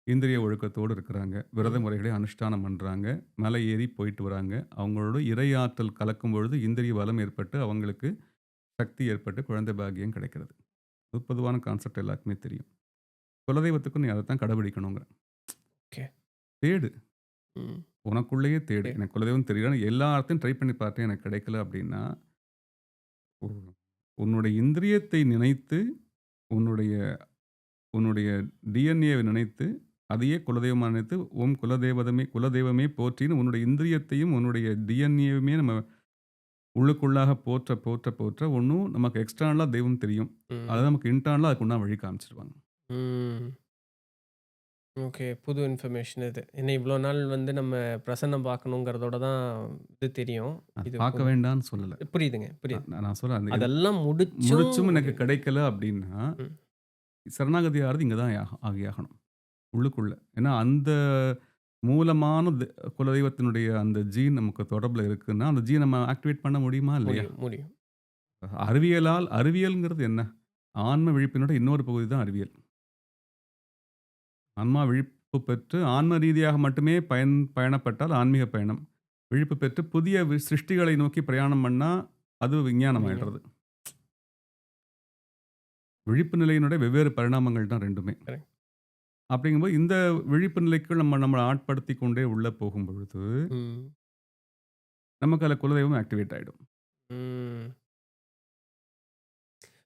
இந்திரிய ஒழுக்கத்தோடு இருக்கிறாங்க. விரத ம். முறைகளை அனுஷ்டானம் பண்றாங்க. மலை ஏறி போயிட்டு வராங்க. அவங்களோட இறையாற்றல் கலக்கும் பொழுது இந்திரிய பலம் ஏற்பட்டு, அவங்களுக்கு சக்தி ஏற்பட்டு குழந்தை பாக்கியம் கிடைக்கிறது. இது பொதுவான கான்செப்ட் எல்லாருக்குமே தெரியும். குலதெய்வத்துக்கும் நீ அதத்தான் கடைபிடிக்கணுங்கிறேன். ஓகே. தேடு. ம். உனக்குள்ளேயே தேடு. ஓகே. எனக்கு குலதெய்வம் தெரியல. எல்லா இடத்தையும் ட்ரை பண்ணி பார்த்தேன். எனக்கு கிடைக்கல அப்படின்னா, உ- உன்னுடைய இந்திரியத்தை நினைத்து, உன்னுடைய உன்னுடைய டிஎன்ஏவை நினைத்து, அதையே குலதெய்வமா நினைத்து, ஓம் குலதெய்வமே போற்றின்னு உன்னுடைய இந்திரியத்தையும், உன்னுடைய டிஎன்ஏவுமே நம்ம உள்ளுக்குள்ளாக போற்ற, போற்ற, போற்ற ஒண்ணும் நமக்கு எக்ஸ்டர்னலா தெய்வம் தெரியும். ம். அது நமக்கு இன்டர்னலா அதுக்கு உண்டான வழி காமிச்சுருவாங்க. ம். ஓகே. புது இன்ஃபர்மேஷன் இது. ஏன்னா இவ்வளோ நாள் வந்து நம்ம பிரசன்னம் பார்க்கணுங்கிறதோட தான் இது தெரியும். நான் இது பார்க்க புது வேண்டான்னு சொல்லல. புரியுதுங்க, புரியுது. நான் சொல்றேன் அந்த அதெல்லாம் முடிச்சும் முடிச்சும் எனக்கு முடியல. கிடைக்கல அப்படின்னா, ம். சரணாகதி ஆகுறது இங்க தான் ஆகியாகணும். உள்ளுக்குள்ள. ஏன்னா அந்த மூலமான குலதெய்வத்தினுடைய அந்த ஜீன் நமக்கு தொடர்புல இருக்குன்னா, அந்த ஜீன் நம்ம ஆக்டிவேட் பண்ண முடியுமா? இல்லையா? முடியும், முடியும். அறிவியல்ங்கிறது என்ன? ஆன்ம விழிப்பினோட இன்னொரு பகுதி தான் அறிவியல். ஆன்மா விழிப்பு பெற்று ஆன்ம ரீதியாக மட்டுமே பயணப்பட்டால் ஆன்மீக பயணம். விழிப்பு பெற்று புதிய சிருஷ்டிகளை நோக்கி பிரயாணம் பண்ணா, அது விஞ்ஞானம் விஞ்ஞானம். ஆயிடுறது. விழிப்பு நிலையினுடைய வெவ்வேறு பரிணாமங்கள் தான் 2மே. கரெக்ட். அப்படிங்கும்போது இந்த விழிப்பு நிலைக்குள் நம்மள ஆட்படுத்திக் கொண்டே உள்ள போகும்பொழுது, ம். நமக்கு அதுல குலதெய்வம் ஆக்டிவேட் ஆயிடும். ம்.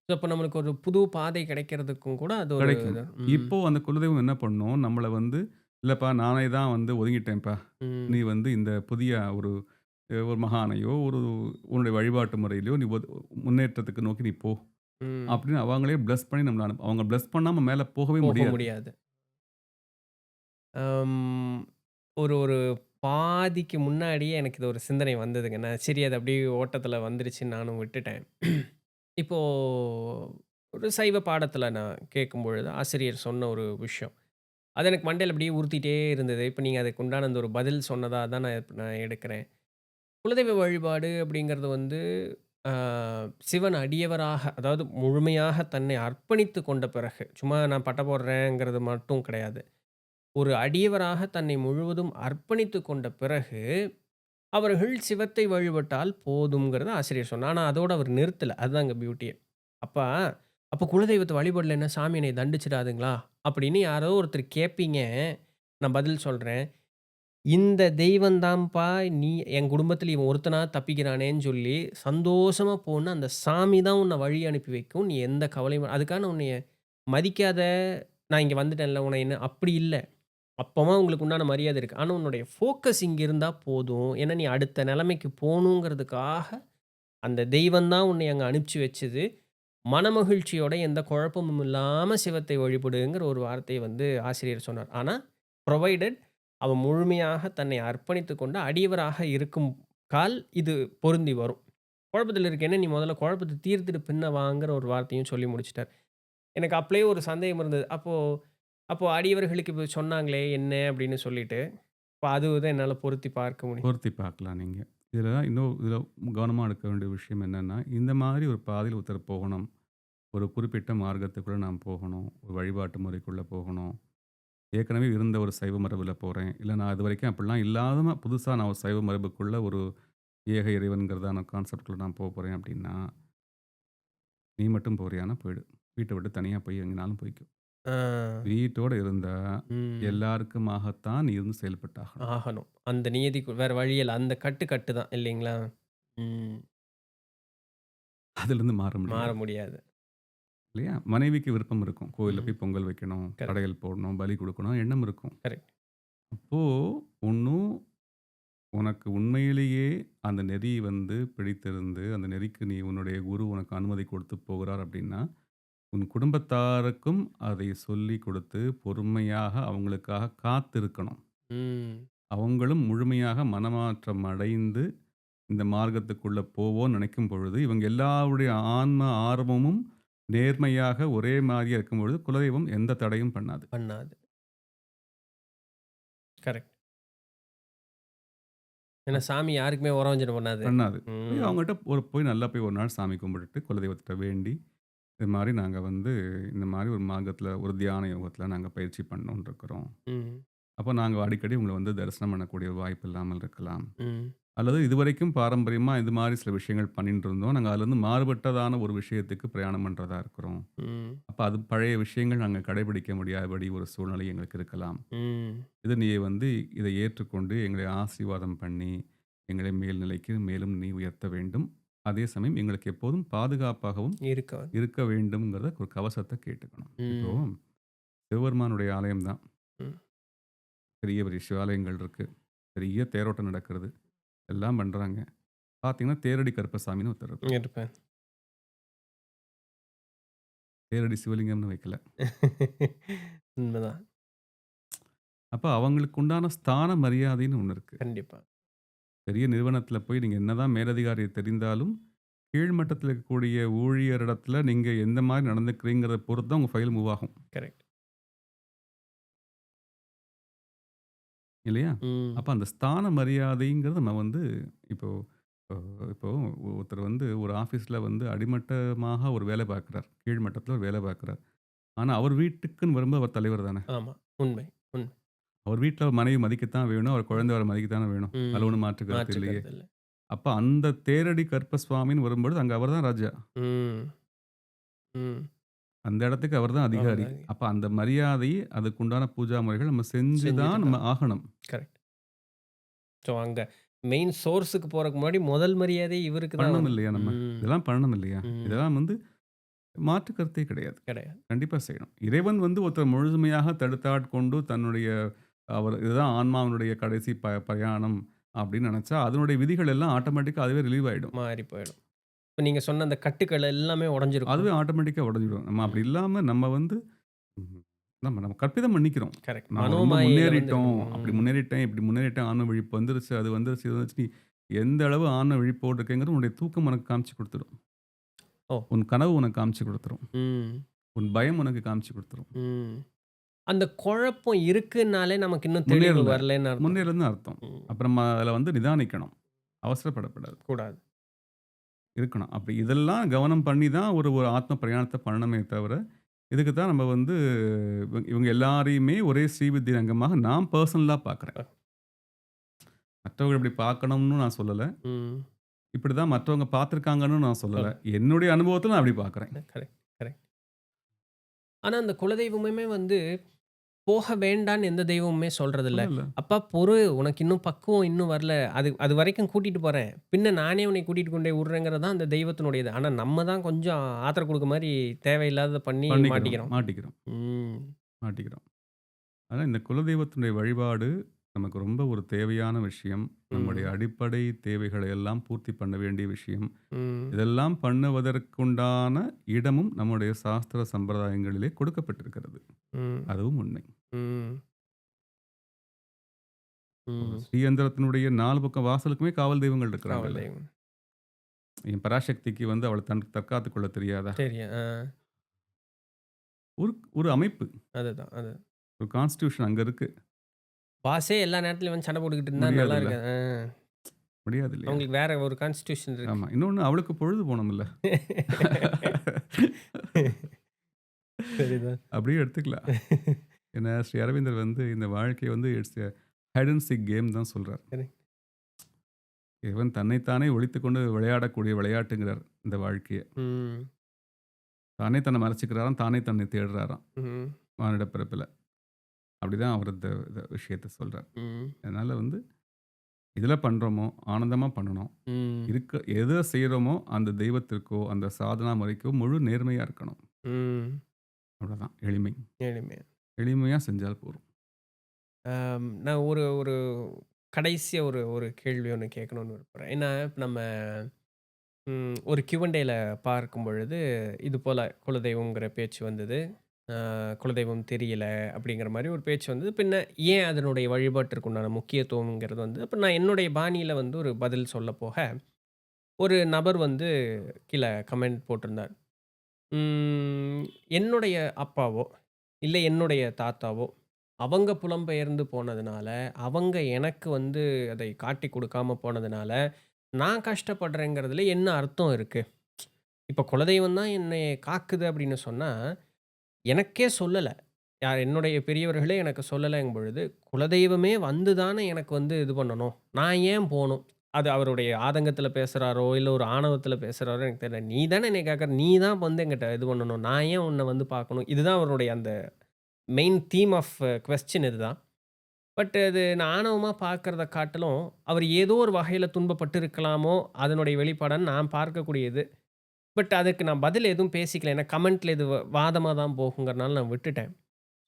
ஸோ அப்ப நம்மளுக்கு ஒரு புது பாதை கிடைக்கிறதுக்கும் கூட அது ஒரு கிடைக்கும். இது. இப்போ அந்த குலதெய்வம் என்ன பண்ணும், நம்மள வந்து, "இல்லப்பா நானே தான் வந்து ஒதுங்கிட்டேன்ப்பா. நீ ம். வந்து இந்த புதிய ஒரு ஒரு மகானையோ, உன்னுடைய வழிபாட்டு முறையிலயோ நீ முன்னேற்றத்துக்கு நோக்கி நீ போ." ம். அப்படின்னு அவங்களே பிளெஸ் பண்ணி நம்மள அவங்க பிளெஸ் பண்ணாம மேல போகவே போக முடியாது. முடியாது. அம். ஒரு ஒரு பாதிக்கு முன்னாடியே எனக்கு இது ஒரு சிந்தனை வந்ததுங்க. நான் சரி அது அப்படியே ஓட்டத்துல வந்துருச்சுன்னு நானும் விட்டுட்டேன். இப்போ ஒரு சைவ பாடத்துல நான் கேட்கும்பொழுது, ஆசிரியர் சொன்ன ஒரு விஷயம். அது எனக்கு மண்டையில அப்படியே உறுத்திட்டே இருந்தது. இப்ப நீங்க அதுக்கு உண்டான அந்த ஒரு பதில் சொன்னதா தான் நான் எடுக்கிறேன். குலதெய்வ வழிபாடு அப்படிங்கிறது வந்து, ஆ சிவன் அடியவராக, அதாவது முழுமையாக தன்னை அர்ப்பணித்து கொண்ட பிறகு, சும்மா நான் பட்ட போடுறேங்கிறது மட்டும் கிடையாது. ஒரு அடியவராக தன்னை முழுவதும் அர்ப்பணித்து கொண்ட பிறகு, அவர்கள் சிவத்தை வழிபட்டால் போதும்ங்கிறத ஆசிரியர் சொன்னார். ஆனா அதோட அவர் நிறுத்தல. அதுதான் அங்க பியூட்டியே. அப்ப அப்ப குலதெய்வத்த வழிபடலைன்னா சாமி என்னைய தண்டிச்சிடாதுங்களா? அப்படின்னு யாரோ ஒருத்தர் கேட்பீங்க. நான் பதில் சொல்றேன். இந்த தெய்வம் தான்ப்பா நீ என் குடும்பத்தில இவன் ஒருத்தனா தப்பிக்கிறானேன்னு சொல்லி சந்தோஷமா போன்னா, அந்த சாமி தான் உன்ன வழி அனுப்பி வைக்கும். நீ எந்த கவலையும் அதுக்காக நான் உன்னைய மதிக்காத, நான் இங்க வந்துட்டேன்ல உன்ன என்ன அப்படி இல்ல. அப்பவும் உங்களுக்கு உண்டான மரியாதை இருக்கு. ஆனா, உன்னுடைய ஃபோக்கஸ் இங்க இருந்தா போதும். ஏன்னா, நீ அடுத்த நிலைமைக்கு போணுங்கிறதுக்காக, அந்த தெய்வம் தான் உன்னை அங்க அனுப்பிச்சு வச்சது. மனமகிழ்ச்சியோட எந்த குழப்பமும் இல்லாம சிவத்தை வழிபடுங்கிற ஒரு வார்த்தைய வந்து ஆசிரியர் சொன்னார். ஆனா, புரொவைடட் அவன் முழுமையாக தன்னை அர்ப்பணித்துக் கொண்டு அடியவராக இருக்கும் இது பொருந்தி வரும். குழப்பத்தில இருக்கேன்னா, நீ முதல்ல குழப்பத்த தீர்த்துட்டு பின்ன வாங்கிற ஒரு வார்த்தையும் சொல்லி முடிச்சுட்டார். எனக்கு அப்பயே ஒரு சந்தேகம் இருந்தது. அப்போ அப்போ அடியவர்களுக்கு இப்ப சொன்னாங்களே என்ன அப்படின்னு சொல்லிட்டு, இப்ப அதுதான் என்னால பொருத்தி பார்க்க முடியும். பொருத்தி பார்க்கலாம் நீங்க. இதில கவனமா எடுக்க வேண்டிய விஷயம் என்னன்னா, இந்த மாதிரி ஒரு பாதையில ஒருத்தர் போகணும். ஒரு குறிப்பிட்ட மார்க்கத்துக்குள்ள நான் போகணும். ஒரு வழிபாட்டு முறைக்குள்ள போகணும். ஏற்கனவே இருந்த ஒரு சைவ மரபுல போறேன். இல்ல நான் இதுவரைக்கும் அப்படிலாம் இல்லாம புதுசா நான் ஒரு சைவ மரபுக்குள்ள ஒரு ஏக இறைவன்கிறதான கான்செப்ட்குள்ள நான் போறேன் அப்படின்னா, நீ மட்டும் போறியான்னா போயிடு. வீட்ட விட்டு தனியா போய் எங்கனாலும் போய்க்கோ. ஆ. வீட்டோட இருந்தா ம். எல்லாருக்குமாகத்தான் நீ இருந்து செயல்பட்டாகணும். ஆகணும். அந்த நியதிக்கு வேற வழி இல்ல. அந்த கட்டு தான் இல்லைங்களா? ம். அதிலிருந்து மாற மாற முடியாது. முடியாது. இல்லையா? மனைவிக்கு விருப்பம் இருக்கும். கோயில்ல ம். போய் பொங்கல் வைக்கணும், கரெக்ட், படையல் போடணும், பலி குடுக்கணும் எண்ணம் இருக்கும். கரெக்ட். அப்போ ஒண்ணும் உனக்கு உண்மையிலேயே அந்த நெறி வந்து பிடித்திருந்து, அந்த நெறிக்கு நீ உன்னுடைய குரு உனக்கு அனுமதி கொடுத்து போகிறார் அப்படின்னா, உன் குடும்பத்தாருக்கும் அதை சொல்லிக் கொடுத்து, பொறுமையாக அவங்களுக்காக காத்திருக்கணும். ம். அவங்களும் முழுமையாக மனமாற்றம் அடைந்து, இந்த மார்க்கத்துக்குள்ள போவோம்னு நினைக்கும் பொழுது, இவங்க எல்லாருடைய ஆன்ம ஆர்வமும் நேர்மையாக ஒரே மாரியா இருக்கும் பொழுது, குலதெய்வம் எந்த தடையும் பண்ணாது. பண்ணாது. கரெக்ட். ஏன்னா சாமி யாருக்குமே உறவஞ்சனம் பண்ணாது. பண்ணாது. போய் ம். அவங்ககிட்ட போய் நல்லா போய் ஒரு நாள் சாமி கும்பிட்டுட்டு, குலதெய்வத்திட்ட வேண்டி, இது மாரி நாங்க வந்து இந்த மாரி ஒரு மார்க்கத்தில ஒரு தியான யோகத்தில நாங்க பயிற்சி பண்ணணும்னு இருக்கிறோம். ம். அப்போ நாங்க அடிக்கடி உங்கள வந்து தரிசனம் பண்ணக்கூடிய வாய்ப்பு இல்லாமல் இருக்கலாம். ம். அல்லது இதுவரைக்கும் பாரம்பரியமா இது மாரி சில விஷயங்கள் பண்ணிட்டு இருந்தோம். நாங்க அதிலிருந்து மாறுபட்டதான ஒரு விஷயத்துக்கு பிரயாணம் பண்றதா இருக்கிறோம். ம். அப்ப அது பழைய விஷயங்கள் நாங்க கடைபிடிக்க முடியாதபடி ஒரு சூழ்நிலை எங்களுக்கு இருக்கலாம். ம். இத நீ வந்து இதை ஏற்றுக்கொண்டு எங்களை ஆசீர்வாதம் பண்ணி, எங்களை மேல்நிலைக்கு மேலும் நீ உயர்த்த வேண்டும். அதே சமயம் எங்களுக்கு எப்போதும் பாதுகாப்பாகவும் இருக்க. இருக்க வேண்டும்ங்கிறத ஒரு கவசத்த கேட்டுக்கணும். இப்போ ம். சிவபெருமானுடைய ஆலயம் தான். ம். பெரிய பெரிய சிவாலயங்கள் இருக்கு. பெரிய தேரோட்டம் நடக்கிறது. எல்லாம் பண்றாங்க. பார்த்தீங்கன்னா, தேரடி கருப்பசாமின்னு ஒருத்தர் இருப்பார். இருப்பேன். தேரடி சிவலிங்கம்னு வைக்கல. உண்மதான். அப்ப அவங்களுக்கு உண்டான ஸ்தான மரியாதைன்னு ஒண்ணு இருக்கு. கண்டிப்பா. பெரிய நிறுவனத்தில போய் நீங்க என்னதான் மேலதிகாரி தெரிந்தாலும், கீழ் மட்டத்தில இருக்கக்கூடிய ஊழியரிடத்தில நீங்க எந்த மாரி நடந்துக்கிறீங்கிறத பொறுத்து தான் உங்க ஃபைல் மூவ் ஆகும். கரெக்ட். இல்லையா? ம். அப்ப அந்த ஸ்தான மரியாதைங்கிறது நம்ம வந்து இப்போ இப்போ இப்போ ஒருத்தர் வந்து ஒரு ஆஃபீஸ்ல வந்து அடிமட்டமாக ஒரு வேலை பார்க்கிறார். கீழ் மட்டத்தில ஒரு வேலை பார்க்கிறார். ஆனா அவர் வீட்டுக்குன்னு வரும்போது அவர் தலைவர் தானே! ஆமா. உண்மை, உண்மை. அவர் வீட்ல அவர் மனைவி மதிக்கத்தான் வேணும். அவர் குழந்தை அவர மதிக்கத்தானே வேணும். அதுல ம். ஒண்ணும் மாற்று கருத்து மாற்று இல்லையே! கருத்து இல்ல. அப்ப அந்த தேரடி கற்பசுவாமின்னு வரும்பொழுது அங்க அவர் தான் ராஜா. ம். ம். அந்த இடத்துக்கு அவர் தான் அதிகாரி. அவ்வளோதான். அப்ப அந்த மரியாதை, அதுக்குண்டான பூஜா முறைகள் நம்ம செஞ்சு செஞ்சுட்டு தான் நம்ம தான். ஆகணும். கரெக்ட். ஸோ அங்க மெயின் சோர்ஸ்‌க்கு போறதுக்கு முன்னாடி முதல் மரியாதை இவருக்கு தான் பண்ணணும் வரும். இல்லையா நம்ம? ம். இதெல்லாம் பண்ணணும் இல்லையா? ம். இதெல்லாம் வந்து மாற்று கருத்தே கிடையாது. கிடையாது. கண்டிப்பா செய்யணும். இறைவன் வந்து ஒருத்தர் முழுமையாக தடுத்தாட்கொண்டு தன்னுடைய அவர் இதுதான் ஆன்மாவினுடைய கடைசி பிரயாணம் அப்படின்னு நெனச்சா, அதனுடைய விதிகள் எல்லாம் ஆட்டோமேட்டிக்கா அதுவே ரிலீவ் ஆயிடும். மாறி போயிடும். இப்ப நீங்க சொன்ன அந்த கட்டுக்கள் எல்லாமே உடைஞ்சிருக்கும். அதுவே ஆட்டோமேட்டிக்கா உடைஞ்சிடும். நம்ம அப்படி இல்லாம நம்ம வந்து ம் நம்ம நம்ம கற்பிதம் பண்ணிக்கிறோம். கரெக்ட். நான் ரொம்ப மனோமாயையில வந்து முன்னேறிட்டோம். இருக்கணும். அப்படி முன்னேறிட்டேன், இப்படி முன்னேறிட்டேன். ஆன்ம விழிப்பு வந்துருச்சு, அது வந்துருச்சு, இது வந்துருச்சு. நீ எந்த அளவு ஆன்ம விழிப்போடு இருக்கேங்கிறது உன்னுடைய தூக்கம் உனக்கு காமிச்சு குடுத்துரும். ஓ! உன் கனவு உனக்கு காமிச்சு குடுத்துரும். ம். உன் பயம் உனக்கு காமிச்சு குடுத்துரும். ம். அந்த குழப்பம் இருக்குன்னாலே நமக்கு இன்னும் தெளிவு முன்னேறல. வரலன்னு அர்த்தம். முன்னேறலன்னு அர்த்தம். ம். அப்புறம் அதுல வந்து நிதானிக்கணும். அவசரப்படக்கூடாது. கூடாது. இருக்கணும். அப்படி இதெல்லாம் கவனம் பண்ணி தான் ஒரு ஒரு ஆத்ம பிரயாணத்த பண்ணணுமே தவிர, இதுக்கு தான் நம்ம வந்து இவங்க எல்லாரையுமே ஒரே ஸ்ரீவித்யா அங்கமாக நான் பெர்சனலா பார்க்குறேன். மற்றவங்க இப்படி பார்க்கணும்னு நான் சொல்லல. ம். இப்படி தான் மற்றவங்க பார்த்துருக்காங்கன்னு நான் சொல்லல. என்னுடைய அனுபவத்தில நான் அப்படி பார்க்குறேன். Correct, correct. ஆனா அந்த குலதெய்வமுமே வந்து போக வேண்டான்னு எந்த தெய்வமுமே சொல்றதில்ல. சொல்லல. "அப்பா பொறு, உனக்கு இன்னும் பக்குவம் இன்னும் வரல. அது வரைக்கும் கூட்டிட்டு போறேன். பின்ன நானே உன்னை கூட்டிட்டு கொண்டு போய் விடுறேங்கிறது தான் அந்த தெய்வத்தினுடையது." ஆனா நம்ம தான் கொஞ்சம் ஆத்திர குடுக்க மாரி தேவையில்லாதத பண்ணி மாட்டிக்கிறோம். மாட்டிக்கிறோம். ம். மாட்டிக்கிறோம். ஆனா இந்த குலதெய்வத்தினுடைய வழிபாடு நமக்கு ரொம்ப ஒரு தேவையான விஷயம். நம்முடைய ம். அடிப்படை தேவைகளை எல்லாம் பூர்த்தி பண்ண வேண்டிய விஷயம். ம். இதெல்லாம் பண்ணுவதற்குண்டான இடமும் நம்முடைய சாஸ்திர சம்பிரதாயங்களிலே கொடுக்கப்பட்டிருக்கிறது. ம். அதுவும் உண்மை. ம். ம். ஸ்ரீயந்திரத்தினுடைய 4 பக்கம் வாசலுக்குமே காவல் தெய்வங்கள் இருக்கிறாங்கல்ல. காவல் தெய்வம். என் பராசக்திக்கு வந்து அவள தற்காத்துக் கொள்ள தெரியாதா? தெரியும். ஒரு ஒரு அமைப்பு. அதுதான். அது. ஒரு கான்ஸ்டிடியூஷன் அங்க இருக்கு. பாஸே எல்லா நேரத்துலயும் வந்து சண்டை போட்டுக்கிட்டு இருந்தா நல்லா முடியாதுல்ல. இருக்காது. முடியாது இல்லையா? அவங்களுக்கு வேற ஒரு கான்ஸ்டிடியூஷன் இருக்கு. ஆமா. இன்னொன்னு அவளுக்கு பொழுது போணும்ல. சரிதான். அப்படியே எடுத்துக்கலாம். ஏன்னா ஸ்ரீ அரவிந்தர் வந்து இந்த வாழ்க்கைய வந்து it's a hide and seek game தான் சொல்றார். சரி. இறைவன் தன்னைத்தானே ஒளித்துக்கொண்டு விளையாடக்கூடிய விளையாட்டுங்கிறார் இந்த வாழ்க்கைய. ம். தானே தன்னை மறைச்சுக்கிறாராம், தானே தன்னை தேடுறாராம் ம். மானிட பிறப்பில. அப்படிதான் அவர் இந்த இந்த விஷயத்த சொல்றார். ம். அதனால வந்து எதுல பண்றோமோ ஆனந்தமா பண்ணணும். ம். எத செய்றோமோ அந்த தெய்வத்திற்கோ, அந்த சாதனா முறைக்கோ முழு நேர்மையா இருக்கணும். ம். அவ்வளோதான் எளிமை. எளிமை. எளிமையா செஞ்சால் போதும். நான் ஒரு ஒரு கடைசியா ஒரு ஒரு கேள்வி ஒண்ணு கேட்கணும்னு விரும்புறேன். ஏன்னா, இப்ப நம்ம ஒரு Q&Aல பார்க்கும் பொழுது, இது போல குலதெய்வம்ங்கிற பேச்சு வந்தது. குலதெய்வம் தெரியல அப்படிங்கிற மாரி ஒரு பேச்சு வந்தது. பின்ன ஏன் அதனுடைய வழிபாட்டிற்கு உண்டான முக்கியத்துவம்ங்கிறது வந்து அப்ப நான் என்னுடைய பாணியில வந்து ஒரு பதில் சொல்லப்போக, ஒரு நபர் வந்து கீழ கமெண்ட் போட்டிருந்தார். என்னுடைய அப்பாவோ, இல்ல என்னுடைய தாத்தாவோ, அவங்க புலம்பெயர்ந்து போனதுனால, அவங்க எனக்கு வந்து அதை காட்டிக் குடுக்காம போனதுனால, நான் கஷ்டப்படுறேங்கிறதுல என்ன அர்த்தம் இருக்கு? இப்ப குலதெய்வம் தான் என்னைய காக்குது அப்படின்னு சொன்னா, எனக்கே சொல்லல. யார் என்னுடைய பெரியவர்களே எனக்கு சொல்லலைங்கும் பொழுது, குலதெய்வமே வந்து தானே எனக்கு வந்து இது பண்ணணும். நான் ஏன் போணும்? அது அவருடைய ஆதங்கத்தில பேசுறாரோ, இல்ல ஒரு ஆணவத்தில பேசுறாரோ எனக்கு தெரியல. நீ தானே என்னைய காக்குற. நீ தான் வந்து என்கிட்ட இது பண்ணணும். நான் ஏன் உன்ன வந்து பார்க்கணும்? இதுதான் அவருடைய அந்த மெயின் தீம் ஆஃப் கொஸ்டின் இதுதான். பட் அது நான் ஆணவமா பார்க்கிறத காட்டிலும், அவர் ஏதோ ஒரு வகையில துன்பப்பட்டு இருக்கலாமோ, அதனுடைய வெளிப்பாடான்னு நான் பார்க்கக்கூடியது. பட் அதுக்கு நான் பதில் எதுவும் பேசிக்கல. ஏன்னா கமெண்ட்ல இது வாதமா தான் போகுங்கிறனால நான் விட்டுட்டேன்.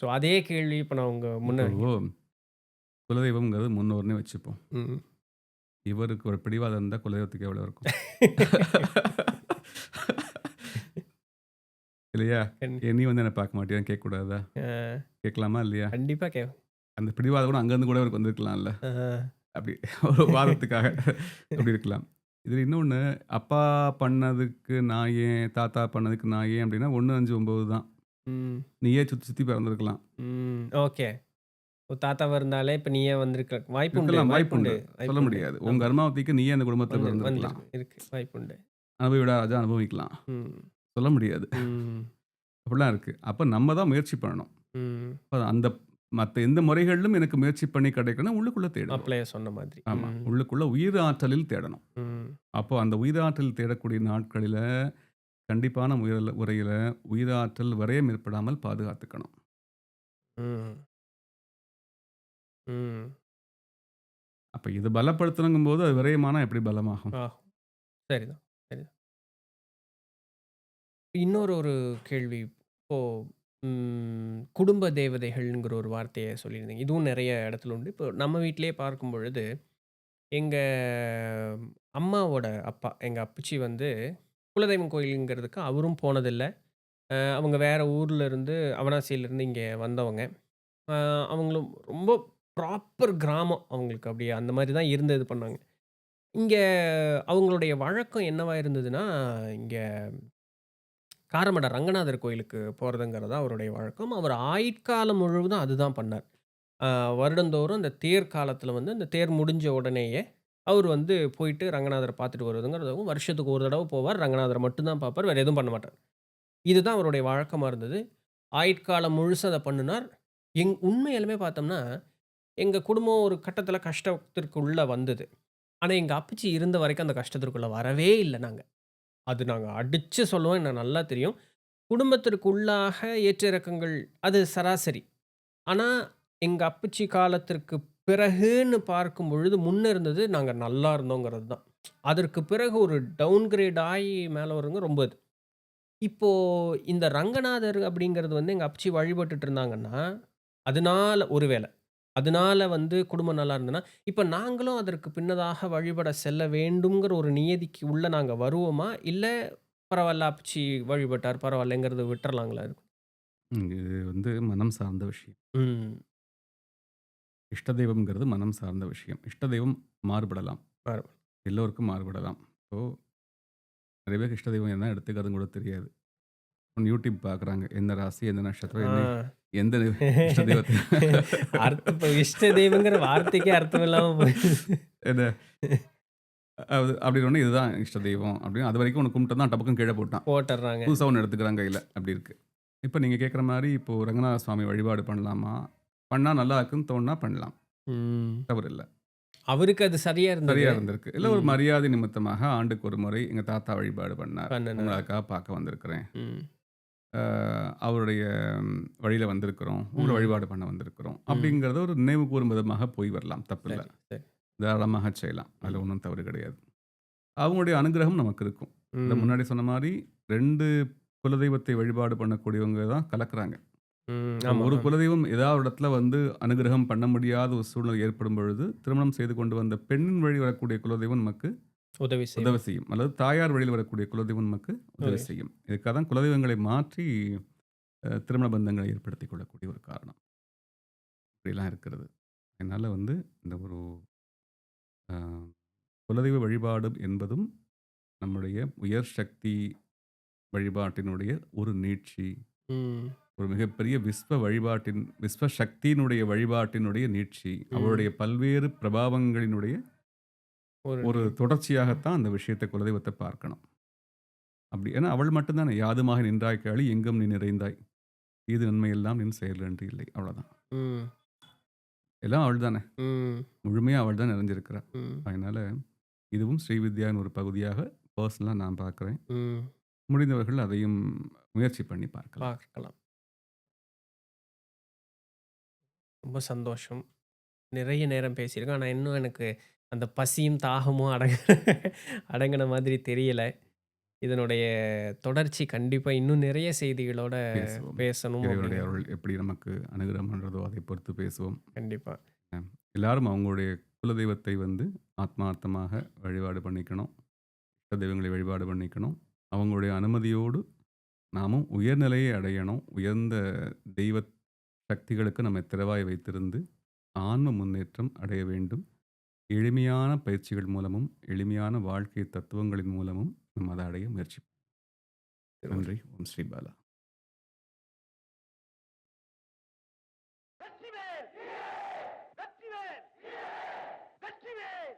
ஸோ அதே கேள்வி இப்ப நான் உங்க முன்ன இப்போ குலதெய்வம்ங்கிறது முன்னோர்னே வச்சுப்போம். ம். இவருக்கு ஒரு பிடிவாதம் இருந்தா குலதெய்வத்துக்கு எவ்வளோ இருக்கும்? இல்லையா? கண் நீ வந்து என்ன பார்க்க மாட்டியான்னு கேட்கக்கூடாதா? அ கேட்கலாமா இல்லையா? கண்டிப்பா அந்த பிடிவாதம் கூட அங்கேருந்து கூட அவருக்கு வந்திருக்கலாம்ல. ஆஹா. அப்படி ஒரு வாதத்துக்காக அப்படி இருக்கலாம். இதில இன்னொன்னு, அப்பா பண்ணதுக்கு நான் ஏன், தாத்தா பண்ணதுக்கு நான் ஏன் அப்படின்னா 1, 5, 9 தான். ம். நீயே சுத்தி சுத்தி பிறந்திருக்கலாம். ம். ஓகே. உன் தாத்தாவா இருந்தாலே இப்ப நீயே வந்திருக்க வாய்ப்புண்டு, இருக்கலாம், வாய்ப்புண்டு, வாய்ப்புண்டு. சொல்ல வாய்ப்புண்டு. முடியாது. உன் ஆமா. கர்மாவதிக்கு நீயே அந்த குடும்பத்தில பிறந்திருக்கலாம். வந்திருக்கு. இருக்கு. வாய்ப்புண்டு. அனுபவிடா ராஜா அனுபவிக்கலாம். ம். சொல்ல முடியாது. ம். அப்படிலாம் இருக்கு. அப்ப நம்ம தான் முயற்சி பண்ணணும். ம். அப்ப அந்த மத்த எந்த முறைகளிலும் எனக்கு முயற்சி பண்ணி கிடைக்கணும்னா உள்ளுக்குள்ள தேடணும். மாப்பிள்ளைய சொன்ன மாதிரி. ஆமா. ம். உள்ளுக்குள்ள உயிர் ஆற்றலில் தேடணும். ம். அப்போ அந்த உயிராற்றல் தேடக்கூடிய நாட்களில கண்டிப்பான முறையில உயிராற்றல் விரயம் ஏற்படாமல் பாதுகாத்துக்கணும். ம். ம். அப்ப இது பலப்படுத்தணுங்கும்போது அது விரயமானா எப்படி பலமாகும்? ஆகும். சரிதான், சரிதான். இன்னொரு ஒரு கேள்வி. இப்போ குடும்ப தேவதைகள்ங்கிற ஒரு வார்த்தைய சொல்லியிருந்தீங்க. இதுவும் நெறைய இடத்துல உண்டு. இப்போ நம்ம வீட்டிலேயே பார்க்கும் பொழுது, எங்க அம்மாவோட அப்பா, எங்க அப்பச்சி வந்து குலதெய்வம் கோயிலுங்கிறதுக்கு அவரும் போனதில்ல. அவங்க வேற ஊர்ல இருந்து அவனாசியிலேருந்து இங்க வந்தவங்க. அ அவங்களும் ரொம்ப ப்ராப்பர் கிராமம் அவங்களுக்கு. அப்படியே அந்த மாரி தான் இருந்து இது பண்ணாங்க. இங்க அவங்களுடைய வழக்கம் என்னவா இருந்ததுன்னா, இங்க காரமட ரங்கநாதர் கோயிலுக்கு போறதுங்கிறது தான் அவருடைய வழக்கம். அவர் ஆயுட்காலம் முழுவதும் அதுதான் பண்ணார். அ வருடந்தோறும் அந்த தேர் காலத்தில வந்து அந்த தேர் முடிஞ்ச உடனேயே, அவர் வந்து போயிட்டு ரங்கநாதர பார்த்துட்டு வருவதுங்கிறதும் வருஷத்துக்கு ஒரு தடவ போவார். ரங்கநாதர மட்டும் தான் பார்ப்பார். வேற எதுவும் பண்ண மாட்டார். இதுதான் அவருடைய வழக்கமா இருந்தது. ஆயுட்காலம் முழுசும் அத பண்ணுனார். உண்மையாலுமே பார்த்தோம்னா, எங்க குடும்பம் ஒரு கட்டத்தில கஷ்டத்திற்கு உள்ள வந்தது. ஆனா, எங்க அப்பச்சி இருந்த வரைக்கும் அந்த கஷ்டத்திற்குள்ள வரவே இல்ல நாங்க. அது நாங்க அடிச்சு சொல்லுவோம். எனக்கு நல்லா தெரியும். குடும்பத்திற்குள்ளாக ஏற்ற இறக்கங்கள் அது சராசரி. ஆனா, எங்க அப்பச்சி காலத்திற்கு பிறகுன்னு பார்க்கும் பொழுது, முன்ன இருந்தது நாங்க நல்லா இருந்தோங்கிறது தான். அதற்கு பிறகு ஒரு டவுன்கிரேட் ஆயி மேல வரவங்க ரொம்ப இது. இப்போ இந்த ரங்கநாதர் அப்படிங்கிறது வந்து எங்க அப்பச்சி வழிபட்டுட்டு இருந்தாங்கன்னா, அதனால ஒரு வேள. அதனால வந்து குடும்பம் நல்லா இருந்ததுன்னா, இப்ப நாங்களும் அதற்கு பின்னதாக வழிபட செல்ல வேண்டும்ங்கிற ஒரு நியதிக்கு உள்ள நாங்க வருவோமா? இல்ல பரவால்ல அப்பச்சி வழிபட்டார் பரவாயில்லங்கிறத விட்டுறலாங்களா? இது வந்து மனம் சார்ந்த விஷயம். ம். இஷ்ட தெய்வம்ங்கிறது மனம் சார்ந்த விஷயம். இஷ்ட தெய்வம் மாறுபடலாம். பரவா எல்லோருக்கும் மாறுபடலாம். இப்போ நெறைய பேருக்கு இஷ்ட தெய்வம் என்ன எடுத்துக்கிறதுன்னு கூட தெரியாது. யூடியூப் பார்க்குறாங்க. எந்த ராசி, எந்த நட்சத்திரம், ஆ. எந்த இஷ்ட தெய்வத்த அர்த்தம் இப்ப இஷ்ட தெய்வங்கிற வார்த்தைக்கே அர்த்தம் இல்லாம போயிடுது. என்ன அப்படின்னு இதுதான் இஷ்ட தெய்வம் அப்படின்னு அதுவரைக்கும் ஒண்ணு கும்பிட்டு தான் டபக்குன்னு கீழ போட்டான். போட்டுர்றாங்க. புதுசா ஒண்ணு எடுத்துக்கிறான் கையில. அப்படி இருக்கு. இப்ப நீங்க கேட்குற மாரி இப்போ ரங்கநாத சுவாமி வழிபாடு பண்ணலாமா? பண்ணா நல்லா இருக்குன்னு தோணுனா பண்ணலாம். ம். தவறில்ல. அவருக்கு அது சரியா இருந்தது. சரியா இருந்திருக்கு. இல்ல ஒரு ம். மரியாதை நிமித்தமாக ஆண்டுக்கு ஒரு முறை எங்க தாத்தா வழிபாடு பண்ணார். பண்ணுனார். உங்கள அதுக்காக பார்க்க வந்திருக்கிறேன். ம். அவருடைய வழியில வந்திருக்கிறோம். உங்கள ம். வழிபாடு பண்ண வந்திருக்கிறோம். ம். அப்படிங்கிறத ஒரு நினைவு கூறும் விதமாக போய் வரலாம். தப்பில்ல. சரி, சரி. தாராளமாக செய்யலாம். அதுல ம். ஒண்ணும் தவறு கிடையாது. அவங்களுடைய அனுகிரகம் நமக்கு இருக்கும். இந்த ம். முன்னாடி சொன்ன மாரி 2 குலதெய்வத்தை வழிபாடு பண்ணக்கூடியவங்க தான் கலக்குறாங்க. ம். ஆமா, ஒரு ஆமா. குலதெய்வம் ஏதாவது ஒரு இடத்துல வந்து அனுகிரகம் பண்ண முடியாத ஒரு சூழ்நிலை ஏற்படும் பொழுது, திருமணம் செய்து கொண்டு வந்த பெண்ணின் வழி வரக்கூடிய குலதெய்வம் நமக்கு உதவி செய்யும். உதவி செய்யும். அல்லது தாயார் வழியில் வரக்கூடிய குலதெய்வம் நமக்கு உதவி உதவி. செய்யும். இதுக்காக தான் குலதெய்வங்களை மாற்றி திருமண பந்தங்களை ஏற்படுத்திக் கொள்ளக்கூடிய ஒரு காரணம். இப்படிலாம் இருக்கிறது. அதனால வந்து இந்த ஒரு அ குலதெய்வ வழிபாடு என்பதும் நம்முடைய உயர் சக்தி வழிபாட்டினுடைய ஒரு நீட்சி. ம். ஒரு மிகப்பெரிய விஸ்வ சக்தியினுடைய வழிபாட்டினுடைய நீட்சி. ம். அவருடைய பல்வேறு பிரபாவங்களினுடைய ஒரு தொடர்ச்சியாகத்தான் அந்த விஷயத்தை குலதெய்வத்தை பார்க்கணும். அப்படி ஏன்னா அவள் மட்டும் தானே யாதுமாக நின்றாய் காளி எங்கும் நீ நிறைந்தாய். இது நன்மை எல்லாம் நின் செயல் என்று இல்லை. அவ்வளோதான். ம். எல்லாம் அவள் தானே. ம். முழுமையா அவள் தான் நிறைஞ்சிருக்கிறாள். ம். அதனால இதுவும் ஸ்ரீவித்யாவின் ஒரு பகுதியாக பர்சனலா நான் பார்க்குறேன். ம். முடிந்தவர்கள் அதையும் முயற்சி பண்ணி பார்க்கலாம். பார்க்கலாம். ரொம்ப சந்தோஷம். நிறைய நேரம் பேசியிருக்கோம். ஆனா, இன்னும் எனக்கு அந்த பசியும், தாகமும் அடங்குன மாதிரி தெரியல. இதனுடைய தொடர்ச்சி கண்டிப்பா இன்னும் நிறைய செய்திகளோட பேசுவோம். பேசணும் இறைவனுடைய அப்படின்னு. அருள் எப்படி நமக்கு அனுகிரகம் பண்றதோ அதை பொறுத்து பேசுவோம். கண்டிப்பா. எல்லாரும் அவங்களுடைய குலதெய்வத்தை வந்து ஆத்மார்த்தமாக வழிபாடு பண்ணிக்கணும். இஷ்ட தெய்வங்களை வழிபாடு பண்ணிக்கணும். அவங்களுடைய அனுமதியோடு நாமும் உயர்நிலையை அடையணும். உயர்ந்த தெய்வ சக்திகளுக்கு நம்ம திறவாய் வைத்திருந்து ஆன்ம முன்னேற்றம் அடைய வேண்டும். எளிமையான பயிற்சிகள் மூலமும், எளிமையான வாழ்க்கை தத்துவங்களின் மூலமும் நம்ம அதை அடைய முயற்சிப்போம். நன்றி. ஓம் ஸ்ரீ பாலா. வெற்றிவேல் வெற்றிவேல் வெற்றிவேல்